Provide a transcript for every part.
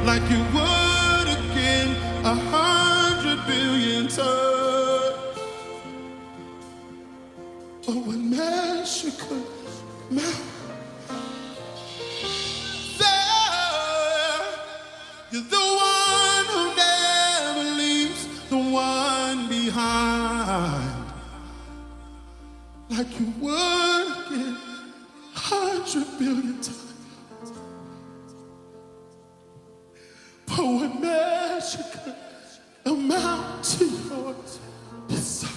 like you would again 100 billion times. Oh, what measure could melt. You're the one who never leaves the one behind, like you would again 100 billion times. But what measure could amount to yours? Desire.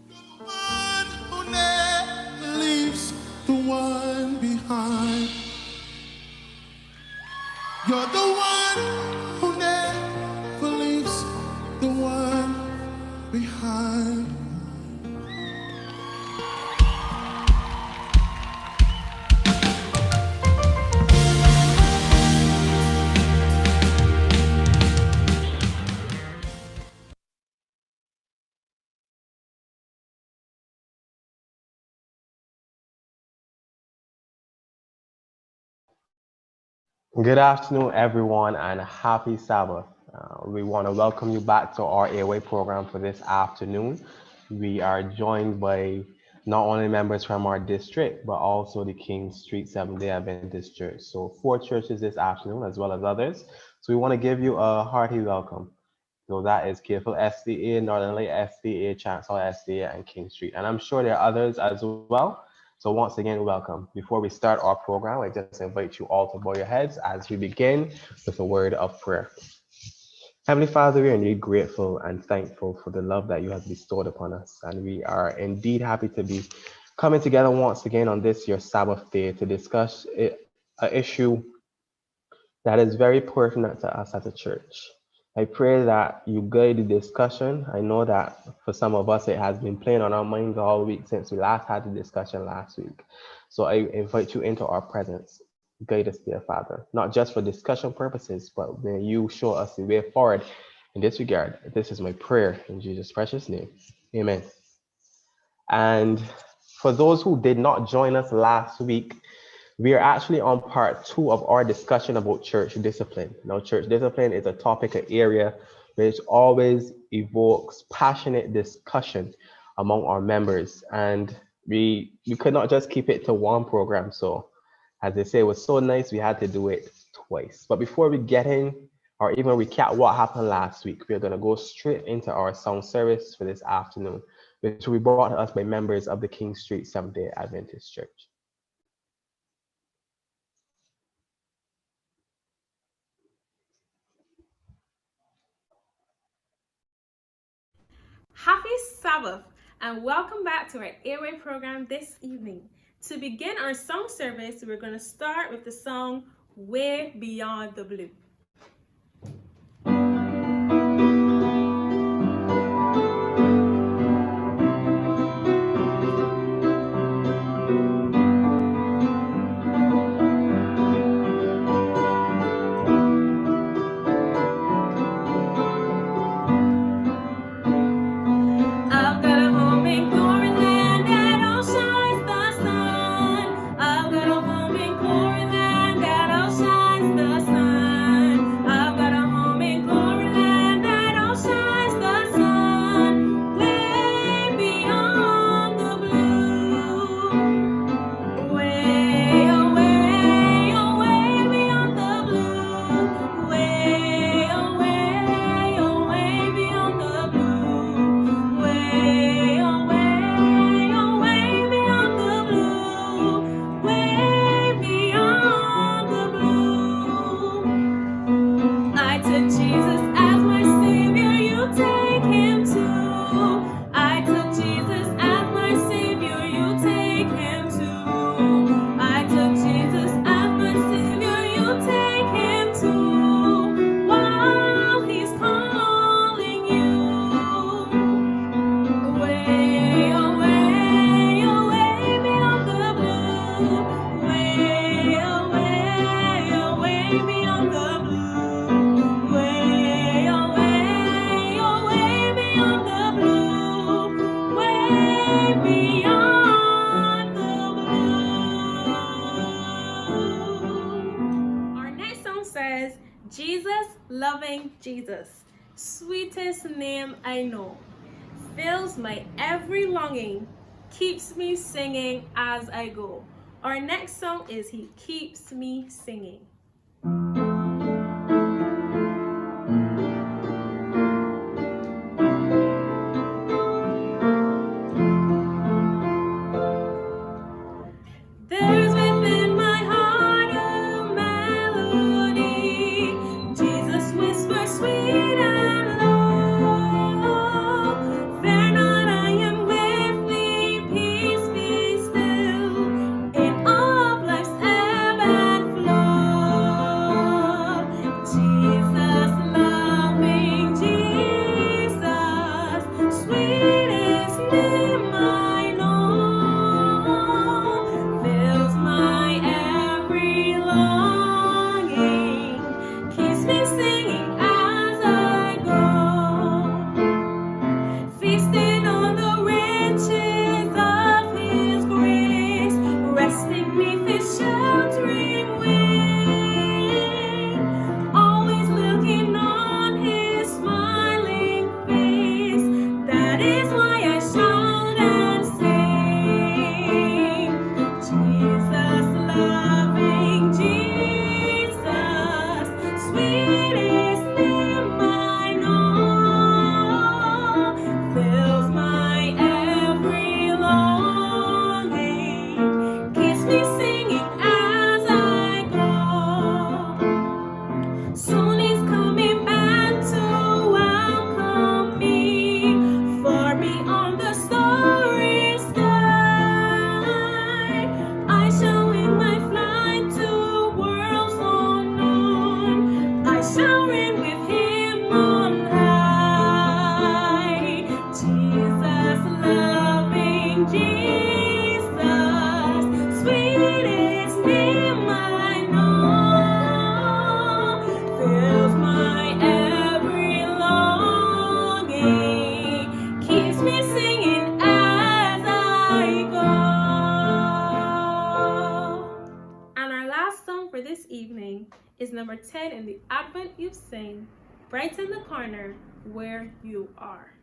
You're the one who never leaves the one behind. You're the one who never leaves the one behind. Good afternoon, everyone, and happy Sabbath. We want to welcome you back to our Airway program for this afternoon. We are joined by not only members from our district, but also the King Street Seventh-day Adventist Church. So 4 churches this afternoon, as well as others. So we want to give you a hearty welcome. So that is Careful SDA, Northern Light SDA, Chancellor SDA, and King Street. And I'm sure there are others as well. So once again, welcome. Before we start our program, I just invite you all to bow your heads as we begin with a word of prayer. Heavenly Father, we are indeed grateful and thankful for the love that you have bestowed upon us. And we are indeed happy to be coming together once again on this, your Sabbath day, to discuss an issue that is very pertinent to us as a church. I pray that you guide the discussion. I know that for some of us, it has been playing on our minds all week since we last had the discussion last week. So I invite you into our presence. Guide us, dear Father, not just for discussion purposes, but may you show us the way forward in this regard. This is my prayer in Jesus' precious name. Amen. And for those who did not join us last week, we are actually on part 2 of our discussion about church discipline. Now, church discipline is a topic, an area which always evokes passionate discussion among our members. And we could not just keep it to one program. So as they say, it was so nice, we had to do it twice. But before we get in, or even recap what happened last week, we're going to go straight into our sound service for this afternoon, which will be brought to us by members of the King Street Seventh-day Adventist Church. Happy Sabbath and welcome back to our Airway program this evening. To begin our song service, we're going to start with the song Way Beyond the Blue. I've got a home in glory land that outshines the sun. Jesus, loving Jesus, sweetest name I know, fills my every longing, keeps me singing as I go. Our next song is He Keeps Me Singing. There's within my heart a melody, Jesus whispers sweet and low. Fear not, I am with thee, peace be still, in all of life's ebb and flow. Jesus, loving Jesus, sweetest name I know, fills my every longing, keeps me singing as I go, feasting on the riches of His grace, resting beneath His sheltering wing, always looking on His smiling face. That is why I shout and sing. Jesus, loving Jesus, sweetest name I know, fills my every longing, keeps me singing as I go. Soon He's coming back to welcome me, far beyond the starry sky. I shall wing my flight to worlds unknown. I shall reign with Him on high. Jesus, loving Jesus, sweetest name I know, fills my every longing, keeps me singing as I go. And our last song for this evening is number 10 in the Advent Youth Sing, Brighten the Corner Where You Are.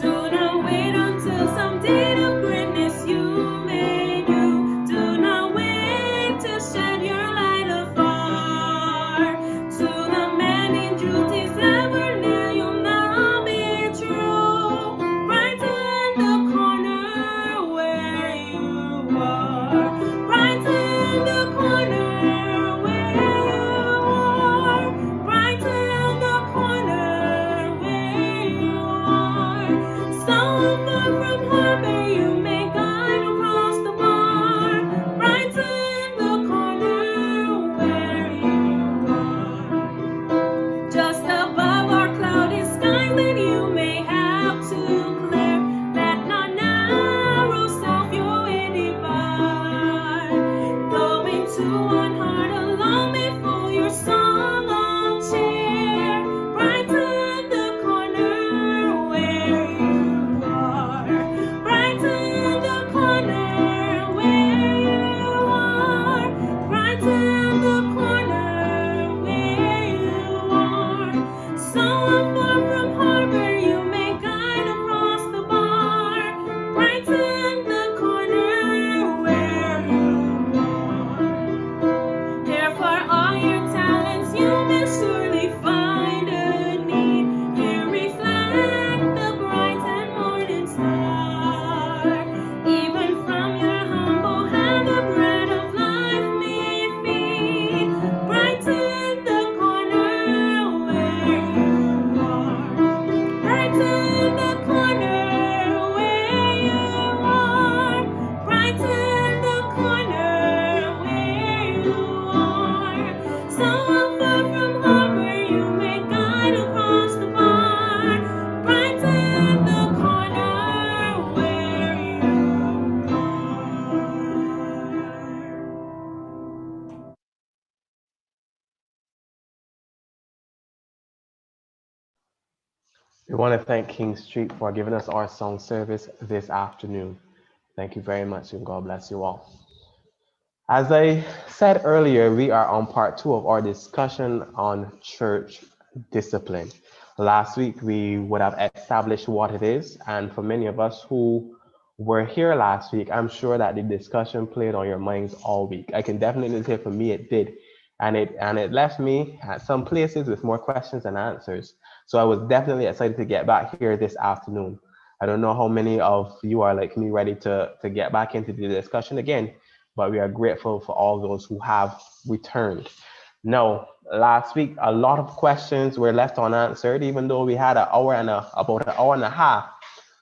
Do not wait until some deed of greatness you may do. Do not wait to shed your light afar. To the man in duties ever near, you'll now be true. Brighten the corner where you are. We want to thank King Street for giving us our song service this afternoon. Thank you very much, and God bless you all. As I said earlier, we are on part two of our discussion on church discipline. Last week, we would have established what it is, and for many of us who were here last week, I'm sure that the discussion played on your minds all week. I can definitely say for me it did, and it left me at some places with more questions than answers. So I was definitely excited to get back here this afternoon. I don't know how many of you are like me, ready to get back into the discussion again, but we are grateful for all those who have returned. Now, last week, a lot of questions were left unanswered, even though we had about an hour and a half.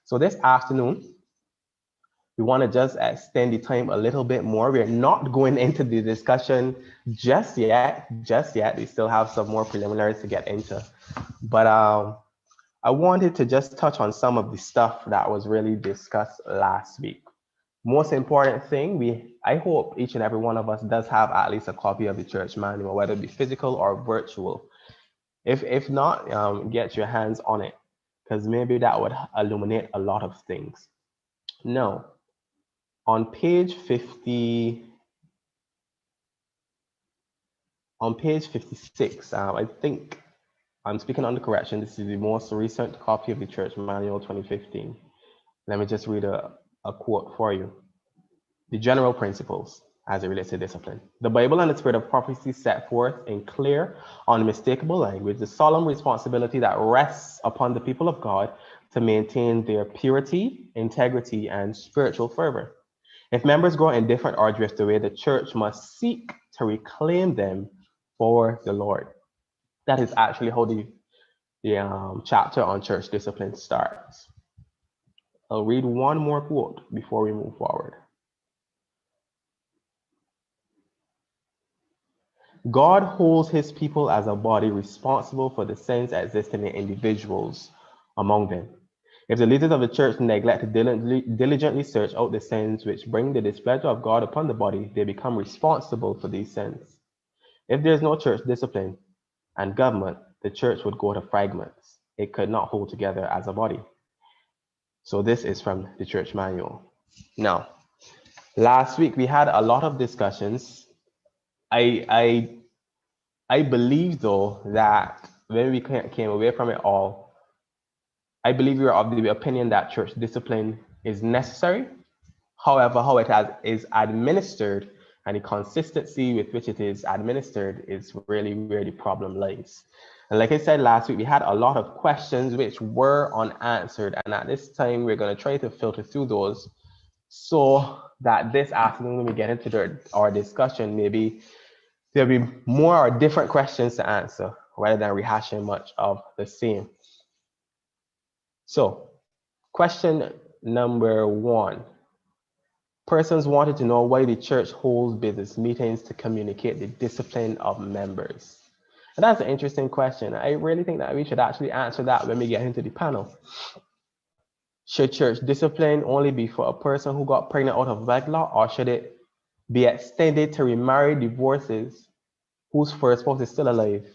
So this afternoon, we want to just extend the time a little bit more. We're not going into the discussion just yet. We still have some more preliminaries to get into. But I wanted to just touch on some of the stuff that was really discussed last week. Most important thing, I hope each and every one of us does have at least a copy of the church manual, whether it be physical or virtual. If not, get your hands on it, because maybe that would illuminate a lot of things. Now, on page 50, on page 56, I think I'm speaking under correction. This is the most recent copy of the church manual 2015. Let me just read a quote for you. The general principles as it relates to discipline. The Bible and the spirit of prophecy set forth in clear, unmistakable language the solemn responsibility that rests upon the people of God to maintain their purity, integrity, and spiritual fervor. If members grow indifferent or drift away, the church must seek to reclaim them for the Lord. That is actually how the chapter on church discipline starts. I'll read one more quote before we move forward. God holds his people as a body responsible for the sins existing in individuals among them. If the leaders of the church neglect to diligently search out the sins which bring the displeasure of God upon the body, they become responsible for these sins. If there is no church discipline and government, the church would go to fragments. It could not hold together as a body. So this is from the church manual. Now, last week we had a lot of discussions. I believe though that when we came away from it all, I believe we are of the opinion that church discipline is necessary. However, how it is administered and the consistency with which it is administered is really where the problem lies. And like I said last week, we had a lot of questions which were unanswered. And at this time, we're going to try to filter through those so that this afternoon, when we get into our discussion, maybe there'll be more or different questions to answer rather than rehashing much of the same. So, question number one. Persons wanted to know why the church holds business meetings to communicate the discipline of members. And that's an interesting question. I really think that we should actually answer that when we get into the panel. Should church discipline only be for a person who got pregnant out of wedlock, or should it be extended to remarried divorces whose first spouse is still alive?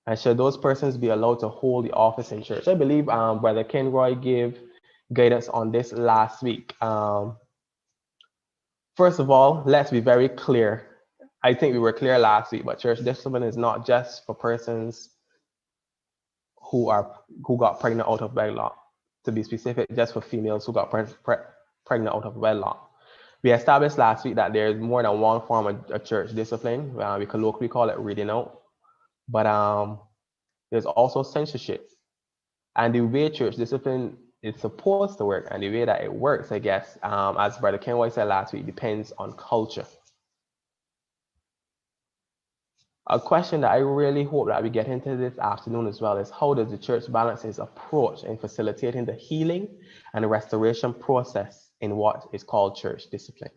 And should those persons be allowed to hold the office in church? I believe Brother Kenroy gave guidance on this last week. First of all, let's be very clear. I think we were clear last week, but church discipline is not just for persons who got pregnant out of wedlock. To be specific, just for females who got pregnant out of wedlock. We established last week that there's more than one form of church discipline. We colloquially call it reading out. But there's also censorship. And the way church discipline is supposed to work and the way that it works, I guess, as Brother Kenway said last week, depends on culture. A question that I really hope that we get into this afternoon as well is, how does the church balance its approach in facilitating the healing and restoration process in what is called church discipline?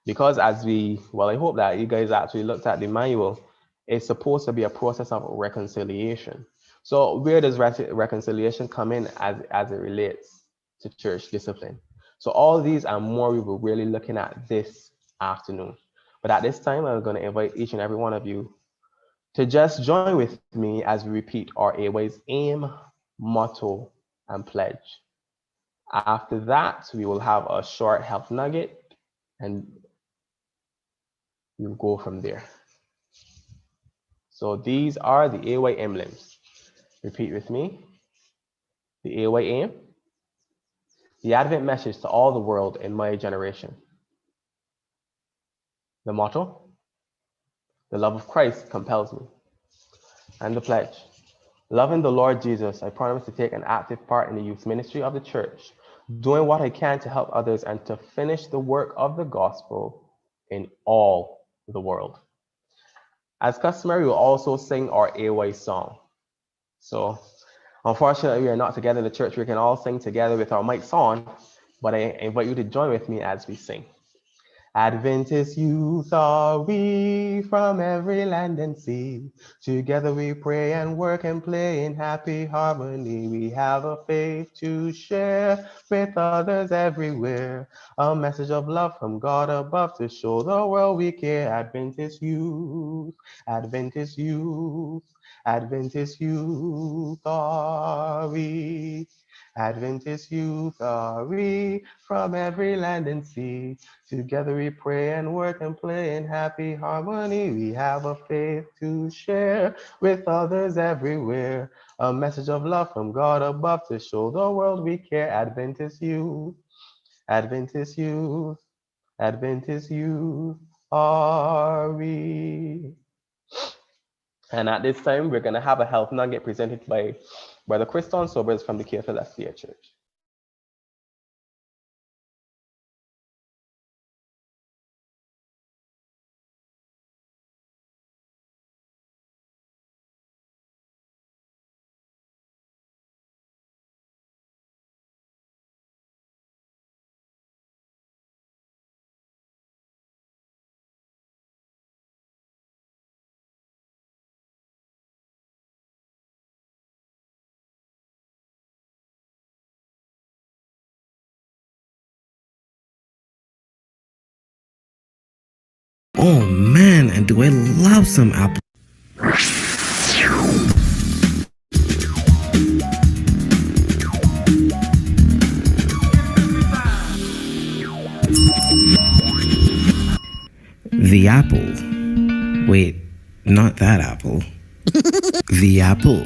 Because I hope that you guys actually looked at the manual, it's supposed to be a process of reconciliation. So where does reconciliation come in as it relates to church discipline? So all these and more we were really looking at this afternoon. But at this time, I'm going to invite each and every one of you to just join with me as we repeat our AWAY's aim, motto, and pledge. After that, we will have a short health nugget and we'll go from there. So these are the AY emblems. Repeat with me. The AY aim, the Advent message to all the world in my generation. The motto, the love of Christ compels me. And the pledge, loving the Lord Jesus, I promise to take an active part in the youth ministry of the church, doing what I can to help others and to finish the work of the gospel in all the world. As customary, we'll also sing our AY song. So unfortunately, we are not together in the church. We can all sing together with our mics on, but I invite you to join with me as we sing. Adventist youth are we from every land and sea. Together we pray and work and play in happy harmony. We have a faith to share with others everywhere. A message of love from God above to show the world we care. Adventist youth, Adventist youth, Adventist youth are we. Adventist youth are we from every land and sea. Together we pray and work and play in happy harmony. We have a faith to share with others everywhere. A message of love from God above to show the world we care. Adventist youth, Adventist youth, Adventist youth are we. And at this time, we're going to have a health nugget presented by Brother Christon Sobers from the Care Philadelphia Church. Oh man, and do I love some apple. The apple. Wait, not that apple. The apple.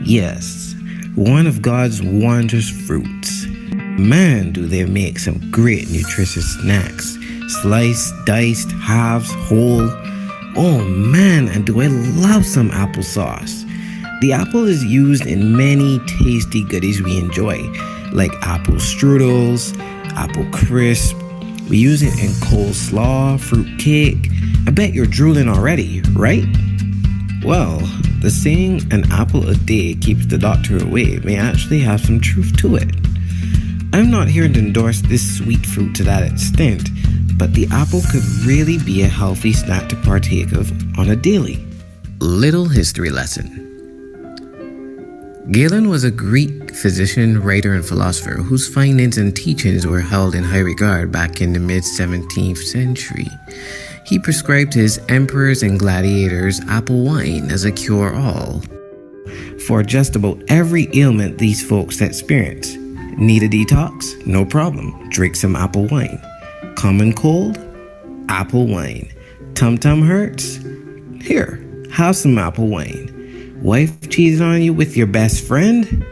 Yes, one of God's wondrous fruits. Man, do they make some great nutritious snacks. Sliced, diced, halves, whole. Oh man, and do I love some applesauce. The apple is used in many tasty goodies we enjoy, like apple strudels, apple crisp. We use it in coleslaw, fruit cake. I bet you're drooling already, right? Well, the saying an apple a day keeps the doctor away may actually have some truth to it. I'm not here to endorse this sweet fruit to that extent, but the apple could really be a healthy snack to partake of on a daily. Little history lesson. Galen was a Greek physician, writer, and philosopher whose findings and teachings were held in high regard back in the mid-17th century. He prescribed his emperors and gladiators apple wine as a cure-all for just about every ailment these folks experience. Need a detox? No problem. Drink some apple wine. Common cold? Apple wine. Tum-tum hurts? Here, have some apple wine. Wife cheated on you with your best friend?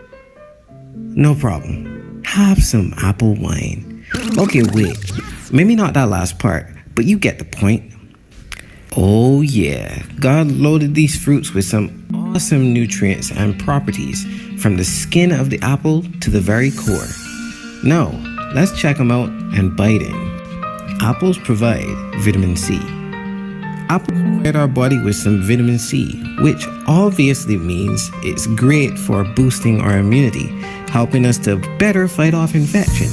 No problem. Have some apple wine. Okay, wait. Maybe not that last part, but you get the point. Oh yeah, God loaded these fruits with some awesome nutrients and properties, from the skin of the apple to the very core. Now, let's check them out and bite in. Apples provide vitamin C. Apples provide our body with some vitamin C, which obviously means it's great for boosting our immunity, helping us to better fight off infection.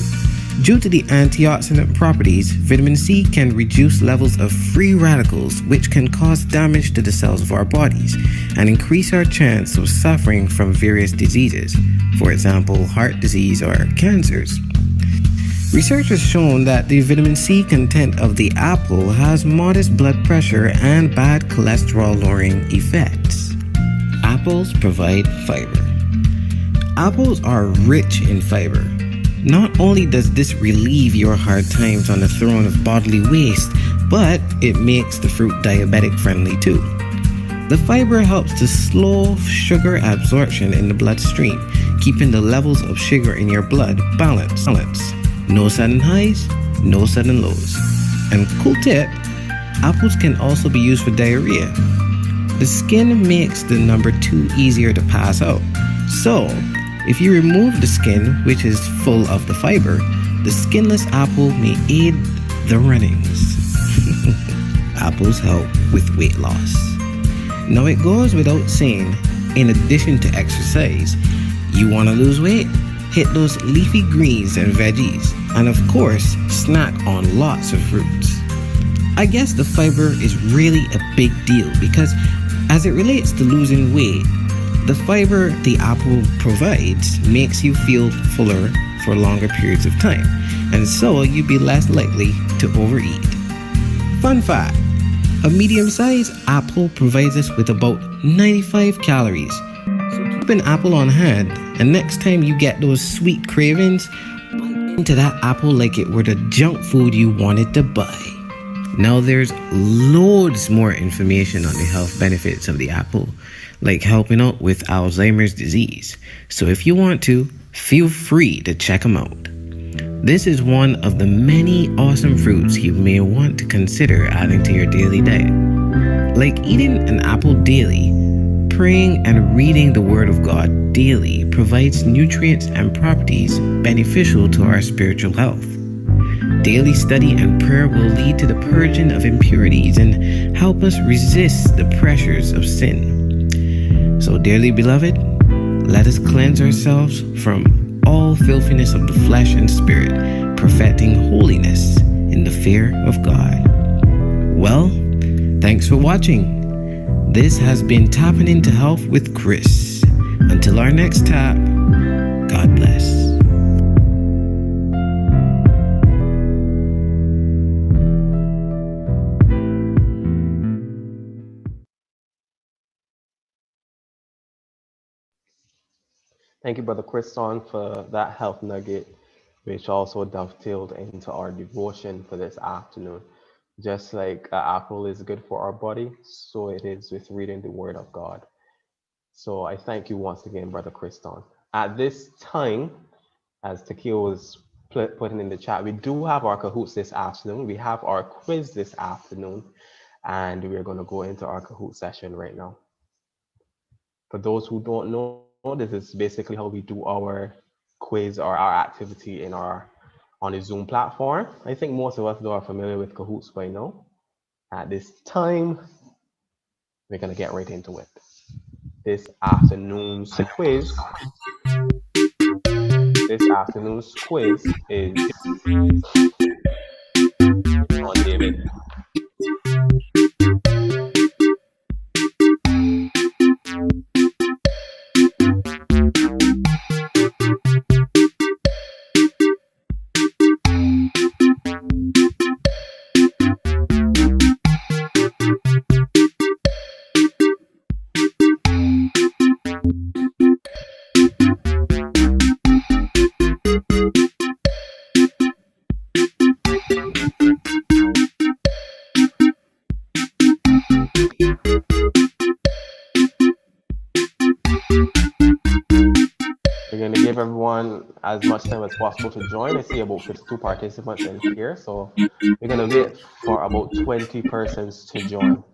Due to the antioxidant properties, vitamin C can reduce levels of free radicals, which can cause damage to the cells of our bodies and increase our chance of suffering from various diseases, for example, heart disease or cancers. Research has shown that the vitamin C content of the apple has modest blood pressure and bad cholesterol lowering effects. Apples provide fiber. Apples are rich in fiber. Not only does this relieve your hard times on the throne of bodily waste, but it makes the fruit diabetic friendly too. The fiber helps to slow sugar absorption in the bloodstream, keeping the levels of sugar in your blood balanced. No sudden highs, no sudden lows. And cool tip, apples can also be used for diarrhea. The skin makes the number 2 easier to pass out. So, if you remove the skin, which is full of the fiber, the skinless apple may aid the runnings. Apples help with weight loss. Now it goes without saying, in addition to exercise, you want to lose weight? Hit those leafy greens and veggies, and of course, snack on lots of fruits. I guess the fiber is really a big deal because as it relates to losing weight, the fiber the apple provides makes you feel fuller for longer periods of time, and so you'd be less likely to overeat. Fun fact, a medium-sized apple provides us with about 95 calories. So keep an apple on hand, and next time you get those sweet cravings, bite into that apple like it were the junk food you wanted to buy. Now there's loads more information on the health benefits of the apple, like helping out with Alzheimer's disease. So if you want to, feel free to check them out. This is one of the many awesome fruits you may want to consider adding to your daily diet. Like eating an apple daily, praying and reading the Word of God daily provides nutrients and properties beneficial to our spiritual health. Daily study and prayer will lead to the purging of impurities and help us resist the pressures of sin. So, dearly beloved, let us cleanse ourselves from all filthiness of the flesh and spirit, perfecting holiness in the fear of God. Well, thanks for watching. This has been Tapping into Health with Chris. Until our next tap, God bless. Thank you, Brother Christon, for that health nugget, which also dovetailed into our devotion for this afternoon. Just like an apple is good for our body, so it is with reading the Word of God. So I thank you once again, Brother Christon. At this time, as Takio was putting in the chat, we do have our Cahoots this afternoon. We have our quiz this afternoon, and we're going to go into our Kahoot session right now. For those who don't know, this is basically how we do our quiz or our activity on the Zoom platform. I think most of us are familiar with Kahoots by now. At this time, we're gonna get right into it. This afternoon's quiz is on David. We're going to give everyone as much time as possible to join. I see about 52 participants in here, so we're going to wait for about 20 persons to join.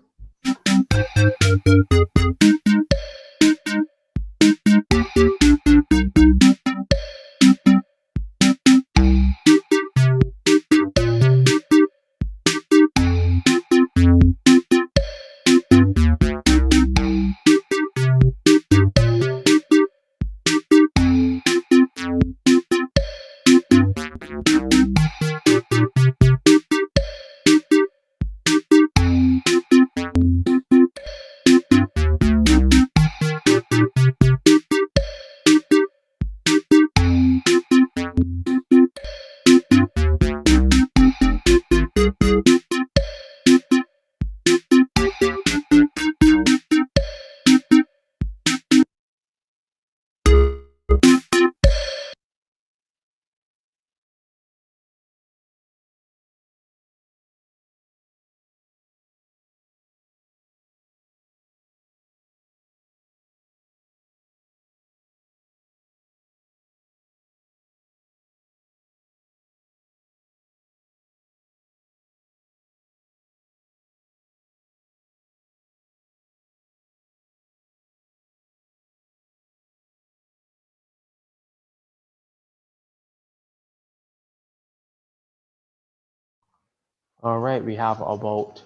All right, we have about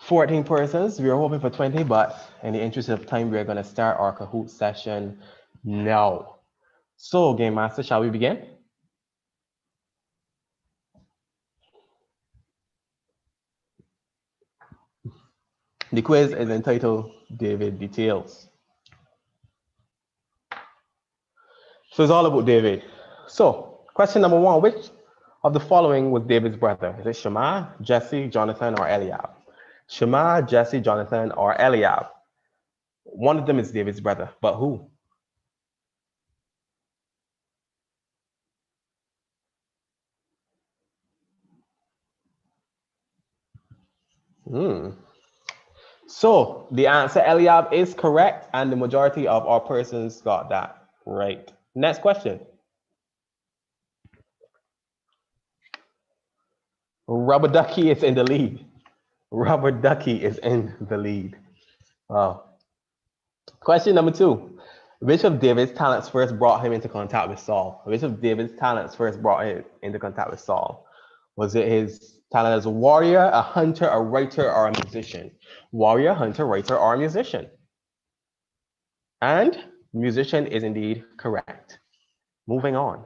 14 persons. We are hoping for 20, but in the interest of time, we're going to start our Kahoot session now. So, Game Master, shall we begin? The quiz is entitled David Details. So it's all about David. So, question number one, which of the following was David's brother? Is it Shammah, Jesse, Jonathan, or Eliab? Shammah, Jesse, Jonathan, or Eliab? One of them is David's brother, but who? So the answer Eliab is correct, and the majority of our persons got that right. Next question. Rubber Ducky is in the lead. Rubber Ducky is in the lead. Wow. Question number two. Which of David's talents first brought him into contact with Saul? Which of David's talents first brought him into contact with Saul? Was it his talent as a warrior, a hunter, a writer, or a musician? Warrior, hunter, writer, or musician? And musician is indeed correct. Moving on.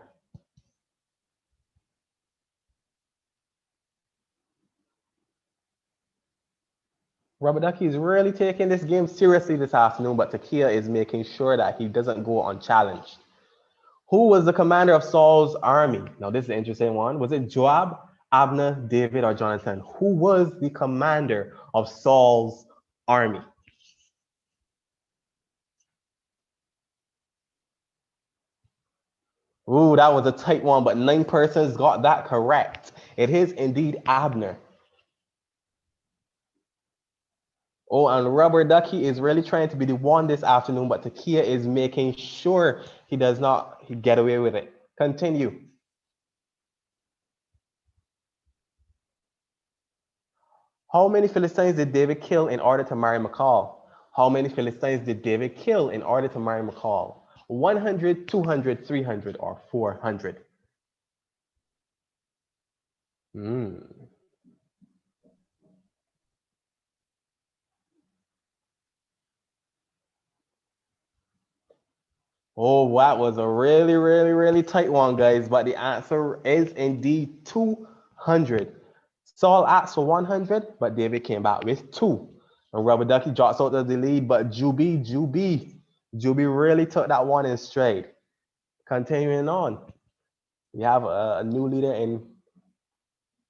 Rubber Ducky is really taking this game seriously this afternoon, but Takia is making sure that he doesn't go unchallenged. Who was the commander of Saul's army? Now, this is an interesting one. Was it Joab, Abner, David, or Jonathan? Who was the commander of Saul's army? Ooh, that was a tight one, but 9 persons got that correct. It is indeed Abner. Oh, and Rubber Ducky is really trying to be the one this afternoon, but Takia is making sure he does not get away with it. Continue. How many Philistines did David kill in order to marry Michal? How many Philistines did David kill in order to marry Michal? 100, 200, 300, or 400? Oh, that was a really, really, really tight one, guys. But the answer is indeed 200. Saul asked for 100, but David came back with 2. And Rubber Ducky drops out of the lead, but Juby really took that one in stride. Continuing on, we have a new leader in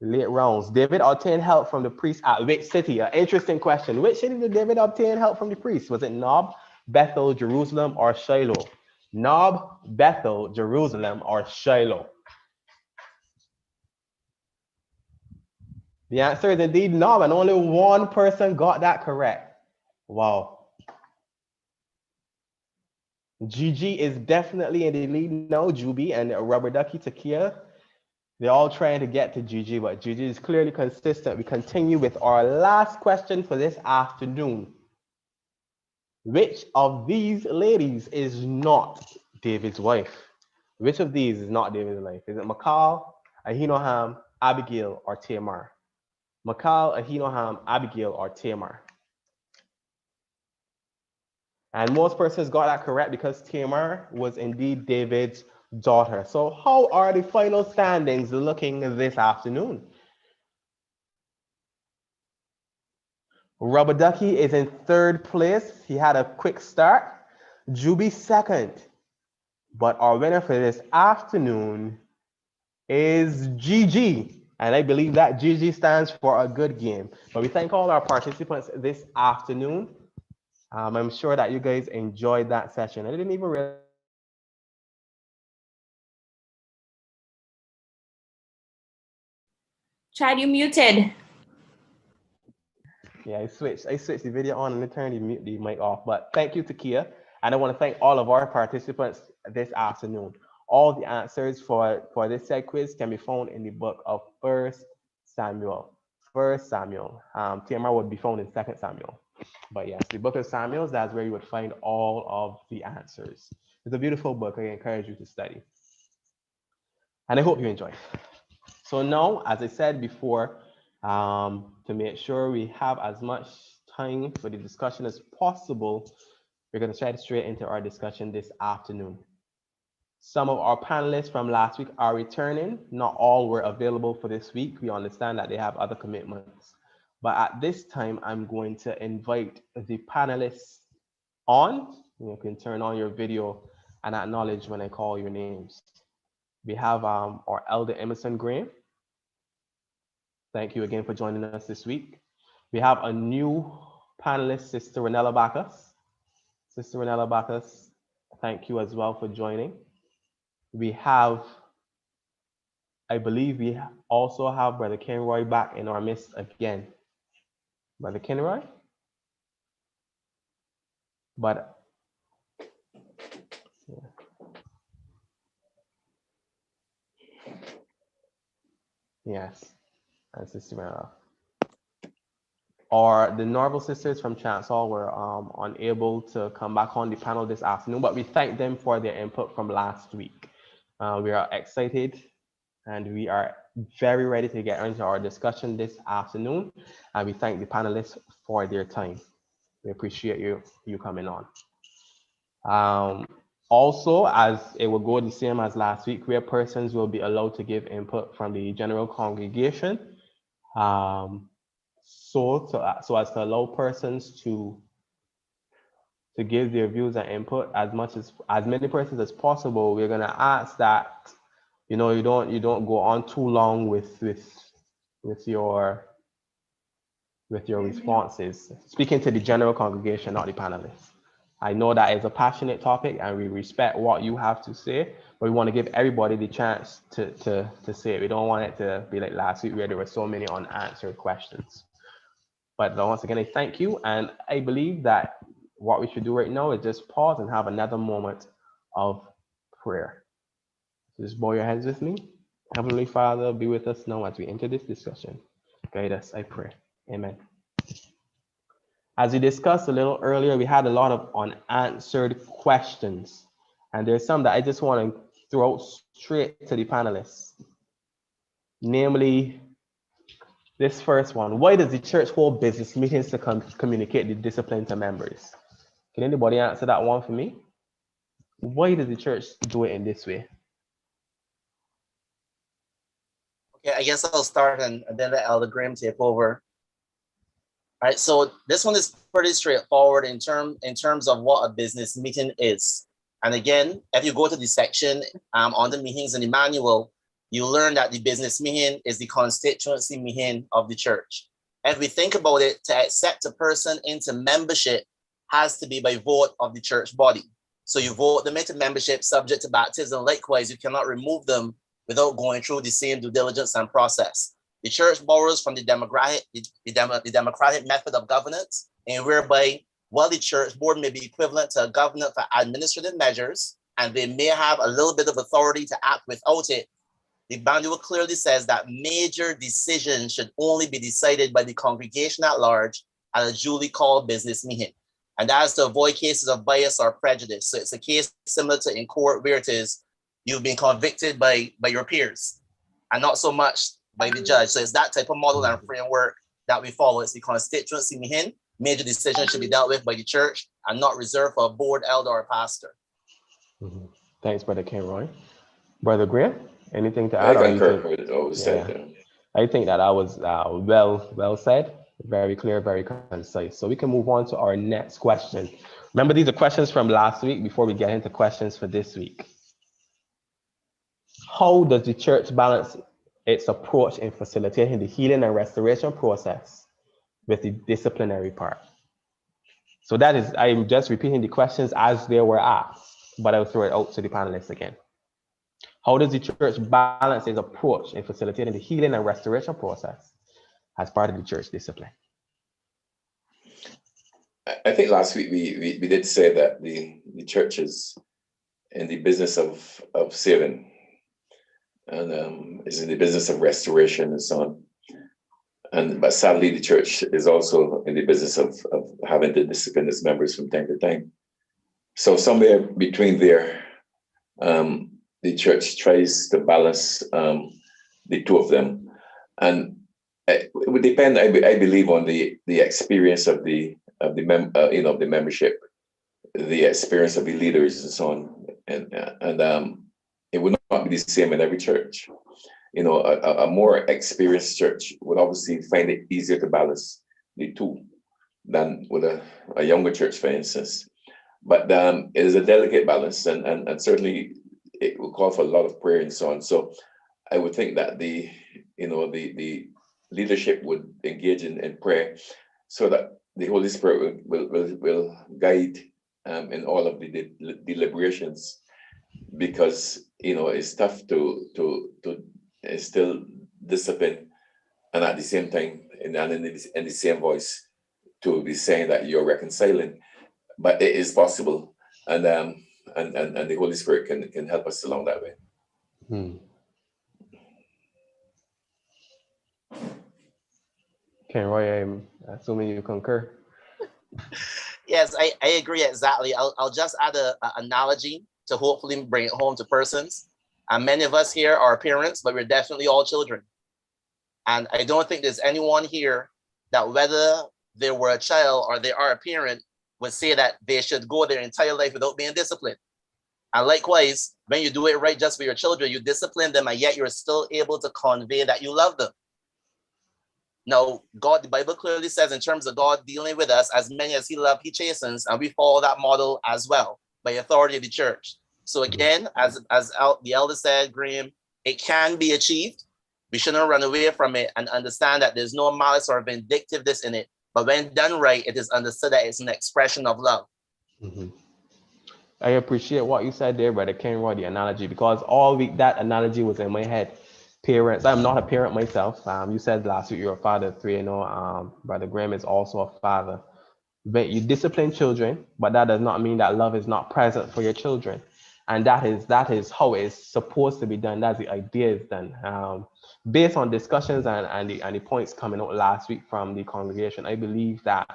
late rounds. David obtained help from the priest at which city? An interesting question. Which city did David obtain help from the priest? Was it Nob, Bethel, Jerusalem, or Shiloh? Nob, Bethel, Jerusalem, or Shiloh? The answer is indeed Nob, and only one person got that correct. Wow. Gigi is definitely in the lead now. Juby and Rubber Ducky, Takia. They're all trying to get to Gigi, but Gigi is clearly consistent. We continue with our last question for this afternoon. Which of these ladies is not David's wife? Which of these is not David's wife? Is it Michal, Ahinoam, Abigail, or Tamar? Michal, Ahinoam, Abigail, or Tamar? And most persons got that correct because Tamar was indeed David's daughter. So how are the final standings looking this afternoon? Rubber Ducky is in 3rd place. He had a quick start. Juby 2nd. But our winner for this afternoon is GG. And I believe that GG stands for a good game. But we thank all our participants this afternoon. I'm sure that you guys enjoyed that session. I didn't even realize. Chad, you muted. Yeah, I switched the video on and then turned the mic off. But thank you, Takia. And I want to thank all of our participants this afternoon. All the answers for this set quiz can be found in the book of 1 Samuel. 1 Samuel. TMR would be found in 2 Samuel. But yes, the book of Samuel, that's where you would find all of the answers. It's a beautiful book. I encourage you to study. And I hope you enjoy. So now, as I said before, To make sure we have as much time for the discussion as possible, we're going to try straight into our discussion this afternoon. Some of our panelists from last week are returning. Not all were available for this week. We understand that they have other commitments. But at this time, I'm going to invite the panelists on. You can turn on your video and acknowledge when I call your names. We have our Elder Emerson Graham. Thank you again for joining us this week. We have a new panelist, Sister Renella Bacchus. Sister Renella Bacchus, thank you as well for joining. We have, I believe we also have Brother Kenroy back in our midst again. Brother Kenroy? But, yeah. Yes, and Sister Renella. Or the Norval sisters from Chancel were unable to come back on the panel this afternoon, but we thank them for their input from last week. We are excited and we are very ready to get into our discussion this afternoon. And we thank the panelists for their time. We appreciate you coming on. Also, as it will go the same as last week, where persons will be allowed to give input from the general congregation. So as to allow persons to give their views and input as many persons as possible, we're going to ask that you don't go on too long with your responses. Speaking to the general congregation, not the panelists. I know that is a passionate topic and we respect what you have to say, but we want to give everybody the chance to say it. We don't want it to be like last week where there were so many unanswered questions. But once again, I thank you. And I believe that what we should do right now is just pause and have another moment of prayer. So just bow your heads with me. Heavenly Father, be with us now as we enter this discussion. Guide us, I pray. Amen. As we discussed a little earlier, we had a lot of unanswered questions. And there's some that I just want to throw straight to the panelists. Namely, this first one: why does the church hold business meetings to communicate the discipline to members? Can anybody answer that one for me? Why does the church do it in this way? Okay, I guess I'll start and then let Elder Graham take over. All right, so this one is pretty straightforward in terms of what a business meeting is. And again, if you go to the section on the meetings in the manual, you learn that the business meeting is the constituency meeting of the church. If we think about it, to accept a person into membership has to be by vote of the church body. So you vote them into membership subject to baptism. Likewise, you cannot remove them without going through the same due diligence and process. The church borrows from the democratic method of governance, and whereby, while the church board may be equivalent to a governor for administrative measures, and they may have a little bit of authority to act without it, the manual clearly says that major decisions should only be decided by the congregation at large at a duly called business meeting. And that is to avoid cases of bias or prejudice. So it's a case similar to in court where it is you've been convicted by your peers and not so much by the judge. So it's that type of model and framework that we follow. It's the constituency meeting. Major decisions should be dealt with by the church and not reserved for a board, elder, or pastor. Mm-hmm. Thanks, Brother Kenroy. Brother Graham, anything to add? I concur with what was said there. I think that was well said, very clear, very concise. So we can move on to our next question. Remember, these are questions from last week before we get into questions for this week. How does the church balance its approach in facilitating the healing and restoration process with the disciplinary part? So that is, I'm just repeating the questions as they were asked, but I'll throw it out to the panelists again. How does the church balance its approach in facilitating the healing and restoration process as part of the church discipline? I think last week we did say that the church is in the business of saving and is in the business of restoration and so on. But sadly, the church is also in the business of having to discipline its members from time to time. So somewhere between there, the church tries to balance the two of them. And it would depend, I believe, on the experience of the membership, the experience of the leaders and so on, and it would not be the same in every church. A more experienced church would obviously find it easier to balance the two than with a younger church, for instance. But it is a delicate balance, and certainly it will call for a lot of prayer and so on. So I would think that the leadership would engage in prayer, so that the Holy Spirit will guide in all of the deliberations, because it's tough to instill discipline, and at the same time, in the same voice, to be saying that you're reconciling. But it is possible, and the Holy Spirit can help us along that way. Okay, Roy, I'm assuming you concur. Yes, I agree exactly. I'll just add a analogy to hopefully bring it home to persons. And many of us here are parents, but we're definitely all children. And I don't think there's anyone here that, whether they were a child or they are a parent, would say that they should go their entire life without being disciplined. And likewise, when you do it right just for your children, you discipline them, and yet you're still able to convey that you love them. Now, God, the Bible clearly says, in terms of God dealing with us, as many as he loves, he chastens, and we follow that model as well by authority of the church. So again, as the elder said, Graham, it can be achieved. We shouldn't run away from it, and understand that there's no malice or vindictiveness in it. But when done right, it is understood that it's an expression of love. Mm-hmm. I appreciate what you said there, Brother Kenroy, the analogy, because all week that analogy was in my head. Parents, I'm not a parent myself. You said last week you're a father of 3. Brother Graham is also a father. But you discipline children, but that does not mean that love is not present for your children. And that is how it's supposed to be done. That's the idea is done. Based on discussions and the points coming out last week from the congregation, I believe that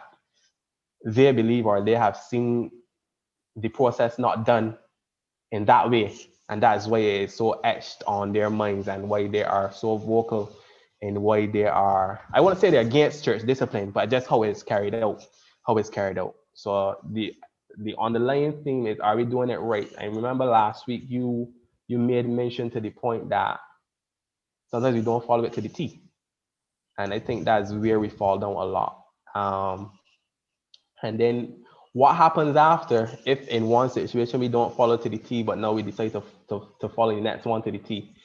they believe, or they have seen the process not done in that way. And that's why it's so etched on their minds, and why they are so vocal, and why they are, I wouldn't say they're against church discipline, but just how it's carried out. So the underlying theme is, are we doing it right? I remember last week you made mention to the point that sometimes we don't follow it to the T. And I think that's where we fall down a lot. And then what happens after, if in one situation we don't follow to the T, but now we decide to follow the next one to the T?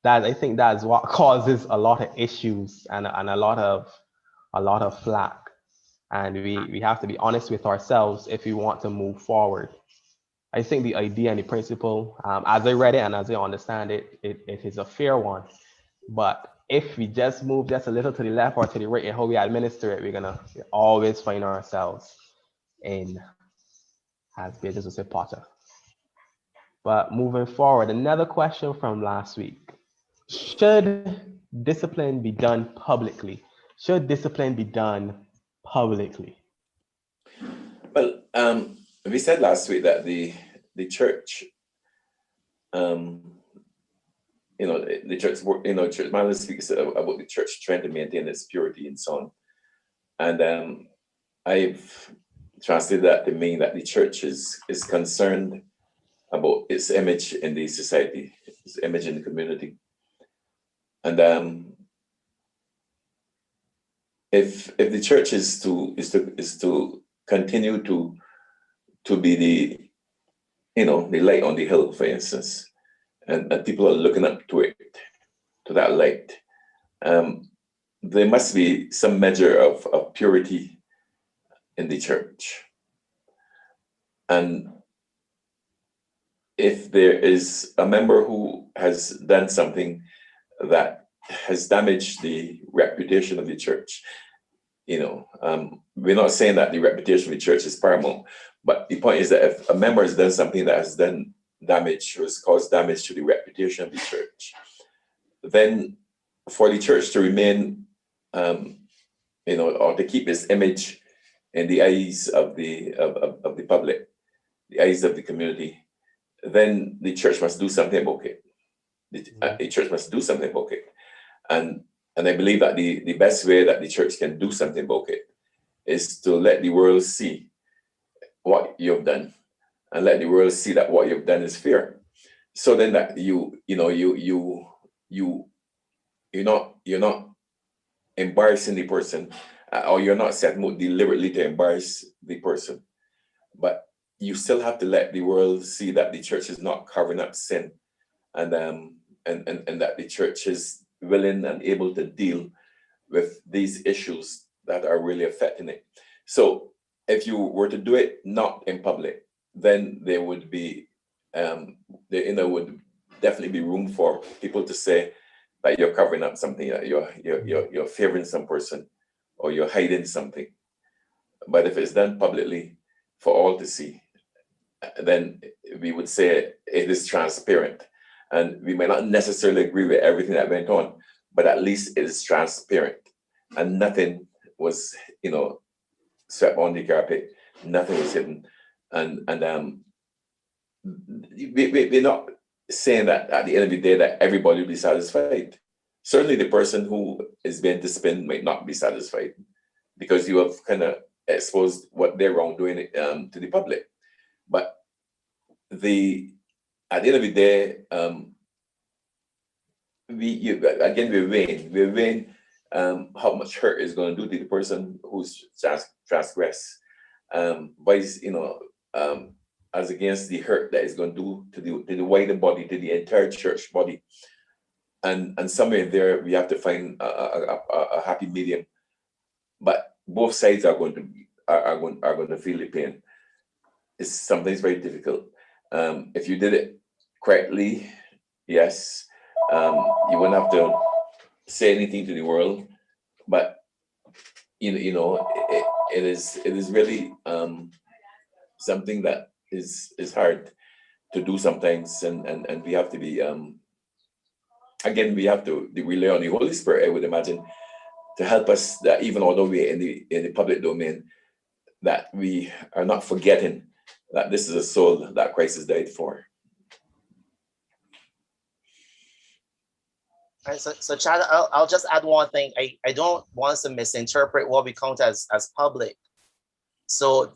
I think that's what causes a lot of issues and a lot of flack. And we have to be honest with ourselves if we want to move forward. I think the idea and the principle, as I read it and as I understand it, it is a fair one. But if we just move just a little to the left or to the right in how we administer it, we're gonna always find ourselves in, as Beatrice would say, Potter. But moving forward, another question from last week. Should discipline be done publicly? Should discipline be done publicly? Well, we said last week that the church, the church, church man speaks about the church trying to maintain its purity and so on. And I've translated that to mean that the church is concerned about its image in the society, its image in the community. And if the church is to continue to be the light on the hill, for instance, and people are looking up to that light, there must be some measure of purity in the church. And if there is a member who has done something that has damaged the reputation of the church, we're not saying that the reputation of the church is paramount, but the point is that if a member has done something that has done damage or has caused damage to the reputation of the church, then for the church to remain, or to keep its image in the eyes of the public, the eyes of the community, then the church must do something about it. The church must do something about it. And And I believe that the best way that the church can do something about it is to let the world see what you've done, and let the world see that what you've done is fair. So then that you're not embarrassing the person, or you're not setting out deliberately to embarrass the person, but you still have to let the world see that the church is not covering up sin, and that the church is willing and able to deal with these issues that are really affecting it. So if you were to do it not in public, then there would be would definitely be room for people to say that you're covering up something, that you're favoring some person, or you're hiding something. But if it's done publicly for all to see, then we would say it is transparent. And we may not necessarily agree with everything that went on, but at least it is transparent, and nothing was, swept on the carpet. Nothing was hidden, and we're not saying that at the end of the day that everybody will be satisfied. Certainly, the person who is being disciplined might not be satisfied, because you have kind of exposed what they're wrongdoing to the public. But at the end of the day, we're weighing how much hurt is going to do to the person who's transgressed, as against the hurt that is going to do to the wider body, to the entire church body. And somewhere there we have to find a happy medium. But both sides are going to feel the pain. It's sometimes very difficult. If you did it correctly, yes, you wouldn't have to say anything to the world. But it is really something that is hard to do sometimes, and we have to be again, we have to rely on the Holy Spirit, I would imagine, to help us, that even although we're in the public domain, that we are not forgetting that this is a soul that Christ has died for. All right, so Chad, I'll just add one thing. I don't want us to misinterpret what we count as public. So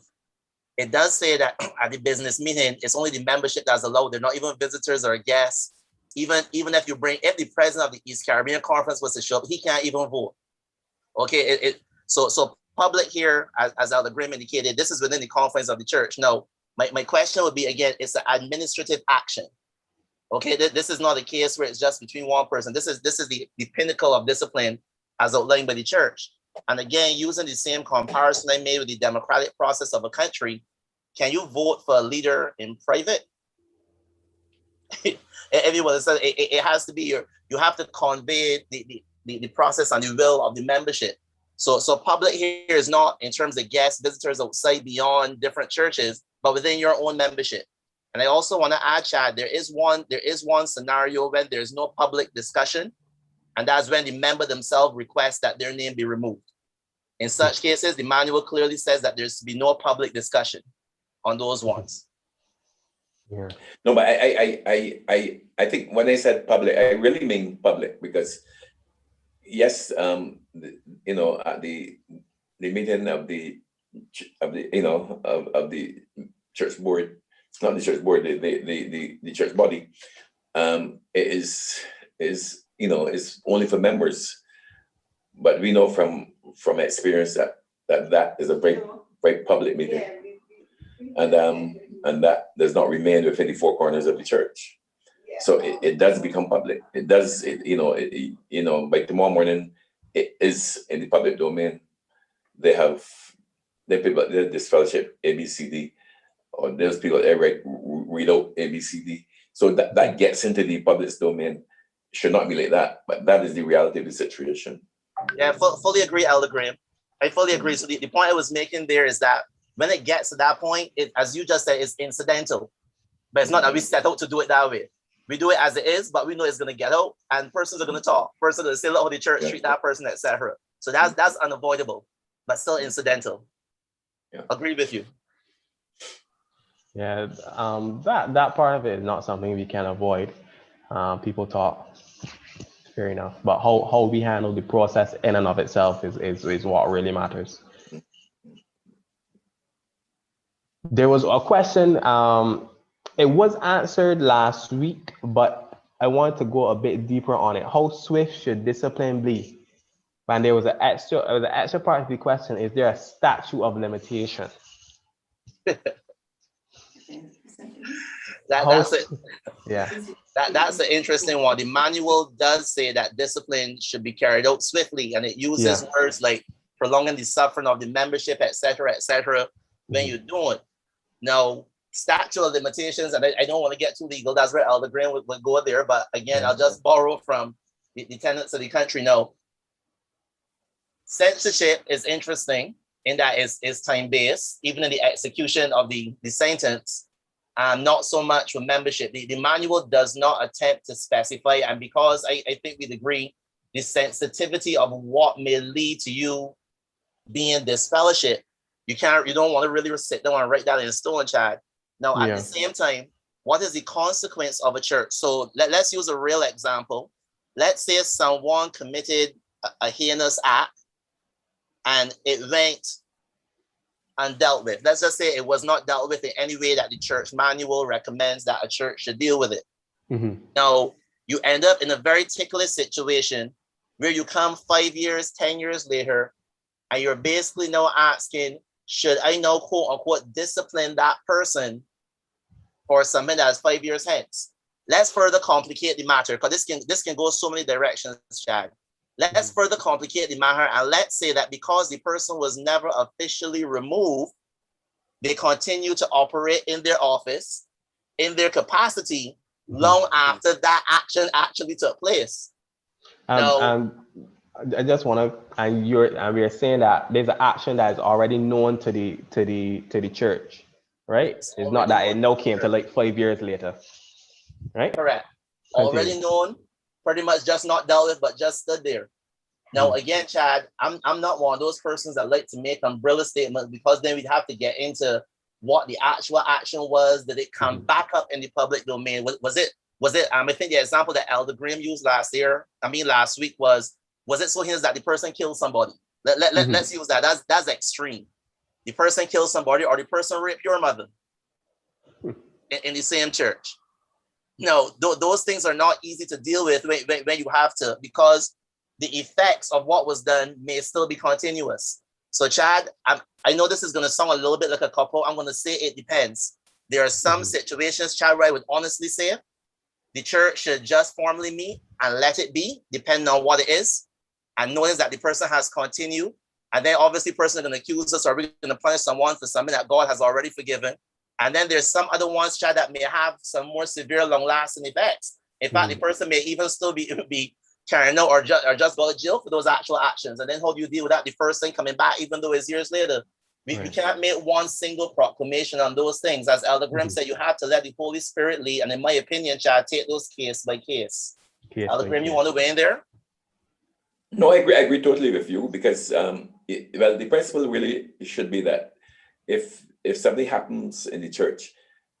it does say that at the business meeting, it's only the membership that's allowed. They're not even visitors or guests. Even if the president of the East Caribbean Conference was to show up, he can't even vote. Okay, so public here, as Elder Graham indicated, this is within the confines of the church. Now, my question would be, again, it's an administrative action. Okay, this is not a case where it's just between one person. This is the pinnacle of discipline as outlined by the church. And again, using the same comparison I made with the democratic process of a country, can you vote for a leader in private? Everyone says it has to be you have to convey the process and the will of the membership. So public here is not in terms of guests, visitors outside, beyond different churches, but within your own membership. And I also want to add, Chad, there is one scenario when there's no public discussion, and that's when the member themselves request that their name be removed. In such cases, the manual clearly says that there's to be no public discussion on those ones. Yeah. No, but I think when I said public, I really mean public, because yes, at the meeting of the church board, not the church board, the church body, it is only for members. But we know from experience that is a very, very public meeting, and that does not remain within the four corners of the church. So it does become public. It does, by tomorrow morning, it is in the public domain. They people, this fellowship, ABCD, or there's people that read out ABCD. So that gets into the public domain. It should not be like that, but that is the reality of the situation. Yeah, fully agree, Elder Graham. I fully agree. So the point I was making there is that when it gets to that point, as you just said, it's incidental. But it's not that we set out to do it that way. We do it as it is, but we know it's going to get out, and persons are going to talk. Persons are going to say, look how the church treat that person, etc. So that's unavoidable, but still incidental. Yeah. Agree with you. Yeah, that part of it is not something we can avoid. People talk. Fair enough. But how we handle the process in and of itself is what really matters. There was a question, it was answered last week, but I want to go a bit deeper on it. How swift should discipline be? And there was an extra part of the question, is there a statute of limitation? That's it. Yeah. That's an interesting one. The manual does say that discipline should be carried out swiftly, and it uses words like prolonging the suffering of the membership, etc., when you're doing. Now, statute of limitations, and I don't want to get too legal. That's where Elder Graham would go there. But again, I'll just borrow from the tenets of the country now. Censorship is interesting in that it's time-based, even in the execution of the sentence. Not so much with membership. The manual does not attempt to specify, and because I think we'd agree, the sensitivity of what may lead to you being disfellowship, you don't want to really sit down and write that in stone, Chad. Now, at the same time, what is the consequence of a church? So let's use a real example. Let's say someone committed a heinous act and it went undealt with. Let's just say it was not dealt with in any way that the church manual recommends that a church should deal with it. Mm-hmm. Now, you end up in a very ticklish situation where you come 5 years, 10 years later, and you're basically now asking, should I now quote unquote discipline that person for something that's 5 years hence? Let's further complicate the matter, because this can go so many directions, Chad. Let's further complicate the matter, and let's say that because the person was never officially removed, they continue to operate in their office, in their capacity, long after that action actually took place. I just want to, and we are saying that there's an action that is already known to the church, right? It's not that it now came to like 5 years later, right? Correct. Already known, pretty much just not dealt with, but just stood there. Now, again, Chad, I'm not one of those persons that like to make umbrella statements, because then we'd have to get into what the actual action was. Did it come back up in the public domain? Was it? I think the example that Elder Graham used last week was it so heinous that the person killed somebody? Let's use that. That's extreme. The person killed somebody, or the person raped your mother in the same church. No, those things are not easy to deal with when you have to, because the effects of what was done may still be continuous. So, Chad, I know this is going to sound a little bit like a couple. I'm going to say it depends. There are some situations, Chad, where I would honestly say the church should just formally meet and let it be, depending on what it is, and notice that the person has continued. And then obviously, the person is going to accuse us, or we're going to punish someone for something that God has already forgiven. And then there's some other ones, Chad, that may have some more severe, long-lasting effects. In fact, the person may even still be carrying out or just go to jail for those actual actions. And then how do you deal with that? The first thing coming back, even though it's years later. We cannot make one single proclamation on those things. As Elder Graham said, you have to let the Holy Spirit lead. And in my opinion, Chad, take those case by case. Elder Graham, you want to weigh in there? No, I agree totally with you, because the principle really should be that if something happens in the church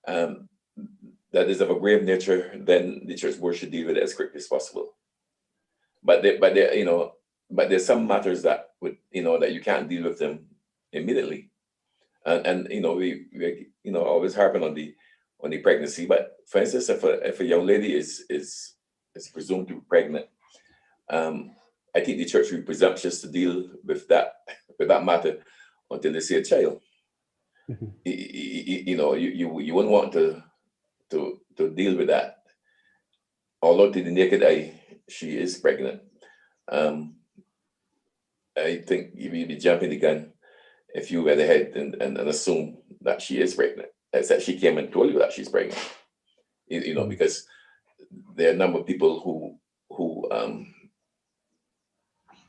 that is of a grave nature, then the church board should deal with it as quickly as possible. But there's some matters that that you can't deal with them immediately, and we always harping on the pregnancy. But for instance, if a young lady is presumed to be pregnant, I think the church would be presumptuous to deal with that matter until they see a child. You wouldn't want to deal with that, although to the naked eye she is pregnant. I think you'd be jumping the gun if you went ahead and assume that she is pregnant. That's that she came and told you that she's pregnant. Because there are a number of people who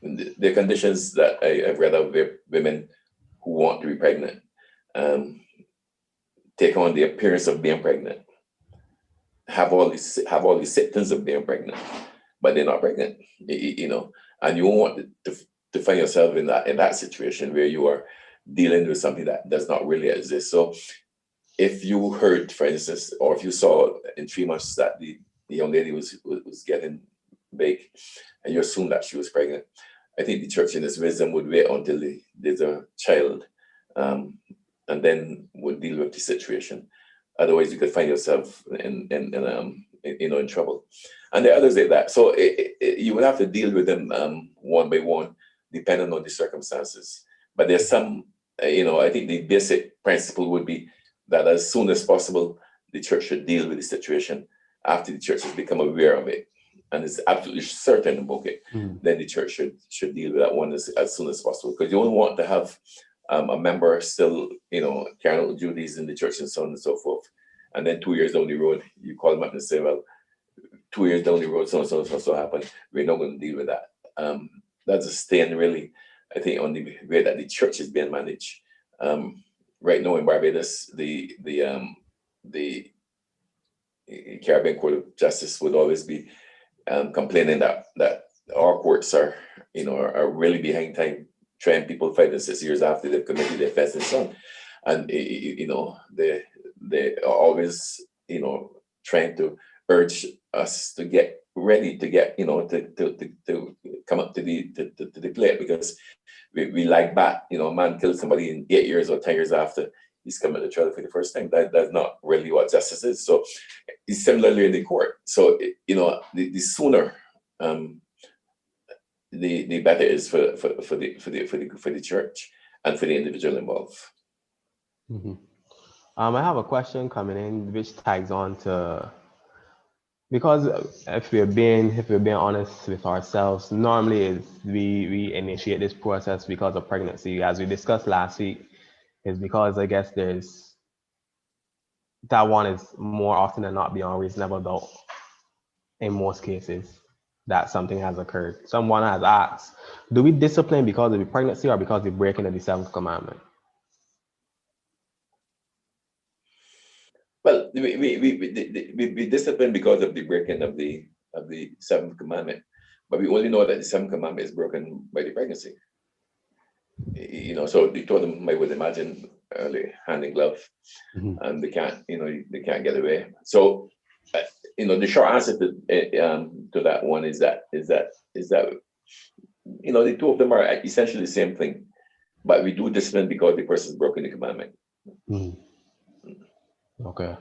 there are conditions that I've read of where women who want to be pregnant take on the appearance of being pregnant, have all these symptoms of being pregnant, but they're not pregnant, and you won't want to find yourself in that situation where you are dealing with something that does not really exist. So if you heard, for instance, or if you saw in 3 months that the young lady was getting bake, and you assume that she was pregnant. I think the church in its wisdom would wait until there's a child, and then would deal with the situation. Otherwise, you could find yourself in trouble. And there are others like that. So you would have to deal with them one by one, depending on the circumstances. But there's some, I think the basic principle would be that as soon as possible, the church should deal with the situation after the church has become aware of it and is absolutely certain about it. Then the church should deal with that one as soon as possible, because you don't want to have a member still, carrying out duties in the church and so on and so forth. And then 2 years down the road, you call them up and say, well, 2 years down the road, so happened. We're not going to deal with that. That's a stain, really, I think, on the way that the church is being managed. Right now in Barbados, the Caribbean Court of Justice would always be complaining that our courts are really behind time, trying people 5 and 6 years after they've committed their offense and so on. And they are always trying to urge us to get ready to get to come up to the plate, because we like back, a man killed somebody in 8 years or 10 years after he's coming to trial for the first time. That's not really what justice is. So it's similarly in the court. So the sooner the better is for the church and for the individual involved. Mm-hmm. I have a question coming in which tags on to, because if we're being honest with ourselves, normally we initiate this process because of pregnancy, as we discussed last week, is because I guess there's that one is more often than not beyond reasonable doubt in most cases that something has occurred. Someone has asked, do we discipline because of the pregnancy or because we're breaking the seventh commandment? Well, we discipline because of the breaking of the seventh commandment, but we only know that the seventh commandment is broken by the pregnancy. So the two of them, I would imagine, hand in glove, and they can't get away. So, the short answer to that one is that the two of them are essentially the same thing, but we do discipline because the person's broken the commandment. Okay.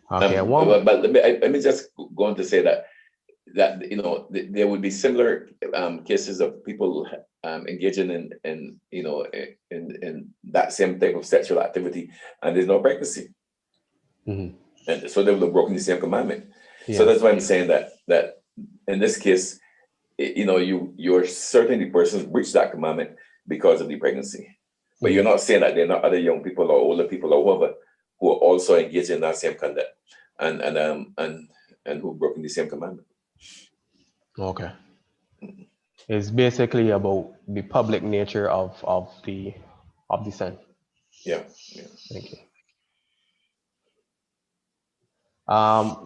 But let me just go on to say that there would be similar cases of people engaging in that same type of sexual activity, and there's no pregnancy, and so they would have broken the same commandment. Yeah. So that's why I'm saying that in this case, you're certain the person breached that commandment because of the pregnancy. But you're not saying that there are not other young people or older people or whoever who are also engaged in that same conduct and who've broken the same commandment. Okay. It's basically about the public nature of the sin. Yeah. Thank you.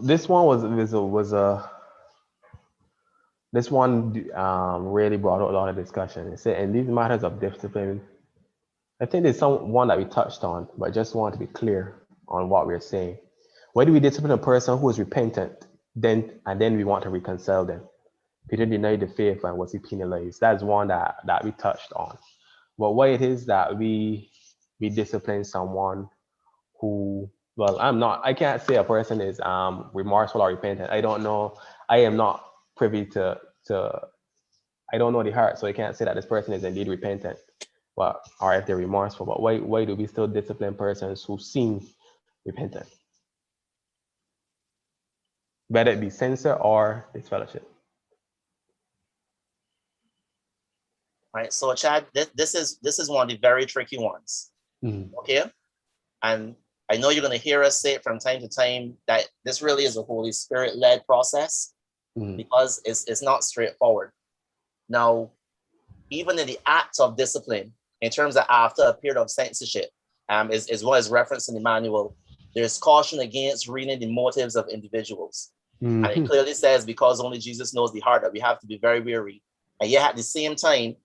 This one really brought out a lot of discussion. It said, in these matters of discipline, I think there's one that we touched on, but I just want to be clear on what we're saying. Why do we discipline a person who is repentant, and then we want to reconcile them? Peter denied the faith and was he penalized? That's one that we touched on. But why it is that we discipline someone who, well, I can't say a person is remorseful or repentant. I don't know. I am not privy to I don't know the heart, so I can't say that this person is indeed repentant. Well, or if they're remorseful, but why do we still discipline persons who seem repentant? Whether it be censor or disfellowship. All right, so Chad, this is one of the very tricky ones. Okay, and I know you're going to hear us say it from time to time that this really is a Holy Spirit-led process because it's not straightforward. Now, even in the act of discipline, in terms of after a period of censorship, is what is referenced in the manual, there's caution against reading the motives of individuals. And it clearly says, because only Jesus knows the heart, that we have to be very wary. And yet at the same time,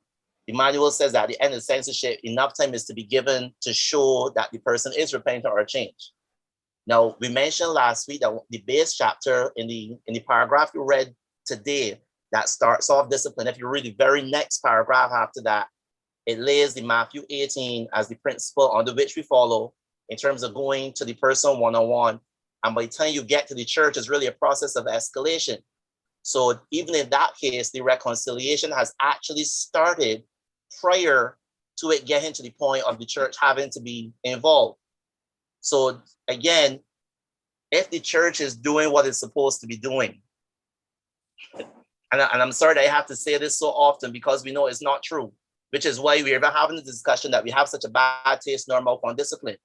the manual says that at the end of censorship, enough time is to be given to show that the person is repentant or changed. Now, we mentioned last week that the base chapter in the paragraph you read today that starts off discipline, if you read the very next paragraph after that, it lays the Matthew 18 as the principle under which we follow in terms of going to the person one-on-one. And by the time you get to the church, it's really a process of escalation. So even in that case, the reconciliation has actually started prior to it getting to the point of the church having to be involved. So again, if the church is doing what it's supposed to be doing, and I'm sorry that I have to say this so often because we know it's not true, which is why we're even having the discussion that we have such a bad taste in our mouth on discipline.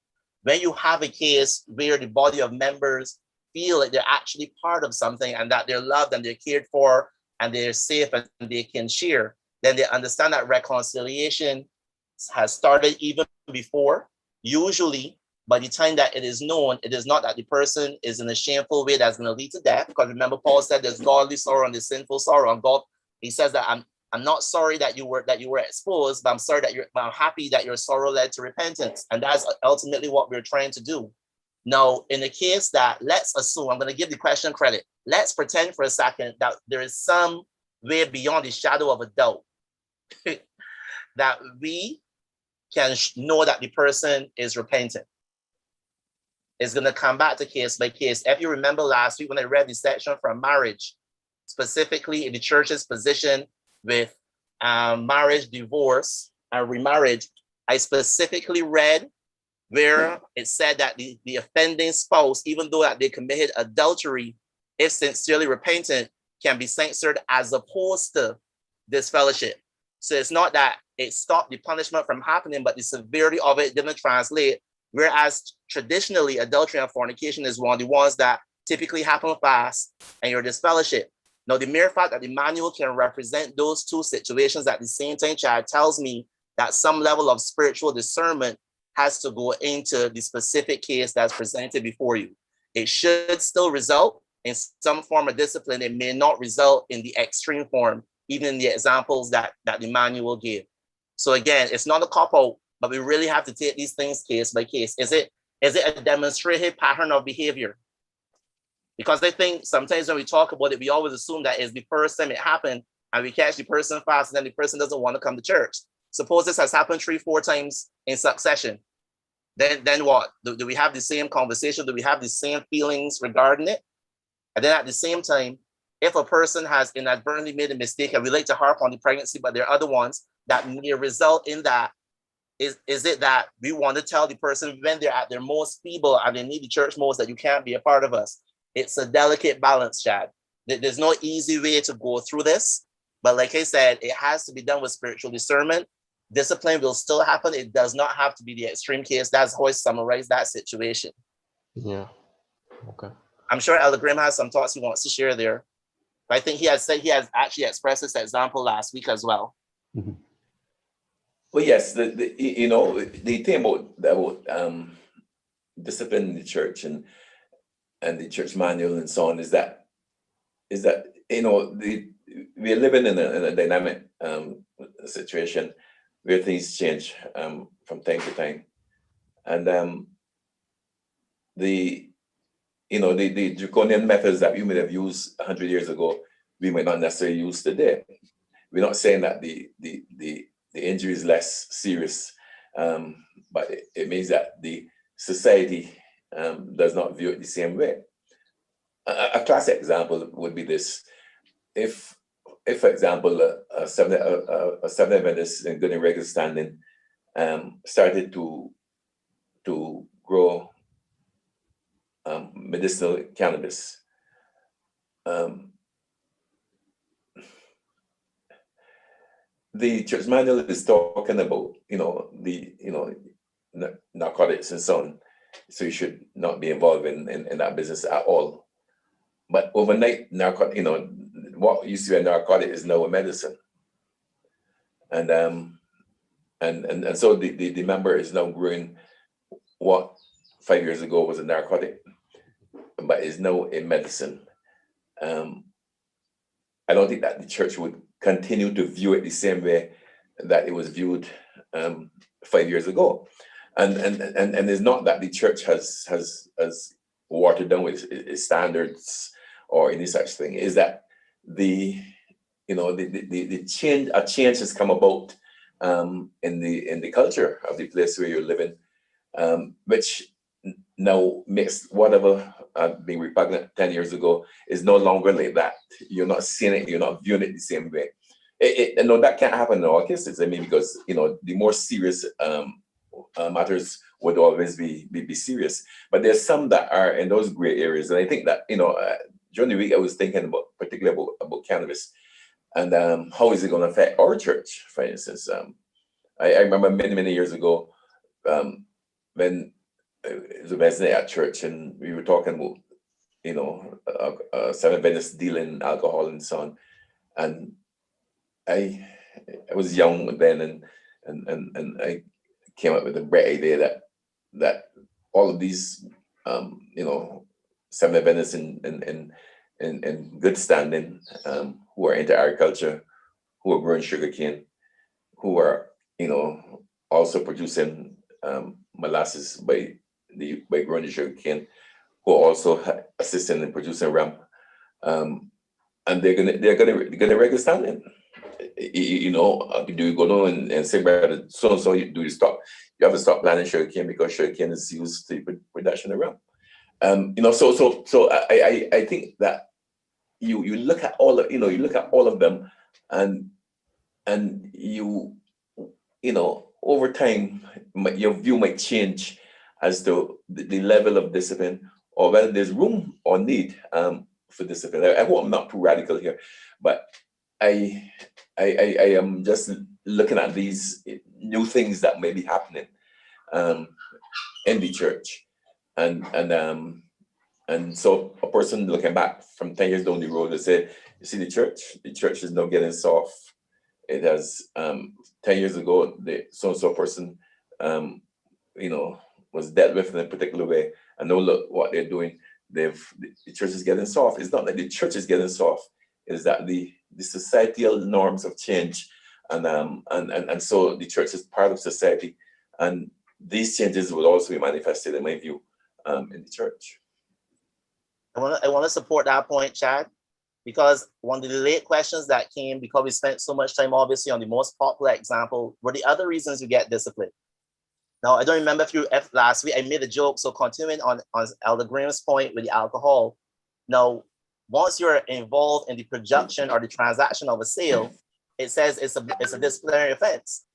When you have a case where the body of members feel like they're actually part of something and that they're loved and they're cared for and they're safe and they can share, then they understand that reconciliation has started even before. Usually, by the time that it is known, it is not that the person is in a shameful way that's going to lead to death. Because remember, Paul said there's godly sorrow and there's sinful sorrow. And God, he says that I'm not sorry that you were exposed, but I'm sorry that I'm happy that your sorrow led to repentance. And that's ultimately what we're trying to do. Now, in the case that, let's assume, I'm going to give the question credit. Let's pretend for a second that there is some way beyond the shadow of a doubt that we can know that the person is repentant. It's going to come back to case by case. If you remember last week when I read the section from marriage, specifically in the church's position with marriage, divorce, and remarriage, I specifically read where it said that the offending spouse, even though that they committed adultery, if sincerely repentant, can be censored as opposed to disfellowship. So it's not that it stopped the punishment from happening, but the severity of it didn't translate. Whereas traditionally, adultery and fornication is one of the ones that typically happen fast and you're disfellowship. Now, the mere fact that the manual can represent those two situations at the same time, Chad, tells me that some level of spiritual discernment has to go into the specific case that's presented before you. It should still result in some form of discipline. It may not result in the extreme form, even in the examples that the manual gave. So again, it's not a cop-out, but we really have to take these things case by case. Is it a demonstrated pattern of behavior? Because I think sometimes when we talk about it, we always assume that it's the first time it happened and we catch the person fast and then the person doesn't want to come to church. Suppose this has happened 3-4 times in succession. Then what? Do we have the same conversation? Do we have the same feelings regarding it? And then at the same time, if a person has inadvertently made a mistake, and we like to harp on the pregnancy, but there are other ones that may result in that, is it that we want to tell the person when they're at their most feeble and they need the church most that you can't be a part of us? It's a delicate balance, Chad. There's no easy way to go through this. But like I said, it has to be done with spiritual discernment. Discipline will still happen. It does not have to be the extreme case. That's how I summarize that situation. Yeah. Okay. I'm sure Elder Graham has some thoughts he wants to share there. But I think he has actually expressed this example last week as well. Mm-hmm. Well, yes, the thing about discipline in the church and the church manual and so on is that we're living in a dynamic situation where things change from time to time, and the draconian methods that we may have used 100 years ago, we might not necessarily use today. We're not saying that the injury is less serious, but it means that the society does not view it the same way. A classic example would be this: if for example, a Seventh Adventist in good and regular standing started to grow medicinal cannabis, the church manual is talking about narcotics and so on, so you should not be involved in that business at all. But overnight, what used to be a narcotic is now a medicine, and so the member is now growing what 5 years ago was a narcotic, but is now a medicine. I don't think that the church would continue to view it the same way that it was viewed 5 years ago, and it's not that the church has watered down with standards or any such thing. Is that the change, a change has come about in the culture of the place where you're living, which now makes whatever being repugnant 10 years ago is no longer like that. You're not seeing it, you're not viewing it the same way. No, that can't happen in all cases. I mean, because the more serious matters would always be serious. But there's some that are in those gray areas, and I think that during the week I was thinking about particularly about cannabis and how is it going to affect our church, for instance. I remember many years ago when it was a Wednesday at church, and we were talking about Seventh Adventist dealing alcohol and so on, and I was young then, and I came up with a great idea that all of these Seventh Adventists in good standing, who are into agriculture, who are growing sugarcane, who are also producing molasses by growing the sugarcane, who are also assisting in producing rum, and they're gonna regular standing. Do you go down and say, brother, so and so, you have to stop planting sugarcane because sugarcane is used to production of rum. So I think that you look at all of them, and over time your view might change as to the level of discipline, or whether there's room or need for discipline. I hope I'm not too radical here, but I am just looking at these new things that may be happening in the church, and so a person looking back from 10 years down the road will say, you see, the church is now getting soft. It has 10 years ago, the so-and-so person was dealt with in a particular way, and now look what they're doing. The church is getting soft. It's not that the church is getting soft, it's that the societal norms have changed, and so the church is part of society, and these changes will also be manifested, in my view, in the church. I want to support that point, Chad, because one of the late questions that came, because we spent so much time obviously on the most popular example, were the other reasons you get discipline. Now, I don't remember if last week I made a joke, so continuing on Elder Graham's point with the alcohol. Now, once you're involved in the production or the transaction of a sale, it says it's a disciplinary offense.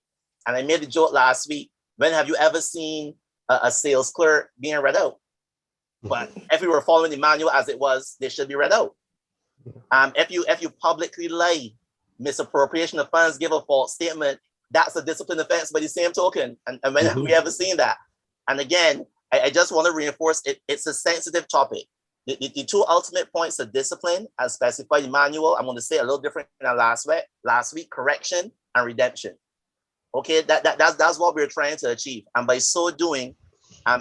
And I made a joke last week, when have you ever seen a sales clerk being read out? But if we were following the manual as it was, they should be read out. If you publicly lie, misappropriation of funds, give a false statement, that's a discipline offense by the same token. And when have we ever seen that? And again, I just want to reinforce it's a sensitive topic. The two ultimate points of discipline, as specified in the manual, I'm going to say a little different than last week, correction and redemption. Okay, that's what we're trying to achieve. And by so doing,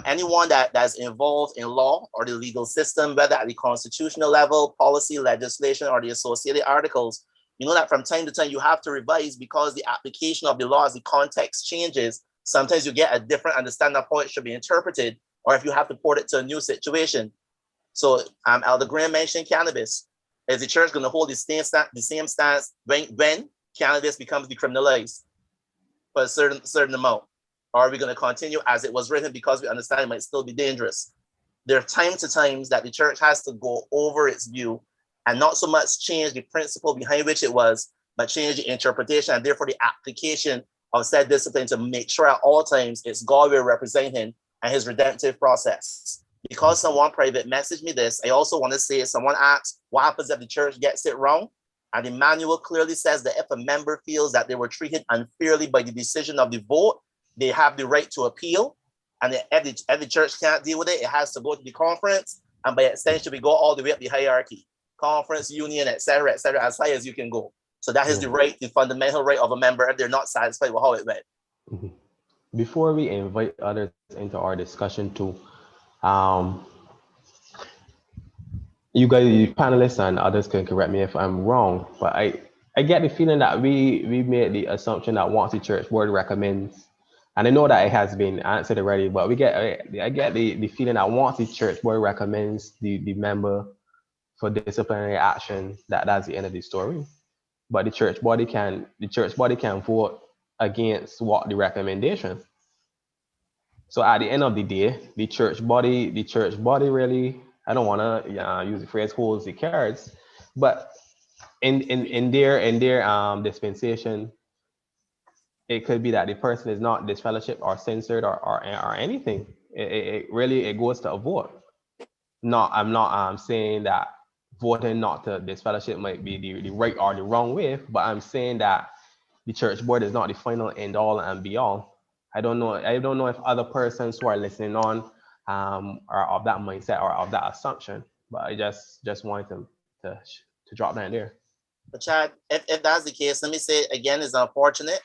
anyone that's involved in law or the legal system, whether at the constitutional level, policy, legislation, or the associated articles, you know that from time to time you have to revise, because the application of the law as the context changes. Sometimes you get a different understanding of how it should be interpreted, or if you have to port it to a new situation. So Elder Graham mentioned cannabis. Is the church going to hold the same stance when cannabis becomes decriminalized for a certain amount? Or are we going to continue as it was written, because we understand it might still be dangerous? There are times that the church has to go over its view and not so much change the principle behind which it was, but change the interpretation and therefore the application of said discipline to make sure at all times it's God we're representing and his redemptive process. Because someone private messaged me this, I also want to say, someone asked, what happens if the church gets it wrong? And the manual clearly says that if a member feels that they were treated unfairly by the decision of the vote, they have the right to appeal. And if the church can't deal with it, it has to go to the conference. And by extension, we go all the way up the hierarchy. Conference, union, etc., as high as you can go. So that is the right, the fundamental right of a member if they're not satisfied with how it went. Before we invite others into our discussion too, you guys, you panelists and others can correct me if I'm wrong, but I get the feeling that we made the assumption that once the church board recommends And I know that it has been answered already, but I get the feeling that once the church board recommends the member for disciplinary action, that's the end of the story. But the church body can vote against what the recommendation. So at the end of the day, the church body really, I don't want to use the phrase holds the cards, but in their dispensation, it could be that the person is not disfellowshipped or censored or anything. It really it goes to a vote. No, I'm not saying that voting not to disfellowship might be the right or the wrong way, but I'm saying that the church board is not the final end all and be all. I don't know. I don't know if other persons who are listening on are of that mindset or of that assumption. But I just wanted to drop that in there. But Chad, if that's the case, let me say again, it's unfortunate.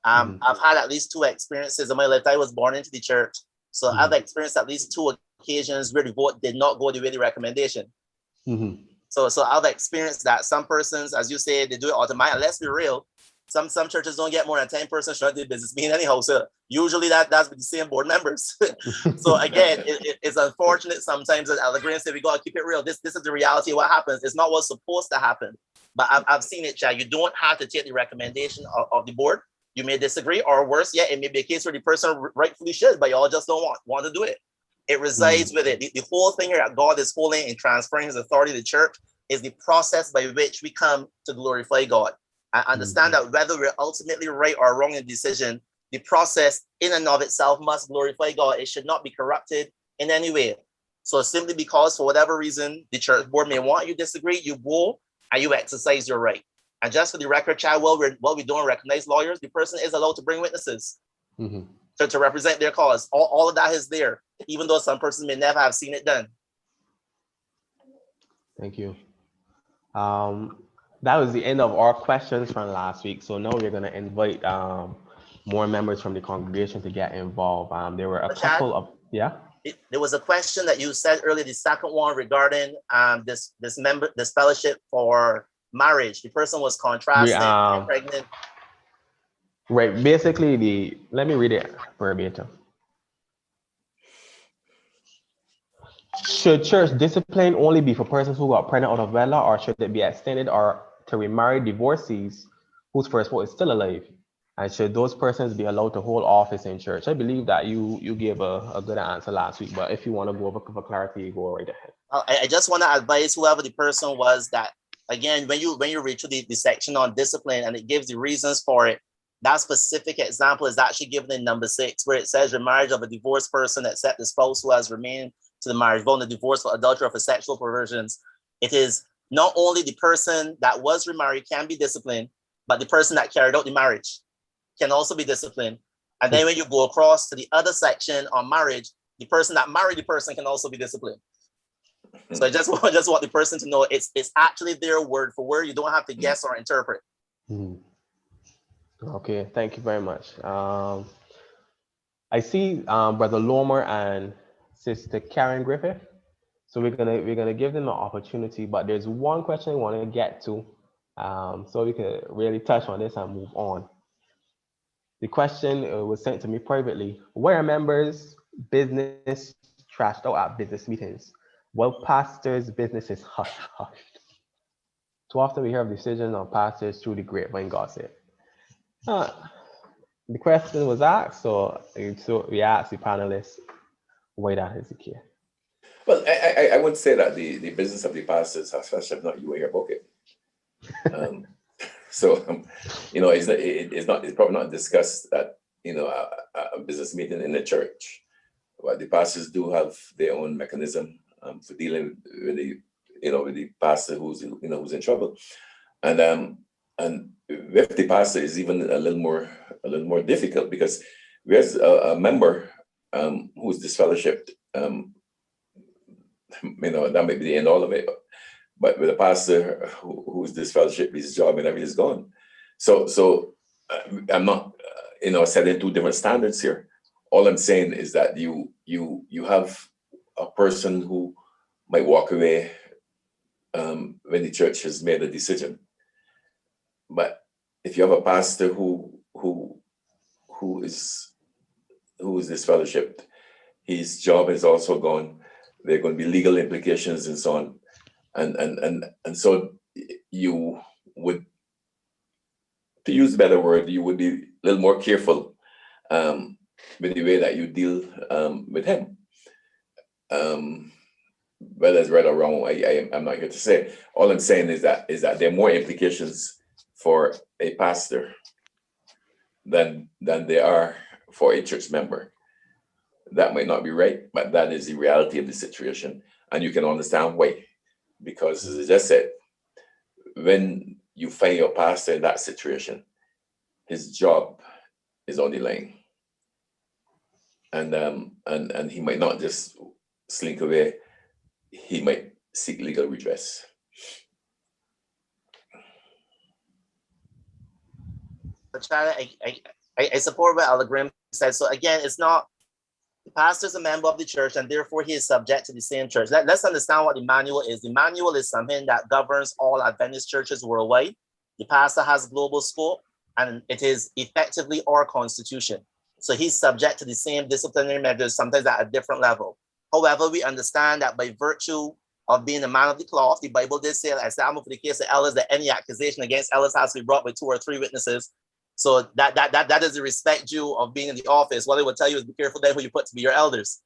Mhm. I've had at least 2 experiences in my life. I was born into the church, so I've experienced at least 2 occasions where the vote did not go the way the recommendation. Mhm. So I've experienced that some persons, as you say, they do it automatically. Let's be real. Some churches don't get more than 10 persons showing the business meeting anyhow. So usually that's with the same board members. So again, it's unfortunate sometimes that Elder Graham said we gotta keep it real. This is the reality of what happens. It's not what's supposed to happen. But I've seen it, Chad. You don't have to take the recommendation of the board. You may disagree, or worse yet, it may be a case where the person rightfully should, but y'all just don't want to do it. It resides with it. The whole thing here that God is holding and transferring his authority to the church is the process by which we come to glorify God. I understand that whether we're ultimately right or wrong in decision, the process in and of itself must glorify God. It should not be corrupted in any way. So simply because for whatever reason, the church board may want you disagree, you go and you exercise your right. And just for the record, Chad, while we don't recognize lawyers, the person is allowed to bring witnesses to represent their cause. All of that is there, even though some persons may never have seen it done. Thank you. That was the end of our questions from last week. So now we're going to invite more members from the congregation to get involved. There were a couple of, yeah. There was a question that you said earlier, the second one regarding this fellowship for marriage. The person was contrasting pregnant. Right. Basically, let me read it verbatim. Should church discipline only be for persons who got pregnant out of wedlock, or should it be extended or to remarried divorcees whose first wife is still alive? And should those persons be allowed to hold office in church? I believe that you gave a good answer last week, but if you want to go over for clarity, go right ahead. I just want to advise whoever the person was that, again, when you read through the section on discipline and it gives the reasons for it, that specific example is actually given in number 6, where it says remarriage of a divorced person except the spouse who has remained to the marriage, voting the divorce for adultery or for sexual perversions. It is not only the person that was remarried can be disciplined, but the person that carried out the marriage can also be disciplined. And then when you go across to the other section on marriage, the person that married the person can also be disciplined. So I just want the person to know it's actually their word for word. You don't have to guess or interpret. Okay, thank you very much. I see Brother Lomer and Sister Karen Griffith. So we're gonna give them an opportunity, but there's one question I want to get to, so we can really touch on this and move on. The question was sent to me privately. Why are members' business trashed out at business meetings, while pastors' business is hushed? Too often we hear of decisions on pastors through the grapevine gossip. The question was asked, so we asked the panelists why that is the case. Well, I would say that the business of the pastors has not you in your pocket. It's probably not discussed at a business meeting in the church. But the pastors do have their own mechanism for dealing with the pastor who's in trouble, and with the pastor is even a little more difficult, because whereas a member who's disfellowshipped, that may be the end all of it. But with a pastor who's disfellowshipped, his job and everything is gone. So I'm not setting 2 different standards here. All I'm saying is that you have a person who might walk away when the church has made a decision. But if you have a pastor who is who is disfellowshipped, his job is also gone. There are going to be legal implications and so on. And so you would, to use a better word, you would be a little more careful with the way that you deal with him. Whether it's right or wrong, I'm not here to say. All I'm saying is that there are more implications for a pastor than there are for a church member. That might not be right, but that is the reality of the situation. And you can understand why. Because as I just said, when you find your pastor in that situation, his job is on the line. And he might not just slink away, he might seek legal redress. I support what Elder Graham said. So again, it's not, the pastor is a member of the church and therefore he is subject to the same church. Let's understand what the manual is. The manual is something that governs all Adventist churches worldwide. The pastor has global scope and it is effectively our constitution. So he's subject to the same disciplinary measures, sometimes at a different level. However, we understand that by virtue of being a man of the cloth, the Bible did say, as for the case of Ellis, that any accusation against Ellis has to be brought by 2 or 3 witnesses. So that is the respect due of being in the office. What they will tell you is be careful then who you put to be your elders,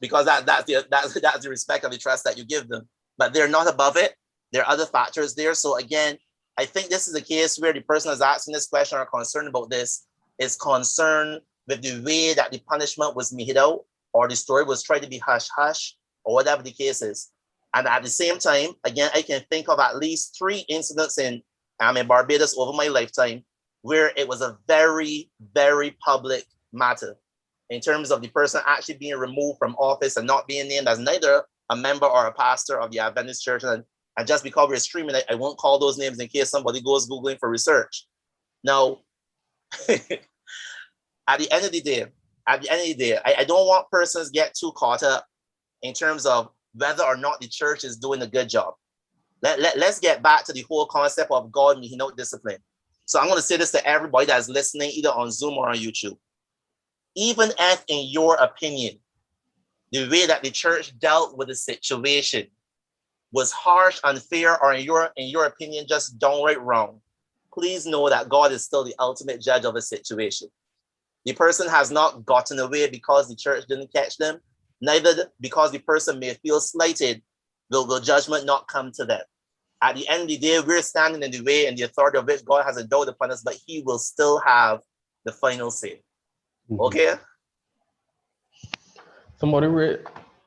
because that's the respect and the trust that you give them. But they're not above it. There are other factors there. So again, I think this is a case where the person who's asking this question or concerned about this is concerned with the way that the punishment was meted out, or the story was tried to be hush-hush, or whatever the case is. And at the same time, again, I can think of at least 3 incidents in Barbados over my lifetime where it was a very, very public matter in terms of the person actually being removed from office and not being named as neither a member or a pastor of the Adventist church. And just because we're streaming, I won't call those names in case somebody goes Googling for research. Now, at the end of the day, I don't want persons get too caught up in terms of whether or not the church is doing a good job. Let's get back to the whole concept of God meting out discipline. So I'm going to say this to everybody that's listening, either on Zoom or on YouTube. Even if, in your opinion, the way that the church dealt with the situation was harsh, unfair, or in your opinion, just downright wrong, please know that God is still the ultimate judge of the situation. The person has not gotten away because the church didn't catch them, neither because the person may feel slighted will judgment not come to them. At the end of the day, we're standing in the way and the authority of which God has endowed upon us, but he will still have the final say. Mm-hmm. Okay? Somebody,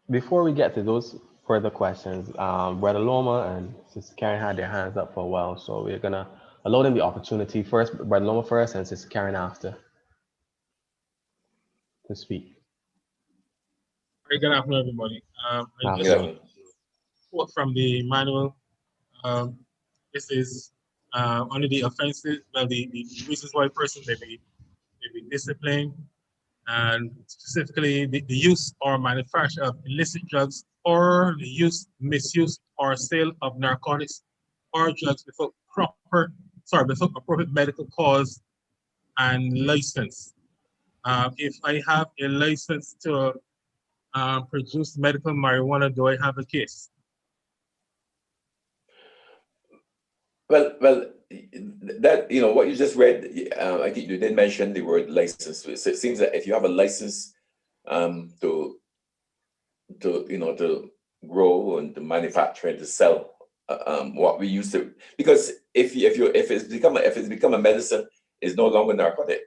before we get to those further questions, Brother Loma and Sister Karen had their hands up for a while, so we're going to allow them the opportunity first, Brother Loma first and Sister Karen after, to speak. Good afternoon, everybody. I just quote from the manual. This is under the offenses, well, the reasons why a person may be disciplined, and specifically the use or manufacture of illicit drugs, or the use, misuse, or sale of narcotics or drugs without appropriate medical cause and license. If I have a license to produce medical marijuana, do I have a case? Well, that, what you just read, I think you did mention the word license. So it seems that if you have a license to grow and to manufacture and to sell what we used to, because if it's become a medicine, it's no longer narcotic.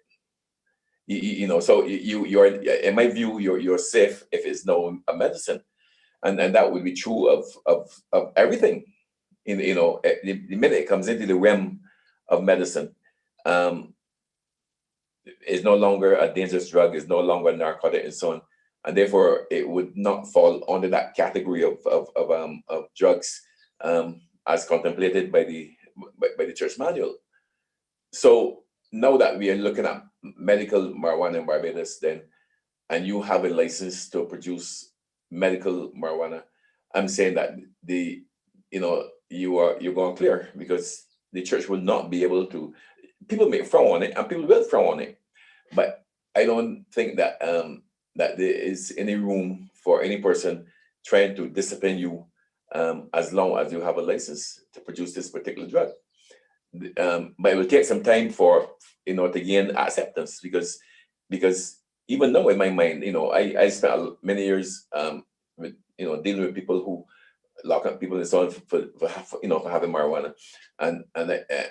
So you're, in my view, you're safe if it's no a medicine, and that would be true of everything. The minute it comes into the realm of medicine, is no longer a dangerous drug, is no longer a narcotic, and so on, and therefore it would not fall under that category of drugs as contemplated by the church manual. So now that we are looking at medical marijuana in Barbados, then, and you have a license to produce medical marijuana, I'm saying that you're going clear, because the church will not be able to. People may frown on it, and people will frown on it, but I don't think that that there is any room for any person trying to discipline you as long as you have a license to produce this particular drug. But it will take some time for to gain acceptance, because even now in my mind, I spent many years with dealing with people who lock up people and so on for having marijuana, and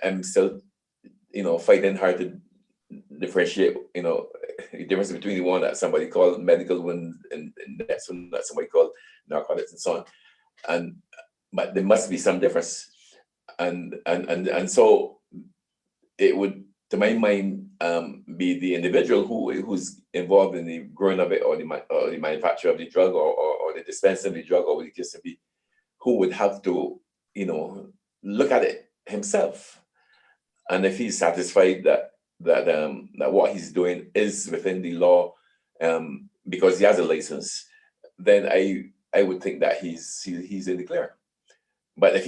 I'm still fighting hard to differentiate the difference between the one that somebody called medical one and the next one that somebody called narcotics and so on, but there must be some difference, and so it would, to my mind, be the individual who's involved in the growing of it, or the manufacture of the drug, or the dispensing of the drug, or the case to be, who would have to look at it himself, and if he's satisfied that what he's doing is within the law, because he has a license, then I would think that he's in the clear. But if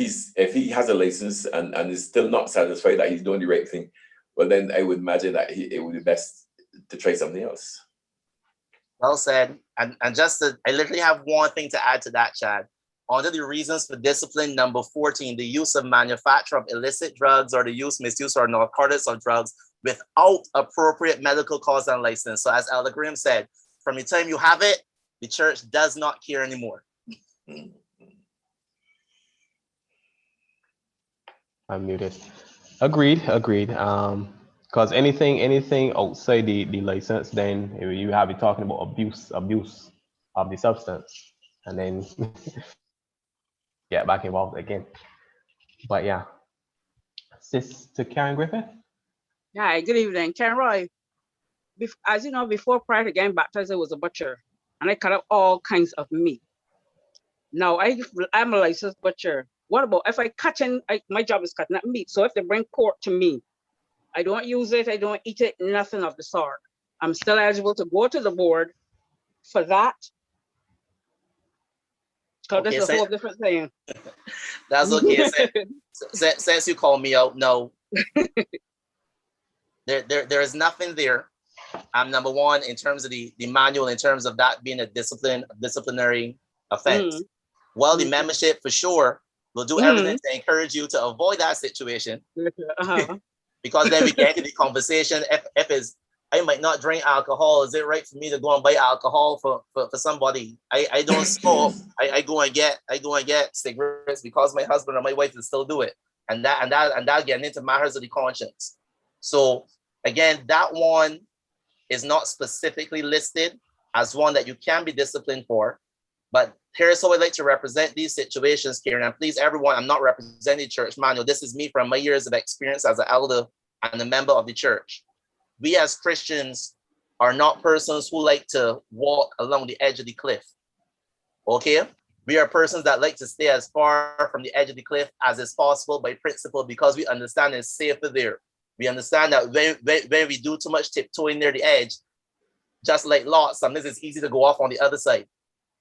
he has a license and is still not satisfied that he's doing the right thing, well, then I would imagine that it would be best to try something else. Well said. And I literally have one thing to add to that, Chad. Under the reasons for discipline, number 14, the use of manufacture of illicit drugs, or the use, misuse, or narcotics of drugs without appropriate medical cause and license. So as Elder Graham said, from the time you have it, the church does not care anymore. I'm muted. Agreed. Because anything outside the license, then you have it talking about abuse of the substance, and then get back involved again. But yeah, Sister Karen Griffith. Hi, good evening, Karen Roy. As you know, before prior to getting baptized, I was a butcher, and I cut up all kinds of meat. Now I'm a licensed butcher. What about if I cut in? My job is cutting up meat. So if they bring pork to me, I don't use it, I don't eat it, nothing of the sort. I'm still eligible to go to the board for that. Because Okay, this is a whole different thing. That's okay. Since you call me out, no. There is nothing there. Number one, in terms of the manual, in terms of that being a disciplinary offense. Well, the membership for sure will do everything to encourage you to avoid that situation. Because then we get into the conversation. If it's, I might not drink alcohol, is it right for me to go and buy alcohol for somebody? I don't smoke. I go and get cigarettes because my husband or my wife will still do it, and that getting into matters of the conscience. So again, that one is not specifically listed as one that you can be disciplined for. But here's how I like to represent these situations, Karen. And please, everyone, I'm not representing church manual. This is me from my years of experience as an elder and a member of the church. We as Christians are not persons who like to walk along the edge of the cliff. Okay? We are persons that like to stay as far from the edge of the cliff as is possible by principle, because we understand it's safer there. We understand that when we do too much tiptoeing near the edge, just like Lot, sometimes it's easy to go off on the other side.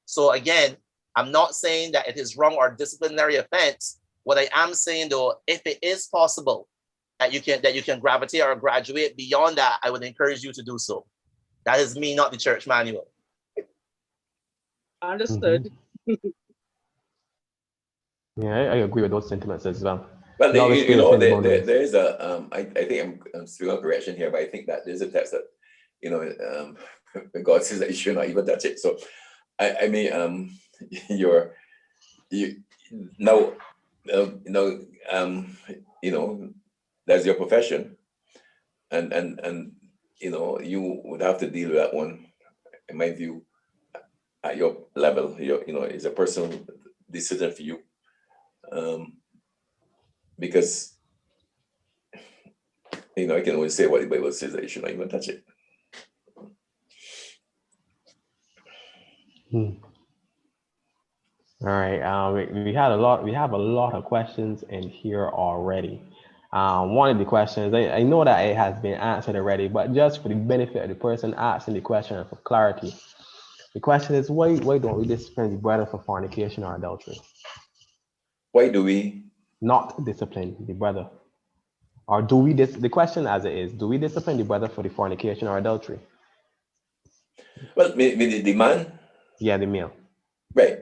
So again, I'm not saying that it is wrong or disciplinary offense. What I am saying though, if it is possible that you can gravitate or graduate beyond that, I would encourage you to do so. That is me, not the church manual. Understood. Yeah, I agree with those sentiments as well. Well, there is a I think I'm still on correction here, but I think that there's a text that God says that you should not even touch it. So I mean, that's your profession, and you would have to deal with that one, in my view, at your level. It's a personal decision for you, because I can always say what the Bible says, that you should not even touch it. All right. We have a lot of questions in here already. One of the questions, I know that it has been answered already, but just for the benefit of the person asking the question and for clarity, the question is, why don't we discipline the brother for fornication or adultery? Why do we not discipline the brother? Or do we the question as it is, do we discipline the brother for the fornication or adultery? Well, the man, Yeah, the male. right?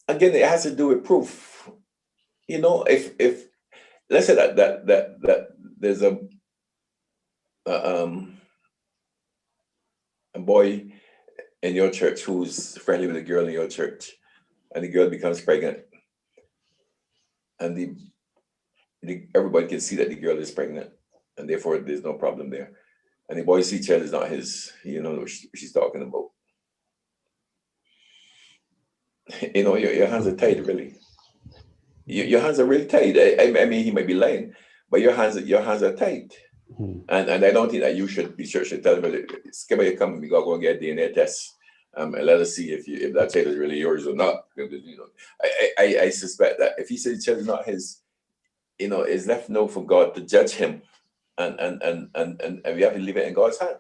Again, it has to do with proof. You know, if let's say that there's a boy in your church who's friendly with a girl in your church, and the girl becomes pregnant, and everybody can see that the girl is pregnant, and therefore there's no problem there. And the boy see child is not his, you know what she's talking about. You know, your hands are tied, really. Your hands are really tight. I mean, he might be lying, but your hands are tight. Mhm. And I don't think that you should tell him, skip you come, we gotta go and get a DNA test. And let us see if that child is really yours or not. Because, you know, I suspect that if he says the child is not his, you know, it's left now for God to judge him, and we have to leave it in God's hand,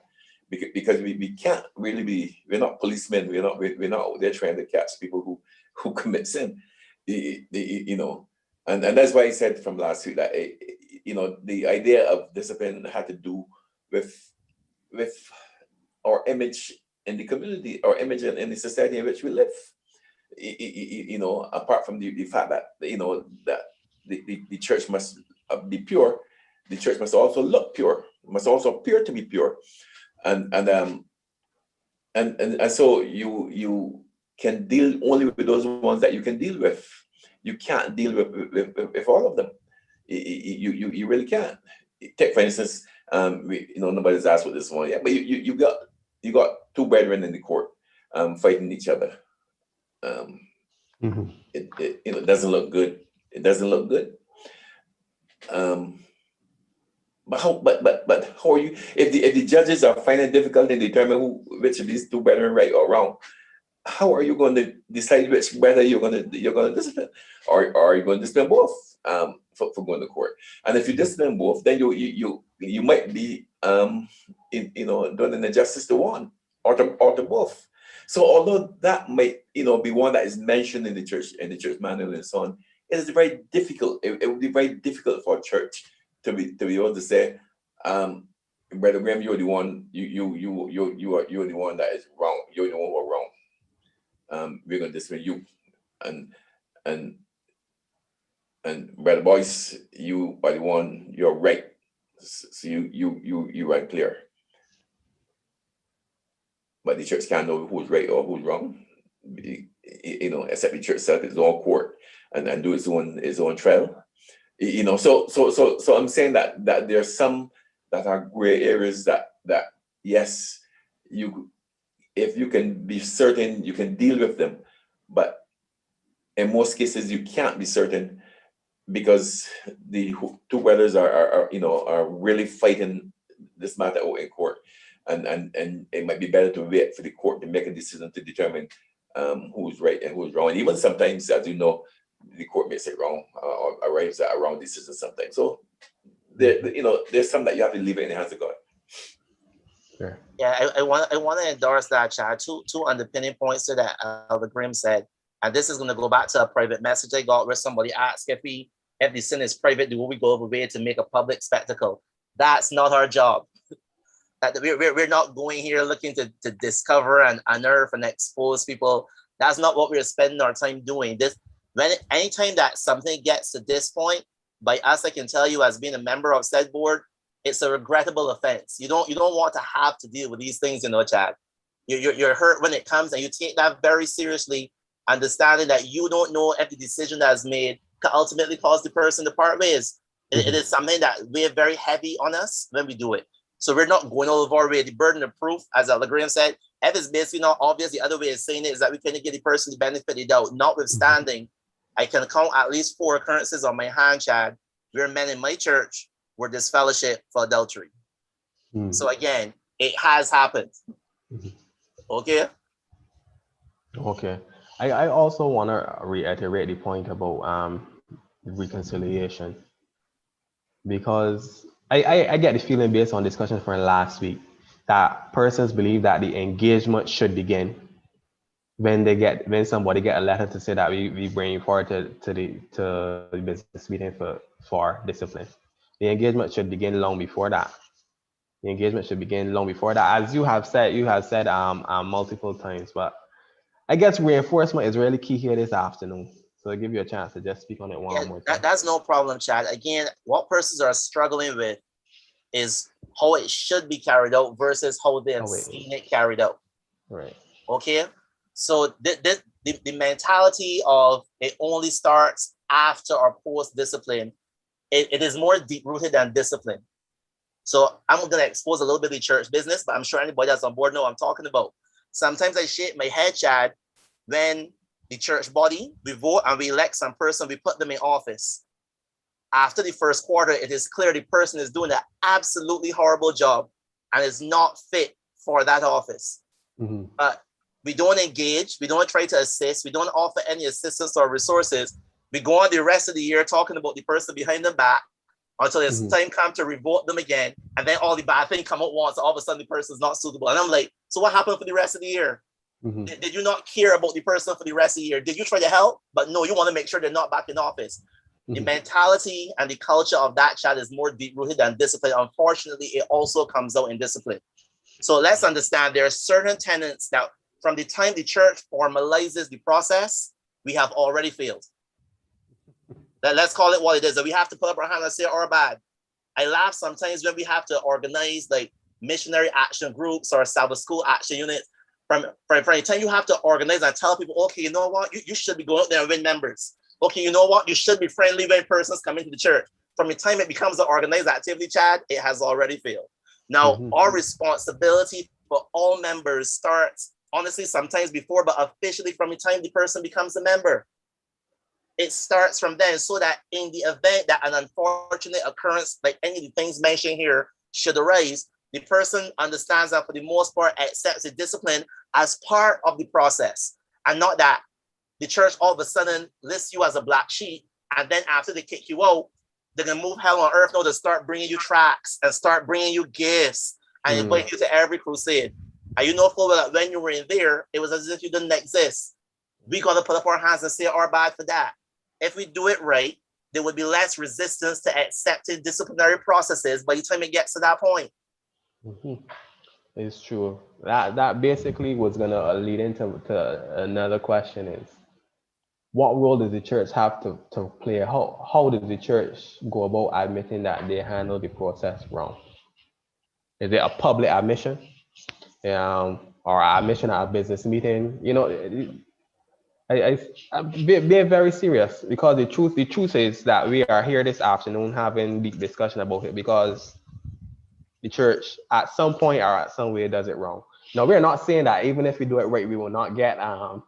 because we can't really we're not policemen, we're not out there trying to catch people who commit sin, you know, and that's why I said from last week that you know, the idea of discipline had to do with our image in the community, our image in the society in which we live. You know, apart from the fact that, you know, that the church must be pure, the church must also look pure, must also appear to be pure, and so you can deal only with those ones that you can deal with. You can't deal with all of them. You really can't. Take, for instance, you know, nobody's asked what this one yet, but you got two brethren in the court fighting each other. Mhm. It you know, doesn't look good. It doesn't look good. But how are you, if the judges are finding it difficult to determine which of these two brethren right or wrong? How are you going to decide which brother you're going to discipline, or are you going to discipline both for going to court? And if you discipline both, then you might be you know, doing an injustice to one or to both. So although that might, you know, be one that is mentioned in the church manual and so on, it is very difficult. It would be very difficult for a church to be able to say, Brother Graham, you're the one. You're the one that is wrong. You're the one who are wrong. We're going to discipline you, and Brother Boyce, you are the one. You're right. So you right clear. But the church can't know who's right or who's wrong, you know, except the church set its own court and do its own trial. You know, so I'm saying that there's some that are gray areas that yes, if you can be certain, you can deal with them, but in most cases you can't be certain, because the two brothers are you know, are really fighting this matter out in court, and it might be better to wait for the court to make a decision to determine who's right and who's wrong. And even sometimes, as you know, the court may say wrong or arrives at a wrong decision sometimes. So you know, there's some that you have to leave it in the hands of God. Sure. Yeah, I want to endorse that, Chad. Two underpinning points to that Elder Grimm said, and this is going to go back to a private message I got where somebody asked if the sin is private, do we go over way to make a public spectacle? That's not our job. That we're not going here looking to discover and unearth and expose people. That's not what we're spending our time doing. Anytime that something gets to this point, by us, I can tell you, as being a member of said board, it's a regrettable offense. You don't want to have to deal with these things, you know, Chad. You're hurt when it comes, and you take that very seriously, understanding that you don't know if the decision that's made can ultimately cause the person to part ways. It is something that we're very heavy on us when we do it. So we're not going over our way. The burden of proof, as Elder Graham said, if it's basically not obvious, the other way of saying it is that we can give the person the benefit of the doubt. Notwithstanding, I can count at least 4 occurrences on my hand, Chad, where men in my church were disfellowshipped for adultery. So again, it has happened. Okay? Okay. I also want to reiterate the point about reconciliation, because I get the feeling, based on discussion from last week, that persons believe that the engagement should begin when somebody get a letter to say that we bring you forward to the business meeting for discipline. The engagement should begin long before that. The engagement should begin long before that, as you have said multiple times. But I guess reinforcement is really key here this afternoon. So I'll give you a chance to just speak on it one more time. That's no problem, Chad. Again, what persons are struggling with is how it should be carried out versus how they have seen it carried out. Right. Okay. So the mentality of it only starts after or post discipline, it is more deep rooted than discipline. So I'm going to expose a little bit of the church business, but I'm sure anybody that's on board know what I'm talking about. Sometimes I shake my head, Chad, when the church body, we vote and we elect some person, we put them in office. After the first quarter, it is clear the person is doing an absolutely horrible job and is not fit for that office. Mm-hmm. But we don't engage, we don't try to assist, we don't offer any assistance or resources. We go on the rest of the year talking about the person behind the back until it's time comes to revoke them again. And then all the bad things come out once, all of a sudden the person is not suitable. And I'm like, so what happened for the rest of the year? Mm-hmm. Did you not care about the person for the rest of the year? Did you try to help? But no, you want to make sure they're not back in office. The mentality and the culture of that child is more deep-rooted than discipline. Unfortunately, it also comes out in discipline. So let's understand there are certain tenets that from the time the church formalizes the process, we have already failed. Let's call it what it is. That we have to put up our hand and say, or bad. I laugh sometimes when we have to organize like missionary action groups or Sabbath school action units. From the time you have to organize and tell people, okay, you know what, you should be going out there and win members. Okay, you know what, you should be friendly when persons come into the church. From the time it becomes an organized activity, Chad, it has already failed. Now, our responsibility for all members starts, honestly, sometimes before, but officially from the time the person becomes a member. It starts from then, so that in the event that an unfortunate occurrence, like any of the things mentioned here, should arise, the person understands that for the most part, accepts the discipline as part of the process, and not that the church all of a sudden lists you as a black sheep, and then after they kick you out, they're gonna move hell on earth now to start bringing you tracts and start bringing you gifts and invite you to every crusade. And you know full well that when you were in there, it was as if you didn't exist. We gotta put up our hands and say our bad for that. If we do it right, there would be less resistance to accepting disciplinary processes by the time it gets to that point. It's true. That basically was gonna lead into another question: is what role does the church have to play? How does the church go about admitting that they handle the process wrong? Is it a public admission, or admission at a business meeting? You know, I'm being very serious, because the truth is that we are here this afternoon having deep discussion about it because the church at some point or at some way does it wrong. Now, we're not saying that even if we do it right, we will not get a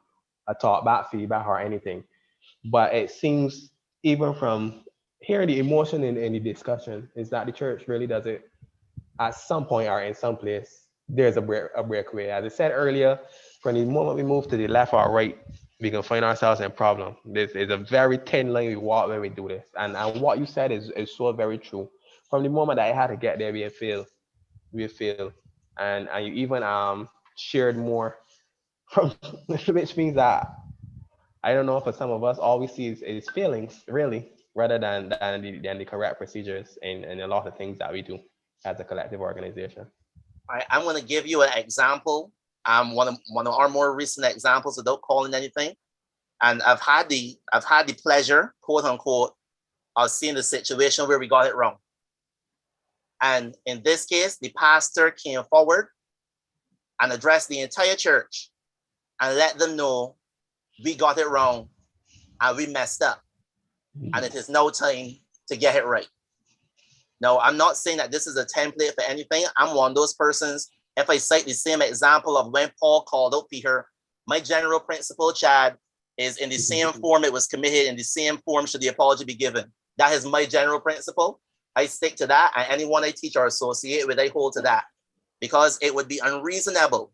talk back, feedback or anything. But it seems, even from hearing the emotion in the discussion, is that the church really does it at some point or in some place. There's a breakaway. As I said earlier, from the moment we move to the left or right, we can find ourselves in a problem. This is a very thin line we walk when we do this. And what you said is so very true. From the moment that I had to get there, we failed. And you even shared more from, which means that I don't know, for some of us, all we see is feelings, really, rather than the correct procedures and a lot of things that we do as a collective organization. I'm going to give you an example. One of our more recent examples, without calling anything. And I've had the pleasure, quote unquote, of seeing the situation where we got it wrong. And in this case, the pastor came forward and addressed the entire church and let them know we got it wrong and we messed up. And it is now time to get it right. Now, I'm not saying that this is a template for anything. I'm one of those persons. If I cite the same example of when Paul called out Peter, my general principle, Chad, is in the same form it was committed, in the same form should the apology be given. That is my general principle. I stick to that, and anyone I teach or associate with, I hold to that. Because it would be unreasonable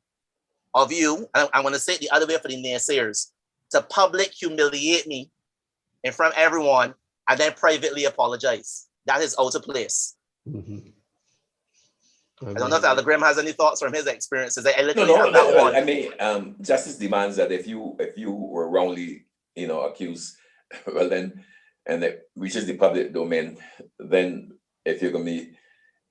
of you, and I'm going to say it the other way for the naysayers, to public humiliate me in front of everyone and then privately apologize. That is out of place. I don't know if Elder Graham has any thoughts from his experiences. I literally have that one. I mean, justice demands that if you were wrongly, accused, well then, and it reaches the public domain, then if you're gonna be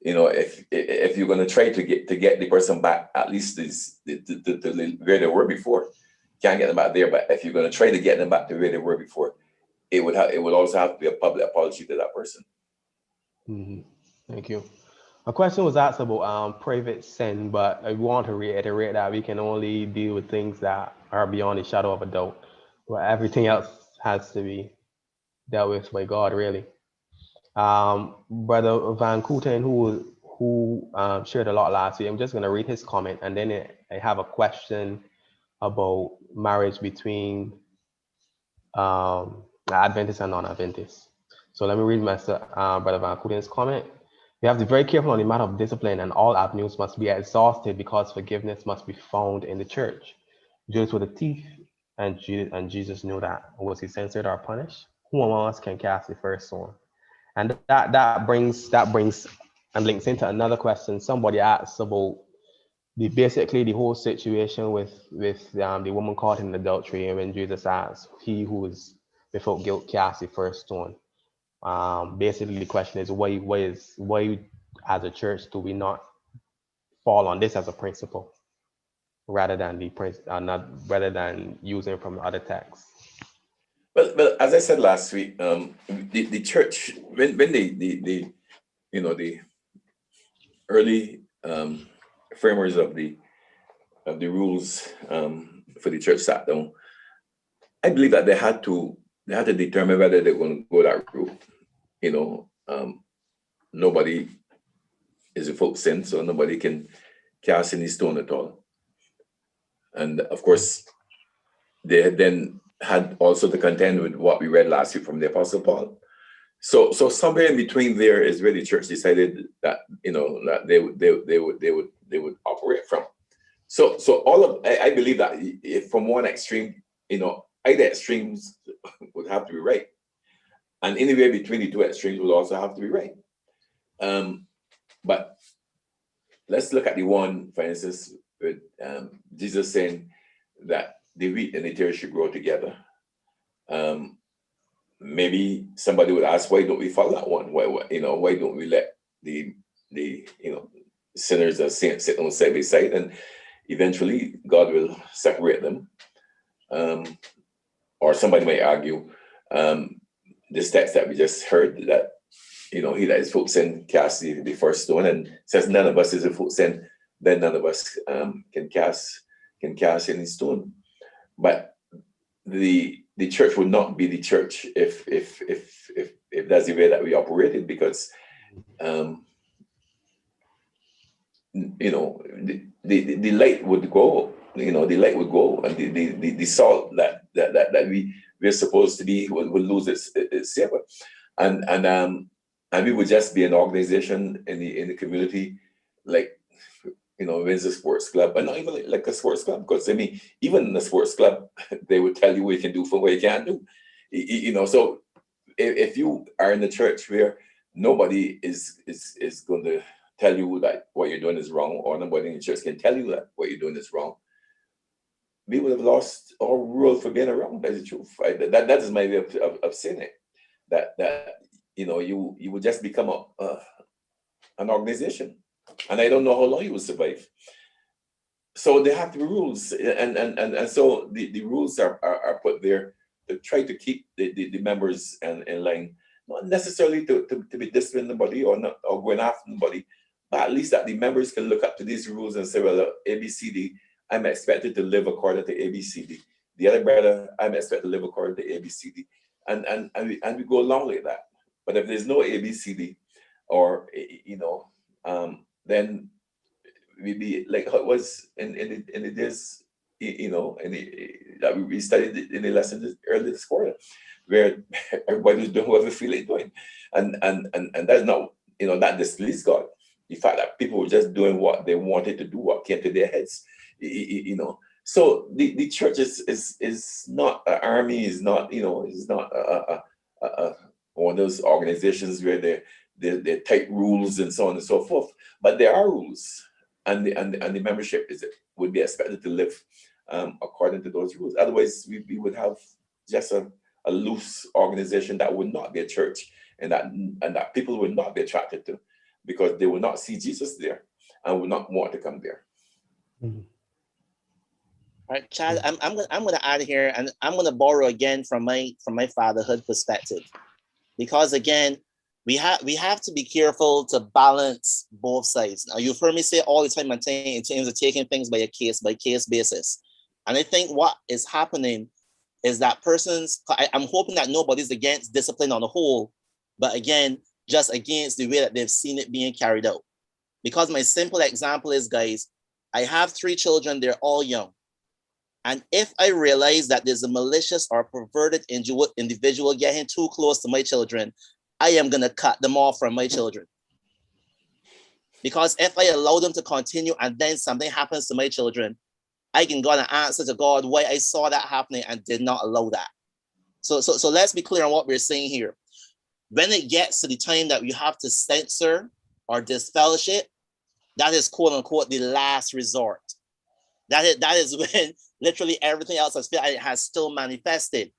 you know, if you're going to try to get the person back, at least the where they were before, can't get them back there. But if you're going to try to get them back to where they were before, it would also have to be a public apology to that person. Mhm. Thank you. A question was asked about private sin, but I want to reiterate that we can only deal with things that are beyond the shadow of a doubt. But everything else has to be dealt with by God, really. Brother Van Kooten, who shared a lot last week, I'm just going to read his comment, and then I have a question about marriage between Adventists and non-Adventists. So let me read Brother Van Kooten's comment. We have to be very careful on the matter of discipline, and all avenues must be exhausted because forgiveness must be found in the church. Judas was a thief, and Jesus knew that. Was he censored or punished? Who among us can cast the first stone? And that brings and links into another question somebody asked about basically the whole situation with the woman caught in adultery, and when Jesus asked, "He who is without guilt cast the first stone." Basically, the question is why as a church do we not fall on this as a principle rather than rather than using from other texts? Well, as I said last week, the church when the you know the early framers of the rules for the church sat down, I believe that they had to determine whether they're going to go that route. You know, nobody is without sin, so nobody can cast any stone at all. And of course, they then had also to contend with what we read last week from the Apostle Paul. So somewhere in between there is where the church decided that, you know, that they would operate from. So all of I believe that if from one extreme, you know, either extremes would have to be right, and anywhere between the two extremes would also have to be right. But let's look at the one, for instance, with Jesus saying that the wheat and the tares should grow together. Maybe somebody would ask, why don't we follow that one? Why don't we let the sinners and saints sit on side by side, and eventually God will separate them? Or somebody might argue this text that we just heard, that, you know, he that is without sin cast the first stone, and says none of us is without sin, then none of us can cast any stone. But the church would not be the church if that's the way that we operated, because you know, the light would go, you know, the light would go, and the salt that we're supposed to be will lose its savor, and we would just be an organization in the community, like, you know, Windsor Sports Club, but not even like a sports club, because I mean, even in a sports club, they would tell you what you can do from what you can't do, you know. So if you are in the church where nobody is going to tell you that what you're doing is wrong, or nobody in the church can tell you that what you're doing is wrong, we would have lost our rule for being around. That's the truth. Right? That is my way of saying it. That you know, you would just become an organization, and I don't know how long you will survive. So there have to be rules, and so the rules are put there to try to keep the members in line, not necessarily to be disciplining nobody or going after nobody, but at least that the members can look up to these rules and say, well, ABCD, I'm expected to live according to ABCD. The other brother, I'm expected to live according to ABCD, and we go along like that. But if there's no ABCD, or you know, then we'd be like how it was in the days, you know, that we studied in the lessons earlier this quarter, where everybody was doing what they feel like doing, and that's not, you know, that displeased God. The fact that people were just doing what they wanted to do, what came to their heads, you know. So the church is not an army, is not, you know, is not one of those organizations where they take rules and so on and so forth. But there are rules, and the membership would be expected to live according to those rules. Otherwise, we would have just a loose organization that would not be a church, and that people would not be attracted to, because they will not see Jesus there and will not want to come there. Mhm. All right, Chad, I'm gonna add here, and I'm gonna borrow again from my fatherhood perspective, because again, we have to be careful to balance both sides. Now, you've heard me say all the time, in terms of taking things by a case basis, and I think what is happening is that I'm hoping that nobody's against discipline on the whole, but again, just against the way that they've seen it being carried out. Because my simple example is, guys, I have 3 children, they're all young. And if I realize that there's a malicious or perverted individual getting too close to my children, I am going to cut them off from my children. Because if I allow them to continue and then something happens to my children, I can go and answer to God why I saw that happening and did not allow that. So let's be clear on what we're saying here. When it gets to the time that you have to censor or disfellowship, that is quote unquote the last resort. That is when literally everything else has still manifested.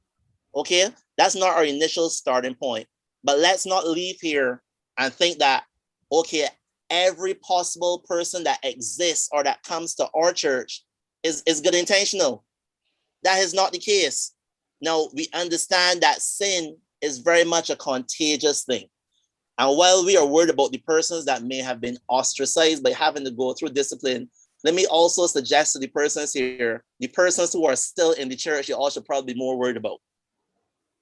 Okay, that's not our initial starting point. But let's not leave here and think that, okay, every possible person that exists or that comes to our church is good intentional. That is not the case. Now, we understand that sin is very much a contagious thing. And while we are worried about the persons that may have been ostracized by having to go through discipline, let me also suggest to the persons here, the persons who are still in the church, you all should probably be more worried about,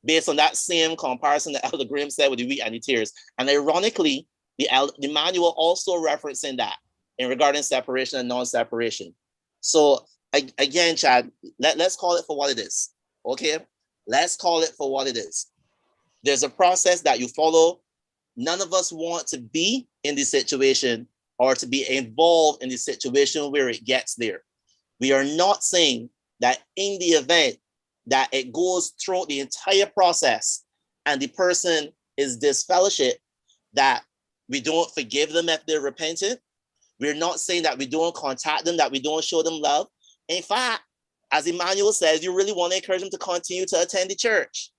based on that same comparison that Elder Graham said with the wheat and the tares. And ironically, the manual also referencing that in regarding separation and non-separation. So again, Chad, let's call it for what it is, okay? Let's call it for what it is. There's a process that you follow. None of us want to be in this situation or to be involved in the situation where it gets there. We are not saying that in the event that it goes through the entire process and the person is disfellowship, that we don't forgive them if they're repentant. We're not saying that we don't contact them, that we don't show them love. In fact, as Emmanuel says, you really want to encourage them to continue to attend the church.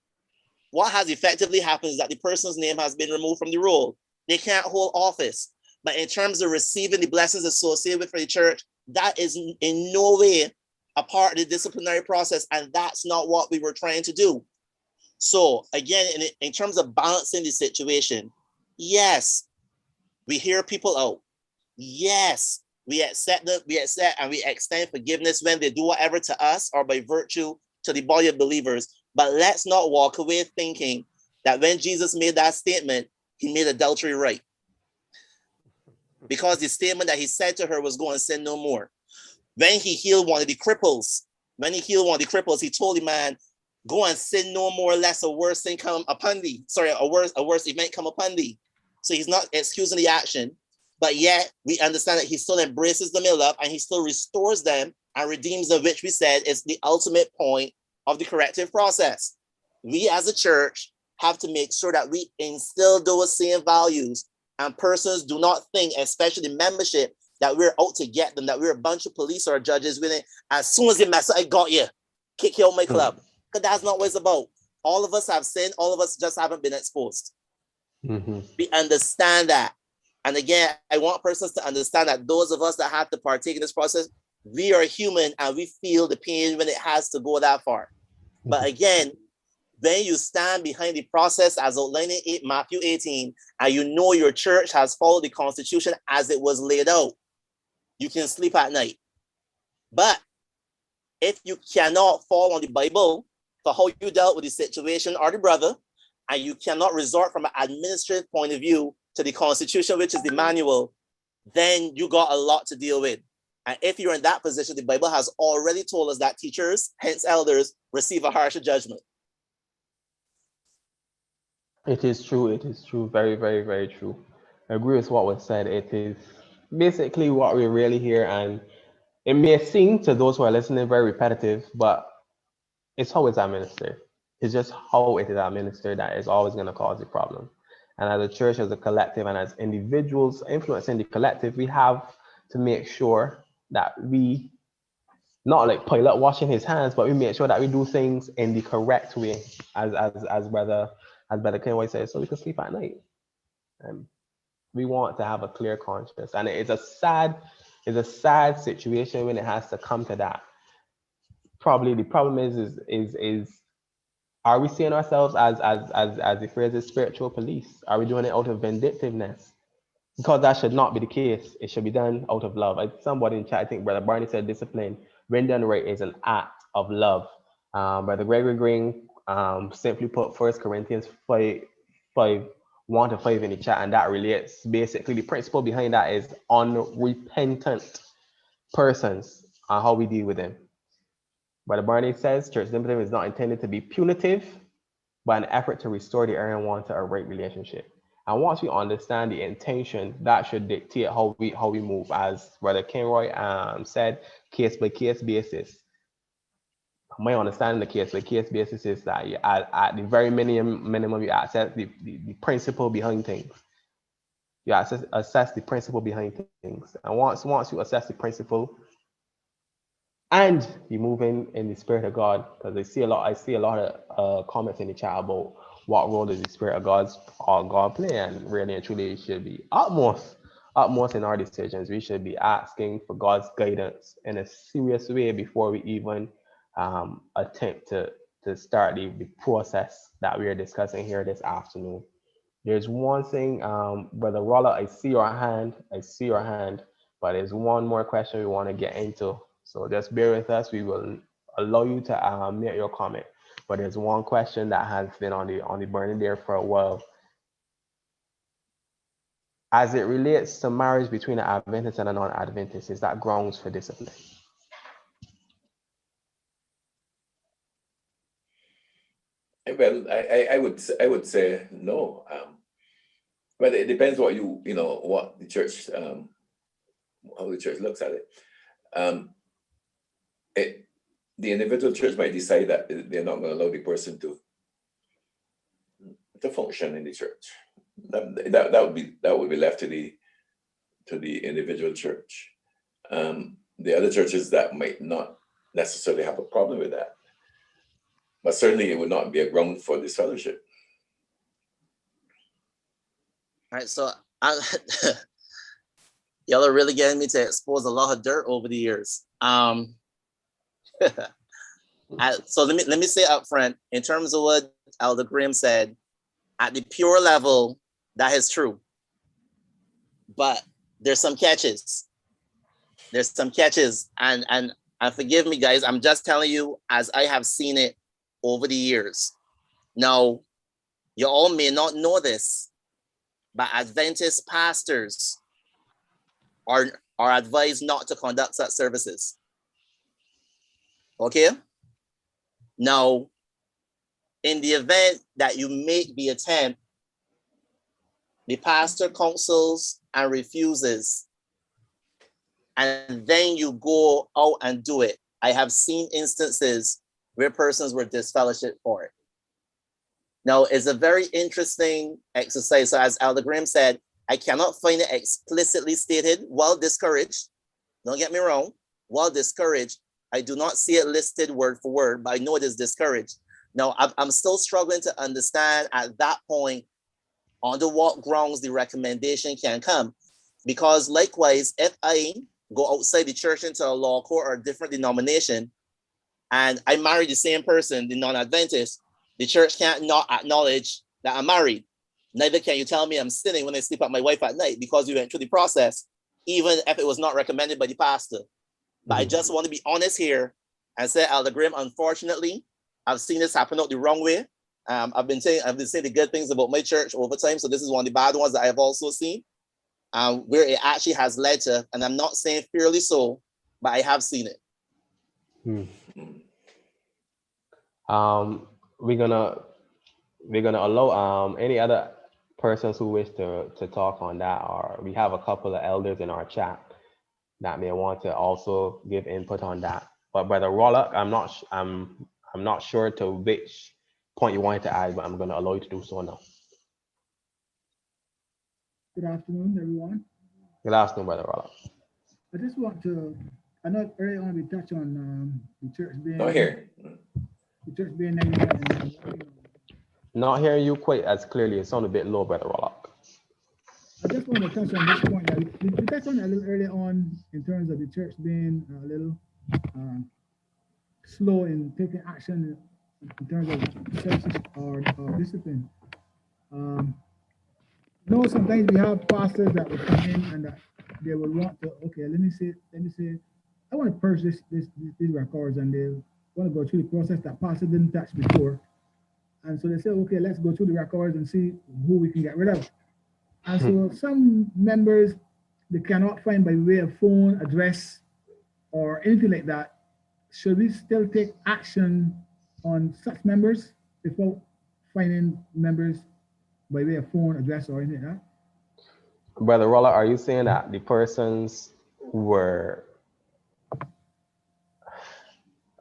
What has effectively happened is that the person's name has been removed from the roll. They can't hold office. But in terms of receiving the blessings associated with the church, that is in no way a part of the disciplinary process, and that's not what we were trying to do. So again, in terms of balancing the situation, yes, we hear people out. Yes, we accept and we extend forgiveness when they do whatever to us or by virtue to the body of believers. But let's not walk away thinking that when Jesus made that statement, he made adultery right. Because the statement that he said to her was, go and sin no more. When he healed one of the cripples, he told the man, go and sin no more, lest a worse thing come upon thee. Sorry, a worse event come upon thee. So he's not excusing the action, but yet we understand that he still embraces them in love and he still restores them and redeems them, which we said is the ultimate point of the corrective process. We as a church have to make sure that we instill those same values, and persons do not think, especially the membership, that we're out to get them, that we're a bunch of police or judges with it. As soon as they mess up, I got you, kick you out my club. Because that's not what it's about. All of us have sinned. All of us just haven't been exposed. Mm-hmm. We understand that. And again, I want persons to understand that those of us that have to partake in this process, we are human and we feel the pain when it has to go that far. But again, when you stand behind the process as outlined in Matthew 18, and you know your church has followed the Constitution as it was laid out, you can sleep at night. But if you cannot fall on the Bible for how you dealt with the situation or the brother, and you cannot resort from an administrative point of view to the Constitution, which is the manual, then you got a lot to deal with. And if you're in that position, the Bible has already told us that teachers, hence elders, receive a harsher judgment. It is true. It is true. Very, very, very true. I agree with what was said. It is basically what we really hear, and it may seem to those who are listening very repetitive, but it's how it's administered. It's just how it is administered that is always going to cause the problem. And as a church, as a collective, and as individuals influencing the collective, we have to make sure that we, not like Pilate washing his hands, but we make sure that we do things in the correct way, as Brother Kenway says, so we can sleep at night. We want to have a clear conscience, and it's a sad situation when it has to come to that. Probably the problem is are we seeing ourselves as the phrase is spiritual police? Are we doing it out of vindictiveness? Because that should not be the case. It should be done out of love. Like somebody in chat, I think Brother Barney said, discipline, when done right, is an act of love. Brother Gregory Green simply put 1 Corinthians 5:1-5 in the chat, and that relates basically the principle behind that is unrepentant persons and how we deal with them. Brother Barney says church discipline is not intended to be punitive, but an effort to restore the erring one to a right relationship. And once we understand the intention, that should dictate how we move. As Brother Kenroy said, case by case basis. My understanding the case by case basis is that at the very minimum you assess the principle behind things. You assess the principle behind things. And once you assess the principle, and you move in the Spirit of God, because I see a lot of comments in the chat about what role does the Spirit of God play, and really and truly it should be utmost in our decisions. We should be asking for God's guidance in a serious way before we even attempt to start the process that we are discussing here this afternoon. There's one thing, Brother Rolla, I see your hand, but there's one more question we want to get into. So just bear with us. We will allow you to make your comment. But there's one question that has been on the burning there for a while. As it relates to marriage between an Adventist and a non-Adventist, is that grounds for discipline? Well, I would say no. But it depends what what the church how the church looks at it. The individual church might decide that they're not going to allow the person to function in the church. That would be left to the individual church. The other churches that might not necessarily have a problem with that, but certainly it would not be a ground for disfellowship. All right, so y'all are really getting me to expose a lot of dirt over the years. So let me say up front, in terms of what Elder Graham said, at the pure level, that is true. But there's some catches. And forgive me, guys, I'm just telling you as I have seen it over the years. Now, you all may not know this, but Adventist pastors are advised not to conduct such services. Okay? Now, in the event that you make the attempt, the pastor counsels and refuses, and then you go out and do it. I have seen instances where persons were disfellowshipped for it. Now, it's a very interesting exercise. So as Elder Graham said, I cannot find it explicitly stated, while discouraged. Don't get me wrong, while discouraged, I do not see it listed word for word, but I know it is discouraged. Now, I'm still struggling to understand at that point under what grounds the recommendation can come. Because likewise, if I go outside the church into a law court or a different denomination, and I marry the same person, the non-Adventist, the church can't not acknowledge that I'm married. Neither can you tell me I'm sinning when I sleep with my wife at night, because we went through the process, even if it was not recommended by the pastor. But I just want to be honest here and say, Elder Graham, unfortunately, I've seen this happen out the wrong way. I've been saying the good things about my church over time. So this is one of the bad ones that I have also seen, where it actually has led to, and I'm not saying fairly so, but I have seen it. We're gonna allow any other persons who wish to talk on that, or we have a couple of elders in our chat that may want to also give input on that. But Brother Rollock, I'm not sure to which point you wanted to add, but I'm going to allow you to do so now. Good afternoon, everyone. Good afternoon, Brother Rollock. I just want to, I know earlier on we touched on the church being Not here. The church being negative. Not hearing you quite as clearly. It sounds a bit low, Brother Rollock. I just just want to touch on this point. That we touched on it a little earlier on in terms of the church being a little slow in taking action in terms of services or discipline. No, sometimes we have pastors that will come in and that they will want to, okay, let me say, I want to purge these records, and they want to go through the process that pastor didn't touch before. And so they say, okay, let's go through the records and see who we can get rid of. And so some members, they cannot find by way of phone, address, or anything like that. Should we still take action on such members before finding members by way of phone, address, or anything like that? Brother Rolla, are you saying that the persons were,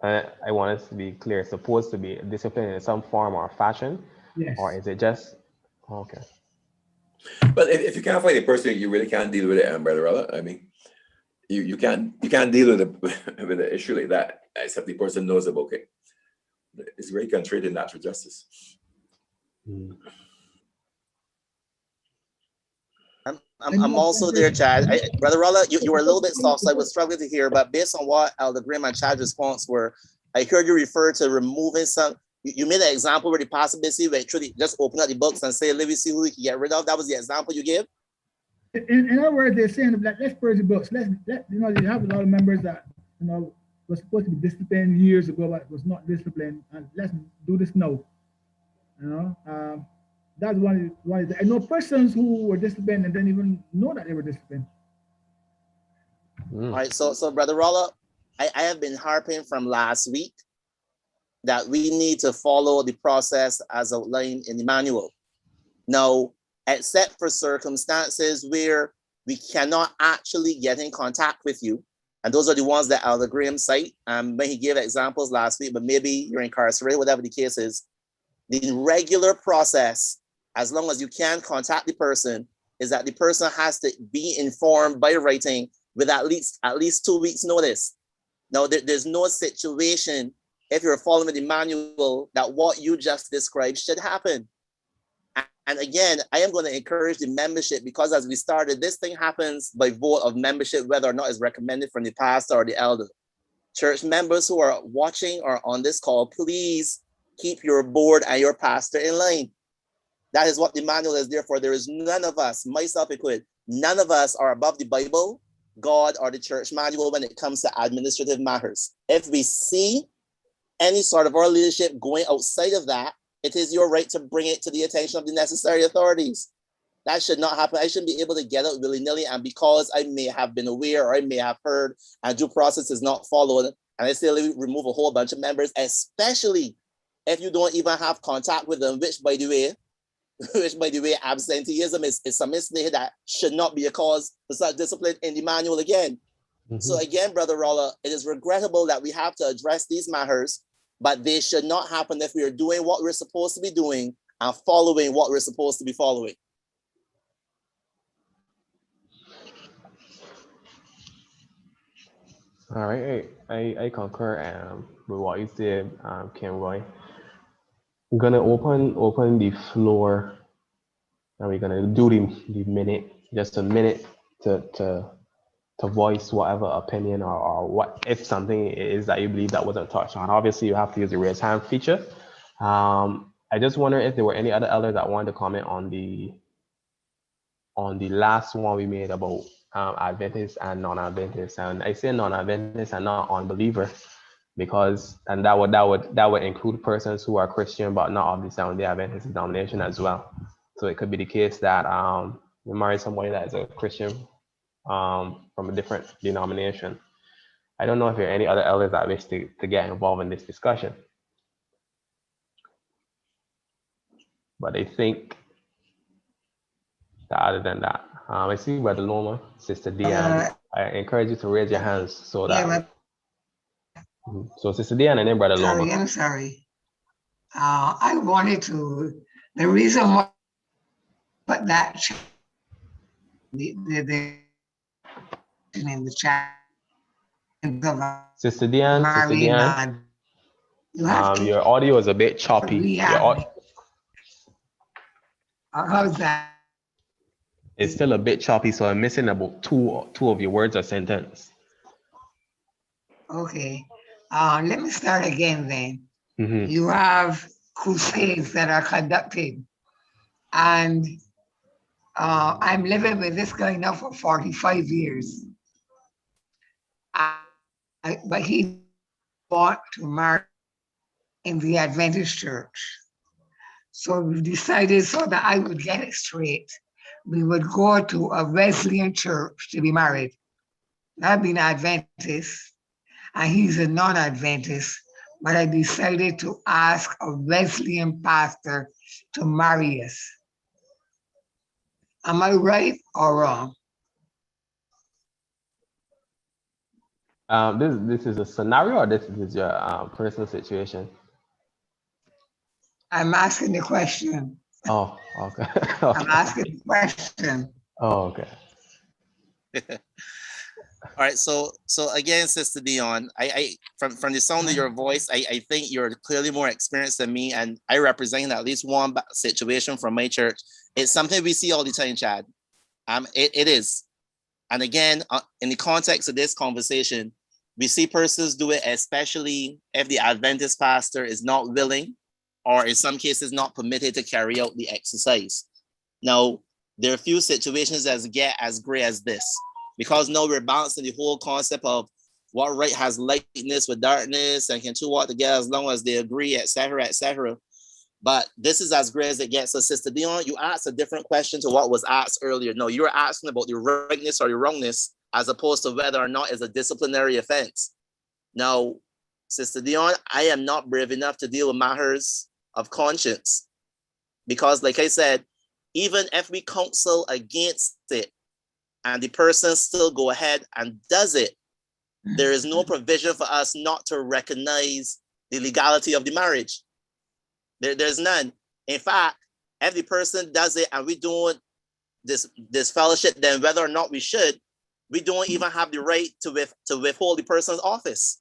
I want us to be clear, supposed to be disciplined in some form or fashion? Yes. Or is it just, okay. But if you can't find a person, you really can't deal with it, Brother Rolla. I mean, you can't deal with an issue like that except the person knows about it. It's very contrary to natural justice. I'm also there, Chad. Brother Rolla, you were a little bit soft, so I was struggling to hear, but based on what Elder Graham and Chad's response were, I heard you refer to removing some. You made an example where the possibility where truly just open up the books and say, let me see who we can get rid of. That was the example you gave. In other words, they're saying that let's purge the books. Let you have a lot of members that were supposed to be disciplined years ago, but was not disciplined, and let's do this now. That's one. I know persons who were disciplined and didn't even know that they were disciplined. All right, so Brother Rolla, I have been harping from last week that we need to follow the process as outlined in the manual. Now, except for circumstances where we cannot actually get in contact with you, and those are the ones that Elder Graham cite when he gave examples last week, but maybe you're incarcerated, whatever the case is, the regular process, as long as you can contact the person, is that the person has to be informed by writing with at least 2 weeks notice. Now, there's no situation, if you're following the manual, that what you just described should happen. And again, I am going to encourage the membership, because as we started, this thing happens by vote of membership, whether or not it's recommended from the pastor or the elder. Church members who are watching or on this call, please keep your board and your pastor in line. That is what the manual is there for. There is none of us, myself included, none of us are above the Bible, God, or the church manual when it comes to administrative matters. If we see any sort of our leadership going outside of that, it is your right to bring it to the attention of the necessary authorities. That should not happen. I shouldn't be able to get out willy-nilly, and because I may have been aware or I may have heard and due process is not followed, and I still remove a whole bunch of members, especially if you don't even have contact with them, which by the way, absenteeism is something that should not be a cause for such discipline in the manual again. So again, Brother Rolla, it is regrettable that we have to address these matters, but they should not happen if we are doing what we're supposed to be doing and following what we're supposed to be following. All right, I concur with what you said, Kenroy. I'm gonna open the floor, and we're gonna do the minute, just a minute to voice whatever opinion or what if something is that you believe that wasn't touched on. Obviously, you have to use the raise hand feature. I just wonder if there were any other elders that wanted to comment on the last one we made about Adventists and non-Adventists, and I say non-Adventists and not unbeliever, because that would include persons who are Christian but not of the Seventh-day Adventist denomination as well. So it could be the case that you marry somebody that is a Christian from a different denomination. I don't know if there are any other elders that wish to get involved in this discussion, but I think that other than that, I see Brother Loma, Sister Deanne. I encourage you to raise your hands so that. So Sister Deanne and then Brother Loma. I'm sorry. I wanted to. The reason why, but that the in the chat. Sister Deanne, your audio is a bit choppy. How's that? It's still a bit choppy, so I'm missing about two of your words or sentence. Okay. Let me start again then. Mm-hmm. You have crusades that are conducted, and I'm living with this guy now for 45 years. But he want to marry in the Adventist church. So we decided, so that I would get it straight, we would go to a Wesleyan church to be married. I've been Adventist, and he's a non-Adventist, but I decided to ask a Wesleyan pastor to marry us. Am I right or wrong? This is a scenario, or this is your personal situation? I'm asking the question. Oh, okay. I'm asking the question. Oh, okay. All right, so again, Sister Dion, I from the sound of your voice, I think you're clearly more experienced than me, and I represent at least one situation from my church. It's something we see all the time, Chad. It is, and again, in the context of this conversation, we see persons do it, especially if the Adventist pastor is not willing, or in some cases not permitted to carry out the exercise. Now, there are a few situations that get as gray as this, because now we're balancing the whole concept of what right has lightness with darkness and can two walk together as long as they agree, etc., etc. But this is as gray as it gets. So, Sister Dion, you asked a different question to what was asked earlier. No, you were asking about the rightness or the wrongness, as opposed to whether or not it's a disciplinary offense. Now, Sister Dion, I am not brave enough to deal with matters of conscience, because, like I said, even if we counsel against it and the person still go ahead and does it, there is no provision for us not to recognize the legality of the marriage. There's none. In fact, if the person does it and we don't this fellowship, then whether or not we should, we don't even have the right to withhold the person's office.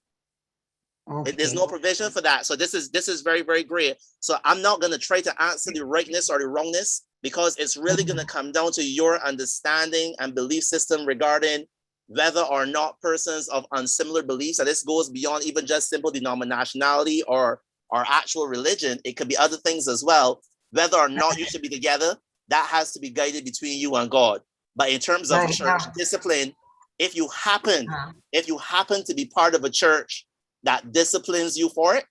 Okay. There's no provision for that. So this is very, very great. So I'm not going to try to answer the rightness or the wrongness, because it's really going to come down to your understanding and belief system regarding whether or not persons of unsimilar beliefs, and this goes beyond even just simple denominationality or actual religion. It could be other things as well. Whether or not you should be together, that has to be guided between you and God. But in terms of church discipline, if you happen to be part of a church that disciplines you for it,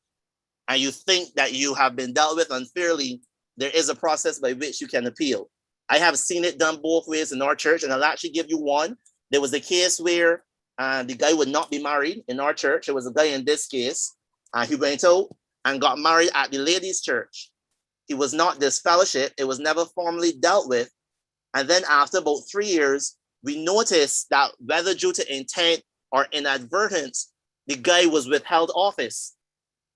and you think that you have been dealt with unfairly, there is a process by which you can appeal. I have seen it done both ways in our church, and I'll actually give you one. There was a case where the guy would not be married in our church. It was a guy in this case, and he went out and got married at the ladies' church. He was not disfellowshipped. It was never formally dealt with. And then after about 3 years, we noticed that whether due to intent or inadvertence, the guy was withheld office.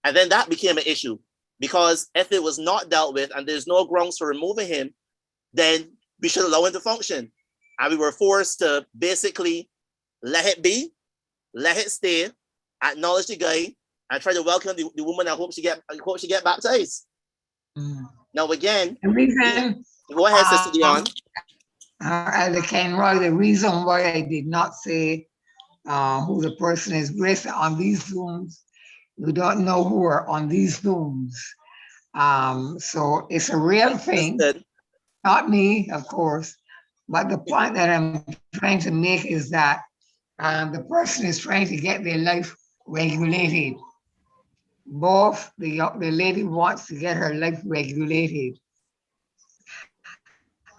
And then that became an issue, because if it was not dealt with and there's no grounds for removing him, then we should allow him to function. And we were forced to basically let it be, let it stay, acknowledge the guy, and try to welcome the woman. I hope she get baptized. Now again, go ahead, Sister Dion. Elder Kenroy, the reason why I did not say who the person is, Grace, on these Zooms, you don't know who are on these Zooms. So it's a real thing, not me, of course, but the point that I'm trying to make is that the person is trying to get their life regulated. Both the lady wants to get her life regulated,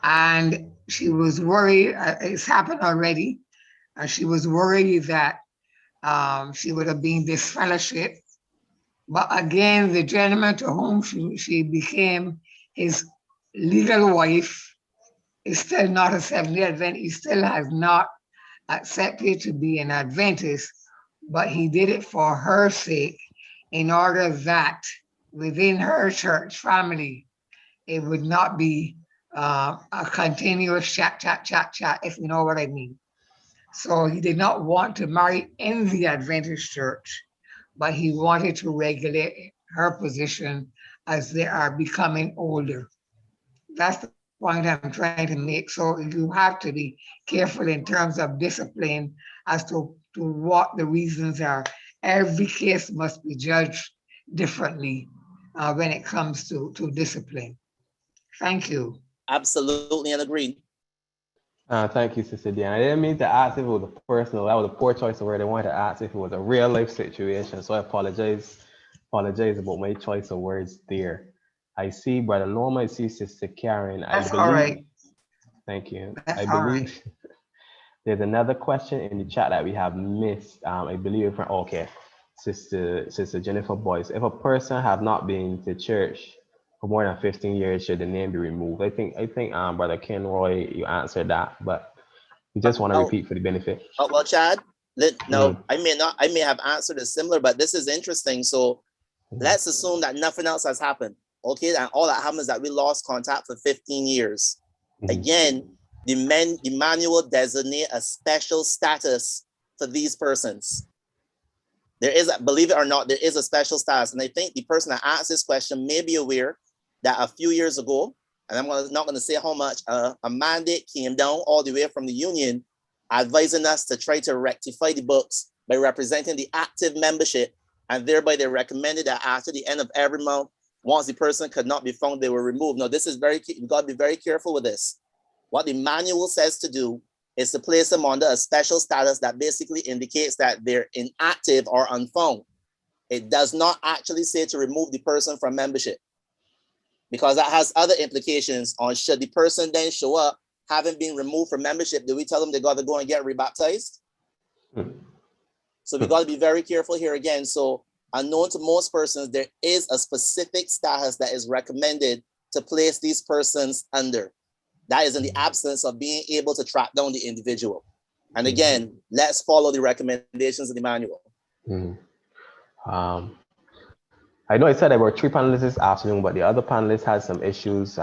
and she was worried, it's happened already, and she was worried that she would have been disfellowshipped. But again, the gentleman to whom she became his legal wife is still not a Seventh-day Adventist. He still has not accepted to be an Adventist, but he did it for her sake, in order that within her church family, it would not be a continuous chat, if you know what I mean. So he did not want to marry in the Adventist church, but he wanted to regulate her position as they are becoming older. That's point I'm trying to make. So you have to be careful in terms of discipline as to what the reasons are. Every case must be judged differently when it comes to discipline. Thank you. Absolutely, and agreed. Thank you, Sister Diana. I didn't mean to ask if it was a personal. That was a poor choice of word. I wanted to ask if it was a real life situation. So I apologize about my choice of words there. I see Brother Loma. I see Sister Karen. That's all right. Thank you. That's I all believe right. there's another question in the chat that we have missed. I believe from Sister Jennifer Boyce. If a person have not been to church for more than 15 years, should the name be removed? I think Brother Kenroy, you answered that, but we just want to repeat for the benefit. Well, Chad, no, I may have answered it similar, but this is interesting. So let's assume that nothing else has happened. Okay, and all that happened is that we lost contact for 15 years. Again, the manual designate a special status for these persons. There is, believe it or not, there is a special status. And I think the person that asked this question may be aware that a few years ago, and I'm not going to say how much, a mandate came down all the way from the union advising us to try to rectify the books by representing the active membership. And thereby they recommended that after the end of every month, once the person could not be found, they were removed. Now, this is you've got to be very careful with this. What the manual says to do is to place them under a special status that basically indicates that they're inactive or unfound. It does not actually say to remove the person from membership, because that has other implications on should the person then show up having been removed from membership, do we tell them they got to go and get rebaptized? So we got to be very careful here again. So unknown to most persons, there is a specific status that is recommended to place these persons under. That is in the absence of being able to track down the individual. And again, let's follow the recommendations of the manual. I know I said there were 3 panelists this afternoon, but the other panelists had some issues,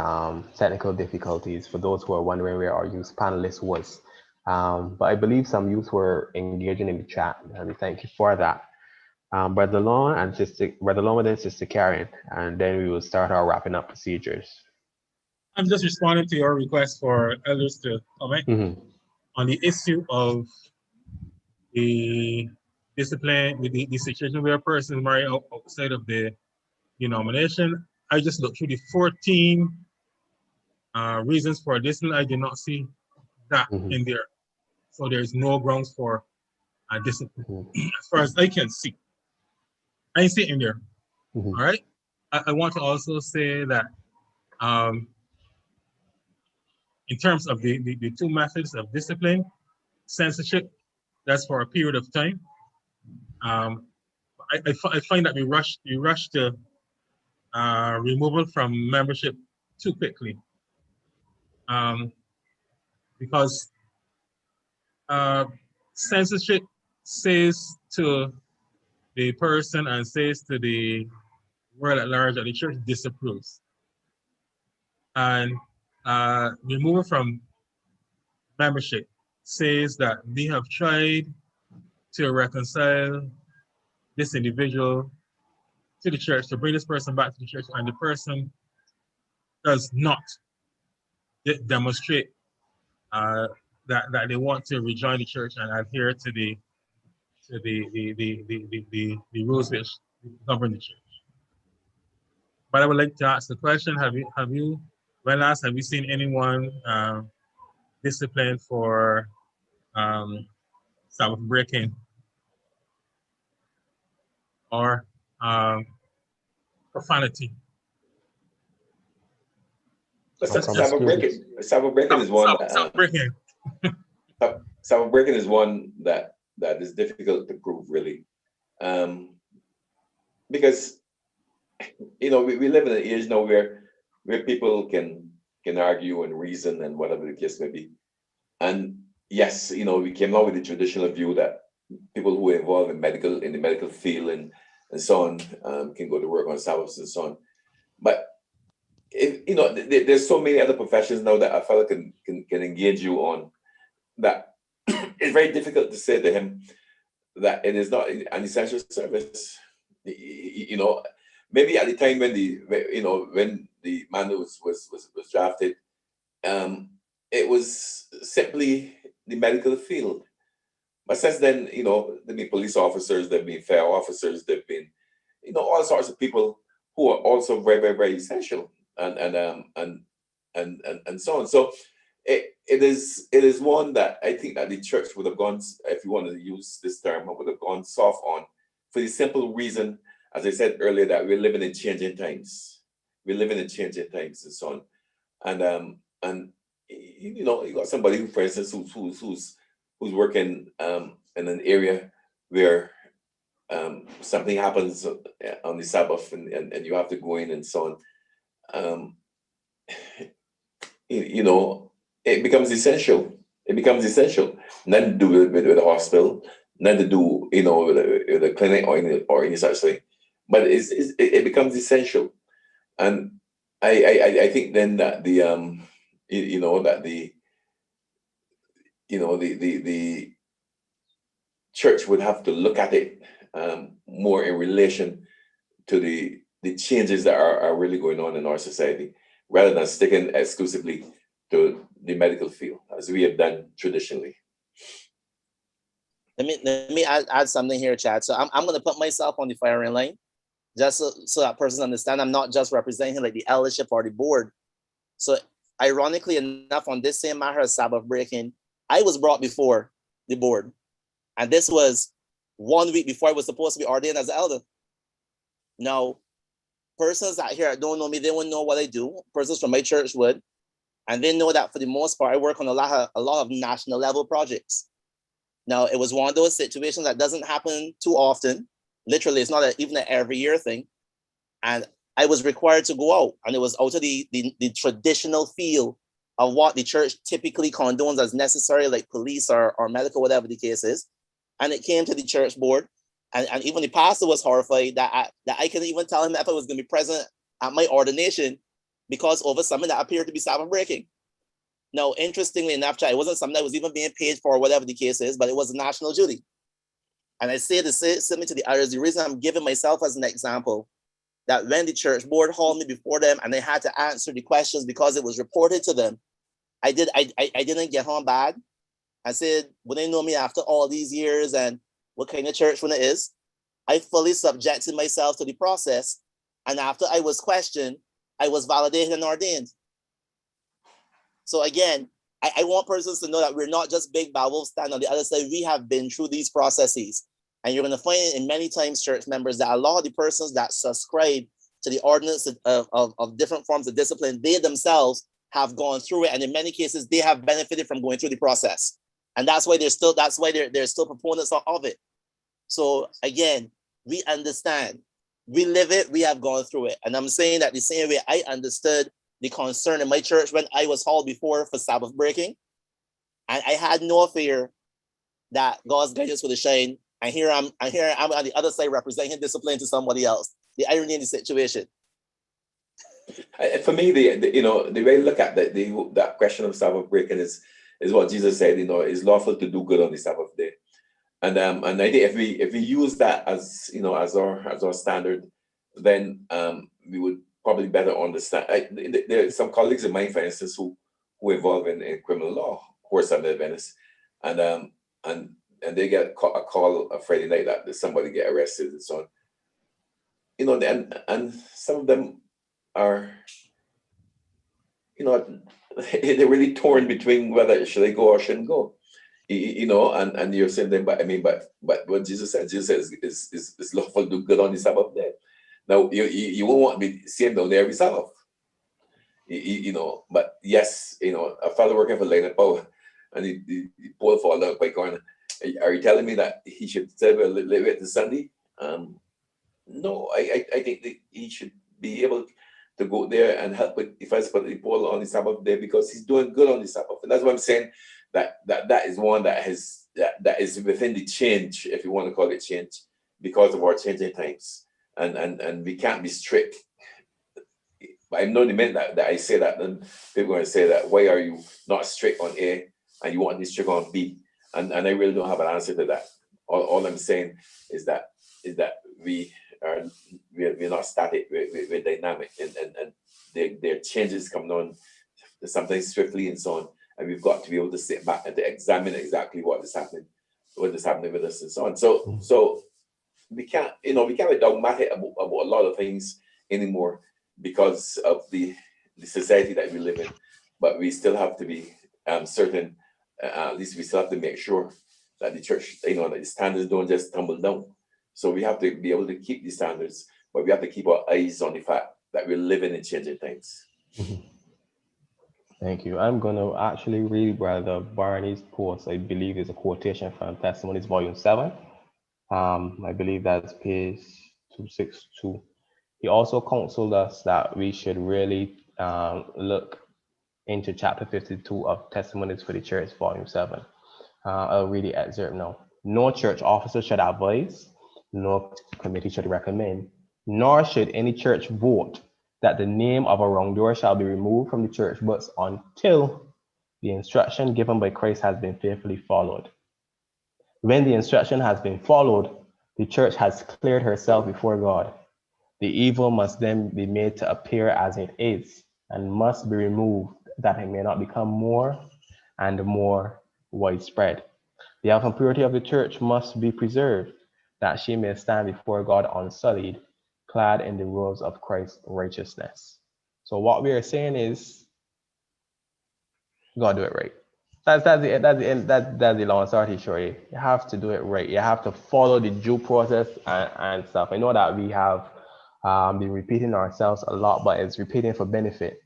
technical difficulties, for those who are wondering where our youth panelist was. But I believe some youth were engaging in the chat, and we thank you for that. Brother Loma and Sister Karen, and then we will start our wrapping up procedures. I'm just responding to your request for elders to comment on the issue of the discipline with the situation where a person is married outside of the denomination. I just looked through the 14 reasons for discipline. I did not see that in there. So there's no grounds for discipline as far as I can see. I didn't see it in there. All right. I want to also say that in terms of the 2 methods of discipline, censorship, that's for a period of time. I find that we rush to removal from membership too quickly, because censorship says to the person and says to the world at large that the church disapproves. And removal from membership says that we have tried to reconcile this individual to the church, to bring this person back to the church, and the person does not demonstrate that they want to rejoin the church and adhere to the rules which govern the church. But I would like to ask the question: Have you seen anyone disciplined for Sabbath breaking or profanity? Sabbath breaking is one. Sabbath breaking is one that is difficult to prove, really, because we live in an age now where people can argue and reason and whatever the case may be. And yes, we came out with the traditional view that people who are involved in the medical field and so on can go to work on Sabbaths and so on. But there's so many other professions now that a fellow can engage you on that. It's very difficult to say to him that it is not an essential service. Maybe at the time when the manual was drafted, it was simply the medical field. But since then, you know, there've been police officers, there've been fire officers, there've been, you know, all sorts of people who are also very, very, very essential, and so on. So it is one that I think that the church would have gone, if you want to use this term, would have gone soft on, for the simple reason, as I said earlier, that we're living in changing times. We're living in changing times and so on. And you know, you got somebody who, for instance, who's working in an area where something happens on the Sabbath and you have to go in and so on. You know, it becomes essential. It becomes essential. Nothing to do with the hospital, nothing to do, you know, with the clinic or any such thing. But it becomes essential. And I think then that the church would have to look at it more in relation to the changes that are really going on in our society, rather than sticking exclusively to the medical field, as we have done traditionally. Let me add something here, Chad. So I'm going to put myself on the firing line, just so that person understand I'm not just representing like the eldership or the board. So ironically enough, on this same matter of Sabbath breaking, I was brought before the board. And this was 1 week before I was supposed to be ordained as an elder. Now, persons out here that don't know me, they won't know what I do. Persons from my church would. And they know that for the most part, I work on a lot of national level projects. Now, it was one of those situations that doesn't happen too often. Literally, it's not even an every year thing. And I was required to go out, and it was out of the traditional field of what the church typically condones as necessary, like police or medical, whatever the case is. And it came to the church board, and even the pastor was horrified that I couldn't even tell him if I was going to be present at my ordination because over something that appeared to be Sabbath breaking. Now, interestingly enough, it wasn't something that was even being paid for, or whatever the case is, but it was a national duty. And I say this simply to the others, the reason I'm giving myself as an example, that when the church board hauled me before them and they had to answer the questions because it was reported to them, I didn't get on bad. I said, when they know me after all these years and what kind of church when it is, I fully subjected myself to the process. And after I was questioned, I was validated and ordained. So again, I want persons to know that we're not just big bad wolves standing on the other side. We have been through these processes. And you're going to find in many times church members that a lot of the persons that subscribe to the ordinance of different forms of discipline, they themselves have gone through it. And in many cases, they have benefited from going through the process. And that's why they're still proponents of it. So again, we understand, we live it, we have gone through it. And I'm saying that the same way I understood the concern in my church when I was hauled before for Sabbath breaking. And I had no fear that God's guidance would shine. And here I'm on the other side representing discipline to somebody else. The irony in the situation. For me, the way I look at that question of Sabbath breaking is what Jesus said. It's lawful to do good on the Sabbath day, and I think if we use that as as our standard, then we would probably better understand. There are some colleagues of mine, for instance, who involved in criminal law, who are Seventh Adventists, and they get a call a Friday night that somebody get arrested and so on. And some of them are, they're really torn between whether should they go or shouldn't go. And you're saying them, but what Jesus says is lawful to do good on the Sabbath day. Now you won't want to be seen down there every Sabbath. But yes, a fellow working for Lion Power, and the pole fall down by corner. Are you telling me that he should live it to Sunday? No, I think that he should be able to go there and help with if I put the pole on the Sabbath day because he's doing good on the Sabbath. And that's what I'm saying. That is one that is within the change, if you want to call it change, because of our changing times. And we can't be strict. But I know the minute that I say that, then people are going to say that why are you not strict on A and you want to be strict on B? And I really don't have an answer to that. All I'm saying is that we're not static, we're dynamic, and there are changes coming on sometimes swiftly and so on. And we've got to be able to sit back and to examine exactly what is happening with us and so on. So we can't be dogmatic about a lot of things anymore because of the society that we live in. But we still have to be certain, at least we still have to make sure that the church, that the standards don't just tumble down. So we have to be able to keep the standards, but we have to keep our eyes on the fact that we're living in changing times. Thank you. I'm going to actually read Brother Barney's post. I believe is a quotation from Testimonies, Volume 7. I believe that's page 262. He also counseled us that we should really look into chapter 52 of Testimonies for the Church, Volume 7. I'll read the excerpt now. No church officer should advise, no committee should recommend, nor should any church vote that the name of a wrongdoer shall be removed from the church books until the instruction given by Christ has been faithfully followed. When the instruction has been followed, the church has cleared herself before God. The evil must then be made to appear as it is and must be removed that it may not become more and more widespread. The health and purity of the church must be preserved, that she may stand before God unsullied, clad in the robes of Christ's righteousness. So what we are saying is, God do it right. That's the long story short. You have to do it right. You have to follow the due process and stuff. I know that we have been repeating ourselves a lot, but it's repeating for benefit.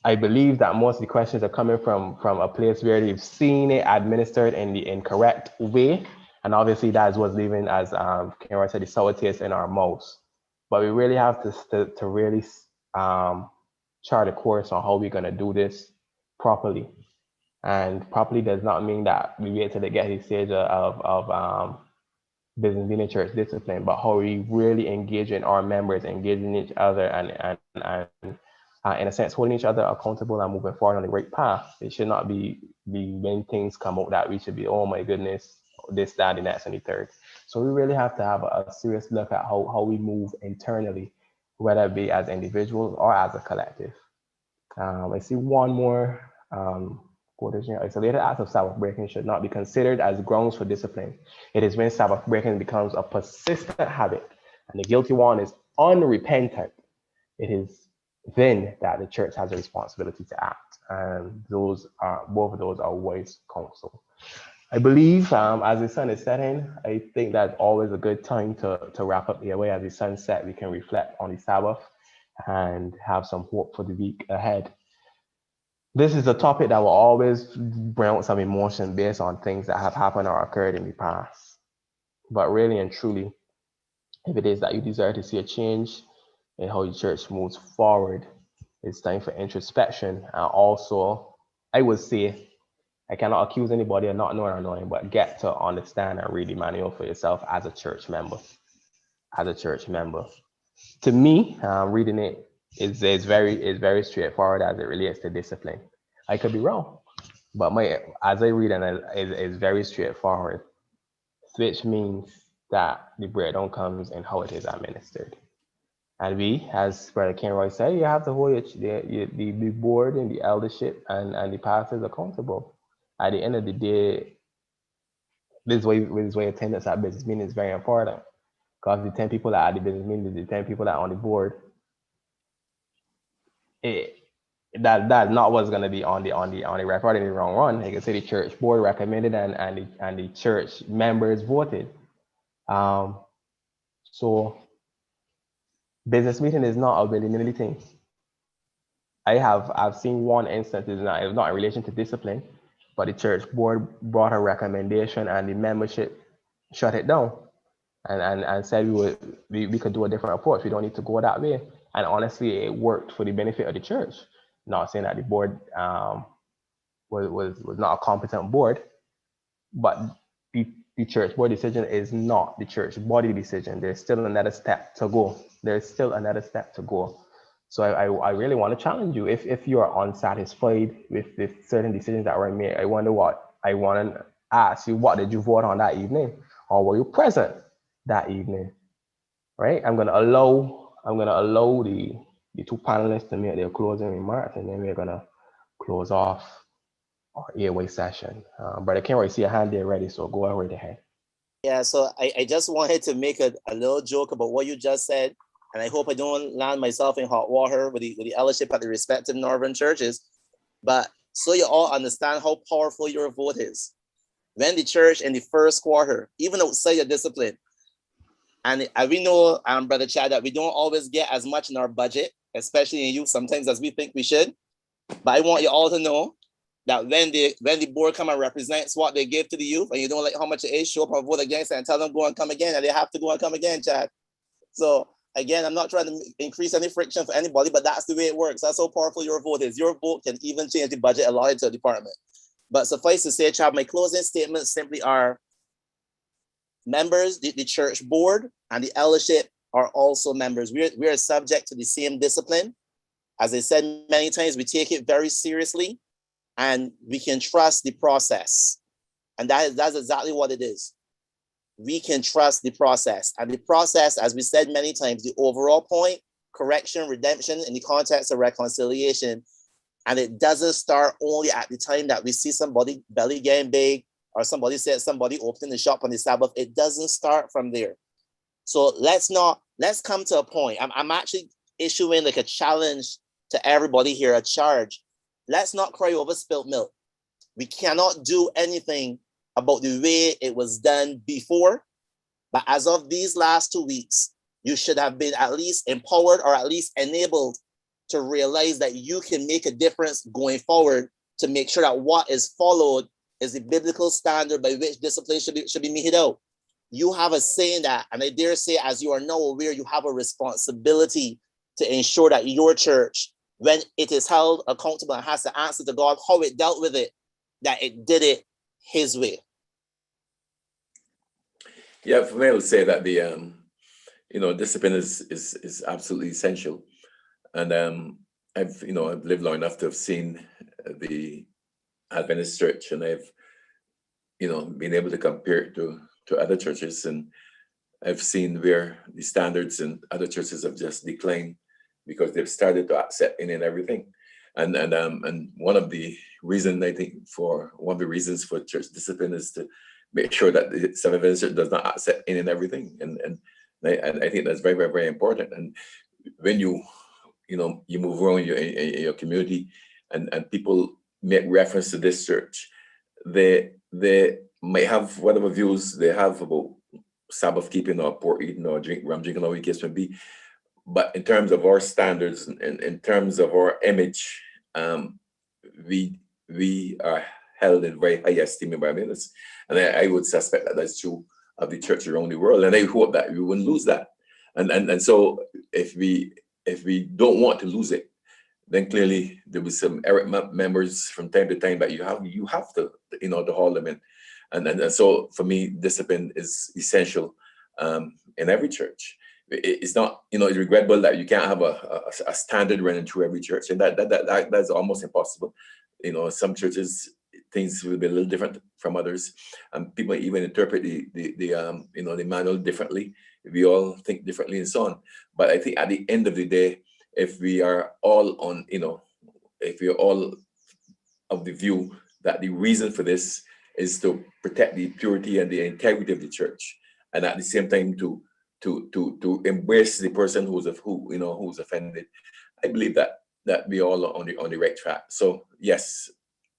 I believe that most of the questions are coming from a place where they've seen it administered in the incorrect way. And obviously that is what's leaving, as Kenroy said, the sour taste in our mouths. But we really have to really chart a course on how we're going to do this properly. And properly does not mean that we wait till they get the stage of business being in church discipline, but how we really engage in our members, engaging each other, and in a sense, holding each other accountable and moving forward on the right path. It should not be when things come out that we should be, oh my goodness, this, that, and that's, and the third. So we really have to have a serious look at how we move internally, whether it be as individuals or as a collective. I see one more quotation. Isolated acts of Sabbath breaking should not be considered as grounds for discipline. It is when Sabbath breaking becomes a persistent habit and the guilty one is unrepentant. It is then that the church has a responsibility to act. And both of those are wise counsel. I believe as the sun is setting, I think that's always a good time to wrap up the way. As the sun sets, we can reflect on the Sabbath and have some hope for the week ahead. This is a topic that will always bring out some emotion based on things that have happened or occurred in the past. But really and truly, if it is that you desire to see a change in how the church moves forward, it's time for introspection. And also, I would say, I cannot accuse anybody of not knowing or knowing, but get to understand and read the manual for yourself as a church member. As a church member. To me, reading it is very straightforward as it relates to discipline. I could be wrong, but as I read it, it's very straightforward, which means that the breakdown comes in how it is administered. And we, as Brother Kenroy said, you have to hold the board and the eldership and the pastors accountable. At the end of the day, this way attendance at business meeting is very important, because the 10 people that are at the business meeting, the 10 people that are on the board, that's not what's going to be on the record in the wrong run. You can say the church board recommended and the church members voted. So business meeting is not a willy-nilly thing. I've seen one instance, it's not in relation to discipline, but the church board brought a recommendation and the membership shut it down and said we could do a different approach. We don't need to go that way. And honestly, it worked for the benefit of the church. Not saying that the board was not a competent board, but the church board decision is not the church body decision. There's still another step to go. So I really want to challenge you. If you are unsatisfied with certain decisions that were made, I want to ask you, what did you vote on that evening? Or were you present that evening? Right? I'm gonna allow the two panelists to make their closing remarks, and then we're gonna close off our airway session. Brother Kenroy, see your hand there ready, so go right ahead. Yeah, so I just wanted to make a little joke about what you just said, and I hope I don't land myself in hot water with the eldership at the respective northern churches. But so you all understand how powerful your vote is. When the church in the first quarter, even outside your discipline, and we know, Brother Chad, that we don't always get as much in our budget, especially in youth, sometimes as we think we should. But I want you all to know that when the board come and represents what they give to the youth, and you don't like how much it is, show up and vote against it and tell them go and come again, and they have to go and come again, Chad. So again, I'm not trying to increase any friction for anybody, but that's the way it works. That's how powerful your vote is. Your vote can even change the budget allotted to a department. But suffice to say, Chad, my closing statements simply are: members, the church board, and the eldership are also members. We are subject to the same discipline. As I said many times, we take it very seriously, and we can trust the process. And that's exactly what it is. We can trust the process. And the process, as we said many times, the overall point, correction, redemption in the context of reconciliation. And it doesn't start only at the time that we see somebody belly getting big, or somebody said somebody opening the shop on the Sabbath. It doesn't start from there. So let's come to a point. I'm actually issuing like a challenge to everybody here, a charge. Let's not cry over spilt milk. We cannot do anything about the way it was done before. But as of these last 2 weeks, you should have been at least empowered or at least enabled to realize that you can make a difference going forward, to make sure that what is followed is the biblical standard by which discipline should be meted out. You have a say in that. And I dare say, as you are now aware, you have a responsibility to ensure that your church, when it is held accountable and has to answer to God how it dealt with it, that it did it his way. Yeah, for me, I would say that the discipline is absolutely essential. And I've lived long enough to have seen the Adventist church, and I've been able to compare it to other churches, and I've seen where the standards in other churches have just declined because they've started to accept any and everything. And one of the reasons for church discipline is to make sure that the Seventh-day Church does not accept any and everything. And I think that's very, very, very important. And when you move around your community and people make reference to this church, they might have whatever views they have about Sabbath keeping or pork eating or rum drinking or what the case may be. But in terms of our standards and in terms of our image, we are held in very high esteem by ministers. And I would suspect that that's true of the church around the world. And I hope that we wouldn't lose that. And so if we don't want to lose it, then clearly there will be some errant members from time to time that you have to to haul them in. And so for me, discipline is essential in every church. It's not, it's regrettable that you can't have a standard running through every church, and that's almost impossible. Some churches, things will be a little different from others, and people even interpret the manual differently. We all think differently and so on. But I think at the end of the day, if we are all on, if we are all of the view that the reason for this is to protect the purity and the integrity of the church, and at the same time to embrace the person who's offended, I believe that we all are on the right track. So yes,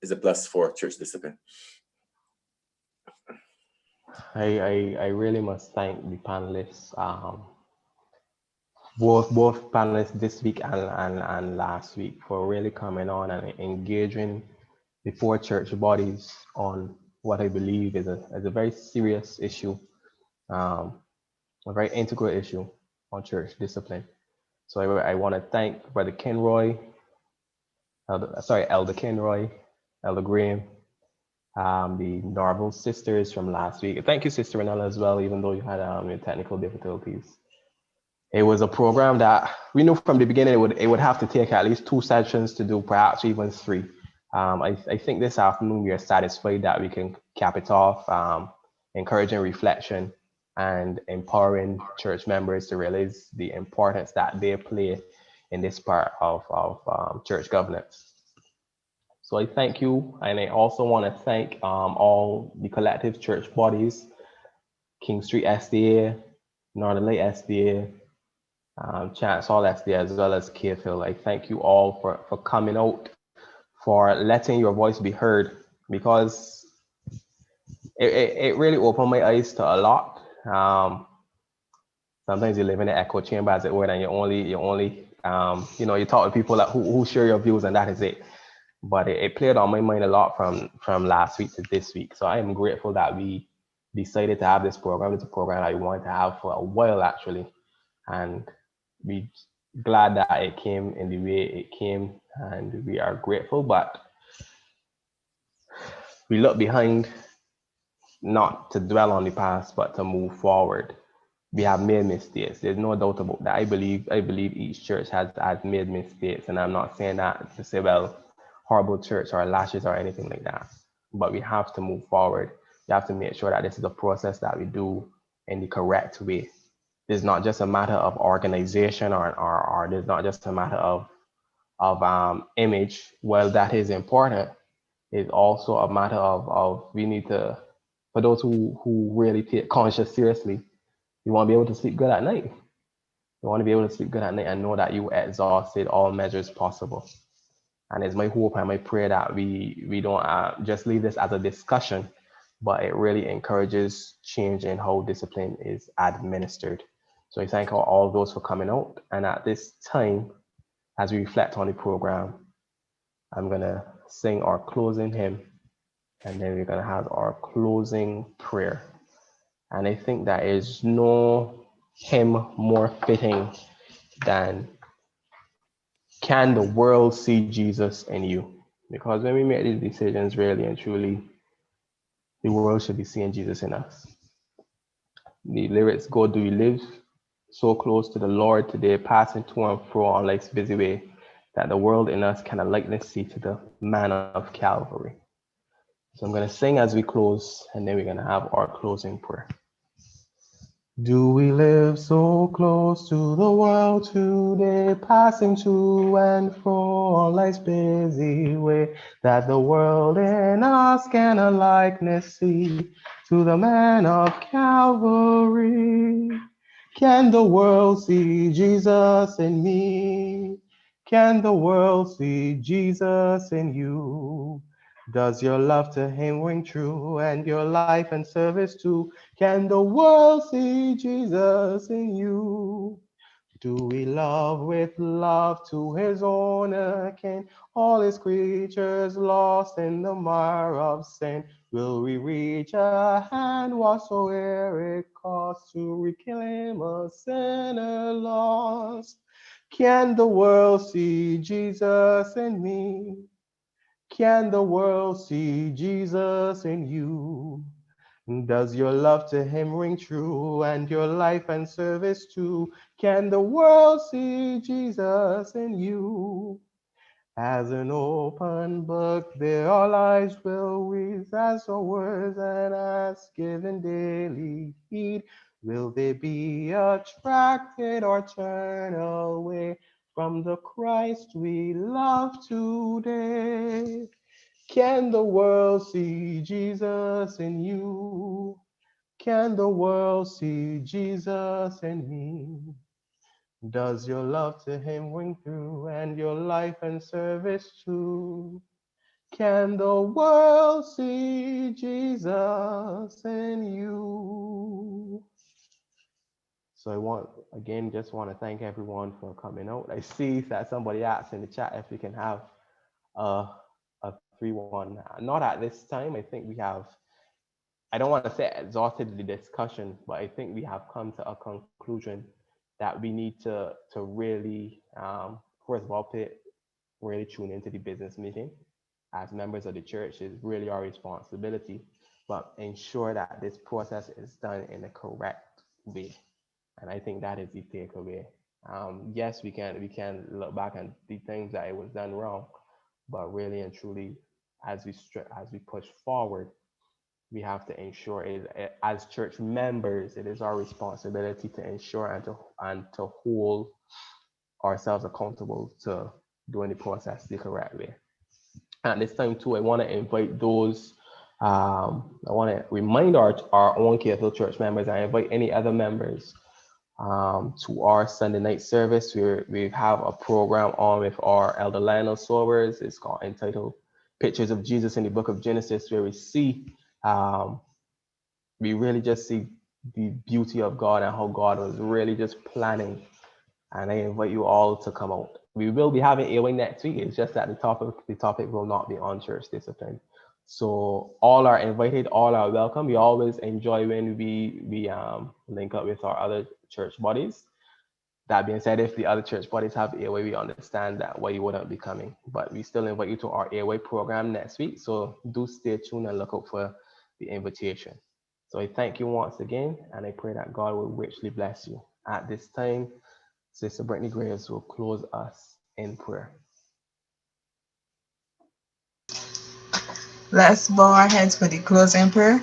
it's a plus for church discipline. I really must thank the panelists, both panelists this week and last week, for really coming on and engaging the four church bodies on what I believe is a very serious issue, a very integral issue on church discipline. So I want to thank Brother Kenroy, Elder Kenroy, Elder Graham, the Norval sisters from last week. Thank you, Sister Renella, as well, even though you had your technical difficulties. It was a program that we knew from the beginning it would have to take at least 2 sessions to do, perhaps even 3. I think this afternoon we are satisfied that we can cap it off, encouraging reflection and empowering church members to realize the importance that they play in this part of church governance. So I thank you, and I also want to thank all the collective church bodies, King Street SDA, Northern Light SDA, Chance Hall SDA, as well as KFIL. I thank you all for coming out, for letting your voice be heard, because it really opened my eyes to a lot. Sometimes you live in an echo chamber, as it were, and you only you talk to people who share your views, and that is it. But it played on my mind a lot from last week to this week. So I am grateful that we decided to have this program. It's a program I wanted to have for a while, actually, and we glad that it came in the way it came, and we are grateful. But we look behind, not to dwell on the past, but to move forward. We have made mistakes. There's no doubt about that. I believe each church has made mistakes, and I'm not saying that to say, well, horrible church or lashes or anything like that. But we have to move forward. We have to make sure that this is a process that we do in the correct way. It's not just a matter of organization or it's not just a matter of image. Well, that is important. It's also a matter of we need to, for those who really take conscience seriously, you want to be able to sleep good at night. You want to be able to sleep good at night and know that you exhausted all measures possible. And it's my hope and my prayer that we don't just leave this as a discussion, but it really encourages change in how discipline is administered. So I thank all those for coming out. And at this time, as we reflect on the program, I'm going to sing our closing hymn, and then we're going to have our closing prayer. And I think there is no hymn more fitting than "Can the World See Jesus in You?" Because when we make these decisions, really and truly, the world should be seeing Jesus in us. The lyrics go, "Do you live so close to the Lord today, passing to and fro on life's busy way, that the world in us can a likeness see to the man of Calvary?" So I'm going to sing as we close, and then we're going to have our closing prayer. Do we live so close to the world today, passing to and fro on life's busy way, that the world in us can a likeness see to the man of Calvary? Can the world see Jesus in me? Can the world see Jesus in you? Does your love to him ring true, and your life and service too? Can the world see Jesus in you? Do we love with love to his own akin, all his creatures lost in the mire of sin? Will we reach a hand whatsoever it costs to reclaim a sinner lost? Can the world see Jesus in me? Can the world see Jesus in you? Does your love to him ring true, and your life and service too? Can the world see Jesus in you? As an open book, their lives will read as the words and as given daily heed. Will they be attracted or turn away from the Christ we love today? Can the world see Jesus in you? Can the world see Jesus in me? Does your love to him ring through, and your life and service too? Can the world see Jesus in you? So just want to thank everyone for coming out. I see that somebody asked in the chat if we can have a 3-1. Not at this time. I think we have, I don't want to say exhausted the discussion, but I think we have come to a conclusion that we need to really, first of all, really tune into the business meeting. As members of the church, is really our responsibility, but ensure that this process is done in the correct way. And I think that is the takeaway. Yes, we can look back and the things that it was done wrong, but really and truly, as we push forward, we have to ensure as church members, it is our responsibility to ensure and to hold ourselves accountable to doing the process the correct way. At this time too, I want to invite those, I want to remind our own KFL church members, I invite any other members to our Sunday night service. We have a program on with our Elder Lionel Sobers. It's entitled Pictures of Jesus in the Book of Genesis, where we see, we really just see the beauty of God and how God was really just planning. And I invite you all to come out. We will be having AOA next week. It's just that the topic will not be on church discipline. So all are invited, all are welcome. We always enjoy when we link up with our other church bodies. That being said, if the other church bodies have AOA, we understand that why you wouldn't be coming. But we still invite you to our AOA program next week. So do stay tuned and look out for the invitation. So I thank you once again, and I pray that God will richly bless you. At this time, Sister Brittany Graves will close us in prayer. Let's bow our heads for the closing prayer.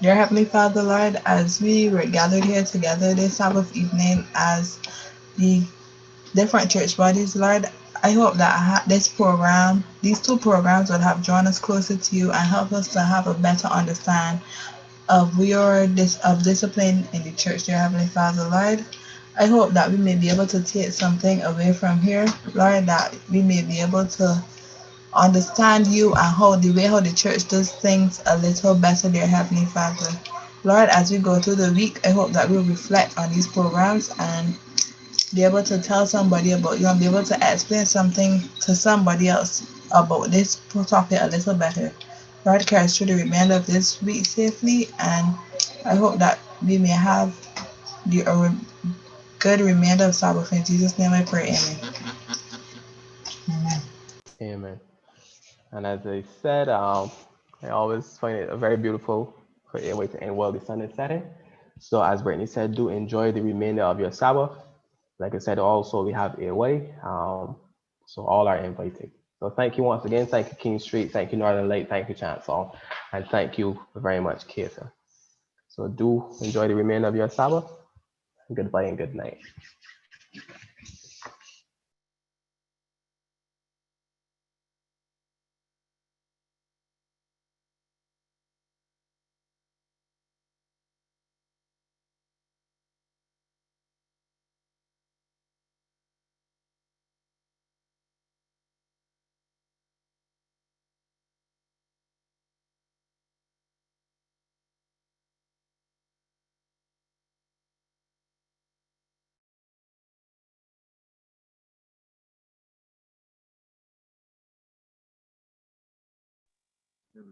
Dear Heavenly Father, Lord, as we were gathered here together this Sabbath evening as the different church bodies, Lord, I hope that these two programs would have drawn us closer to you and help us to have a better understanding of discipline in the church, dear Heavenly Father, Lord. I hope that we may be able to take something away from here, Lord, that we may be able to understand you and the way the church does things a little better, dear Heavenly Father. Lord, as we go through the week, I hope that we'll reflect on these programs and be able to tell somebody about you and be able to explain something to somebody else about this topic a little better. Lord, carry us through the remainder of this week safely, and I hope that we may have the good remainder of Sabbath. In Jesus' name I pray, amen. Amen. Amen. And as I said, I always find it a very beautiful way to end well the Sunday setting. So as Brittany said, do enjoy the remainder of your Sabbath. Like I said, also we have a way, so all are invited. So thank you once again. Thank you, King Street. Thank you, Northern Lake. Thank you, Chancellor. And thank you very much, Keita. So do enjoy the remainder of your Sabbath. Goodbye and good night.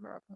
America.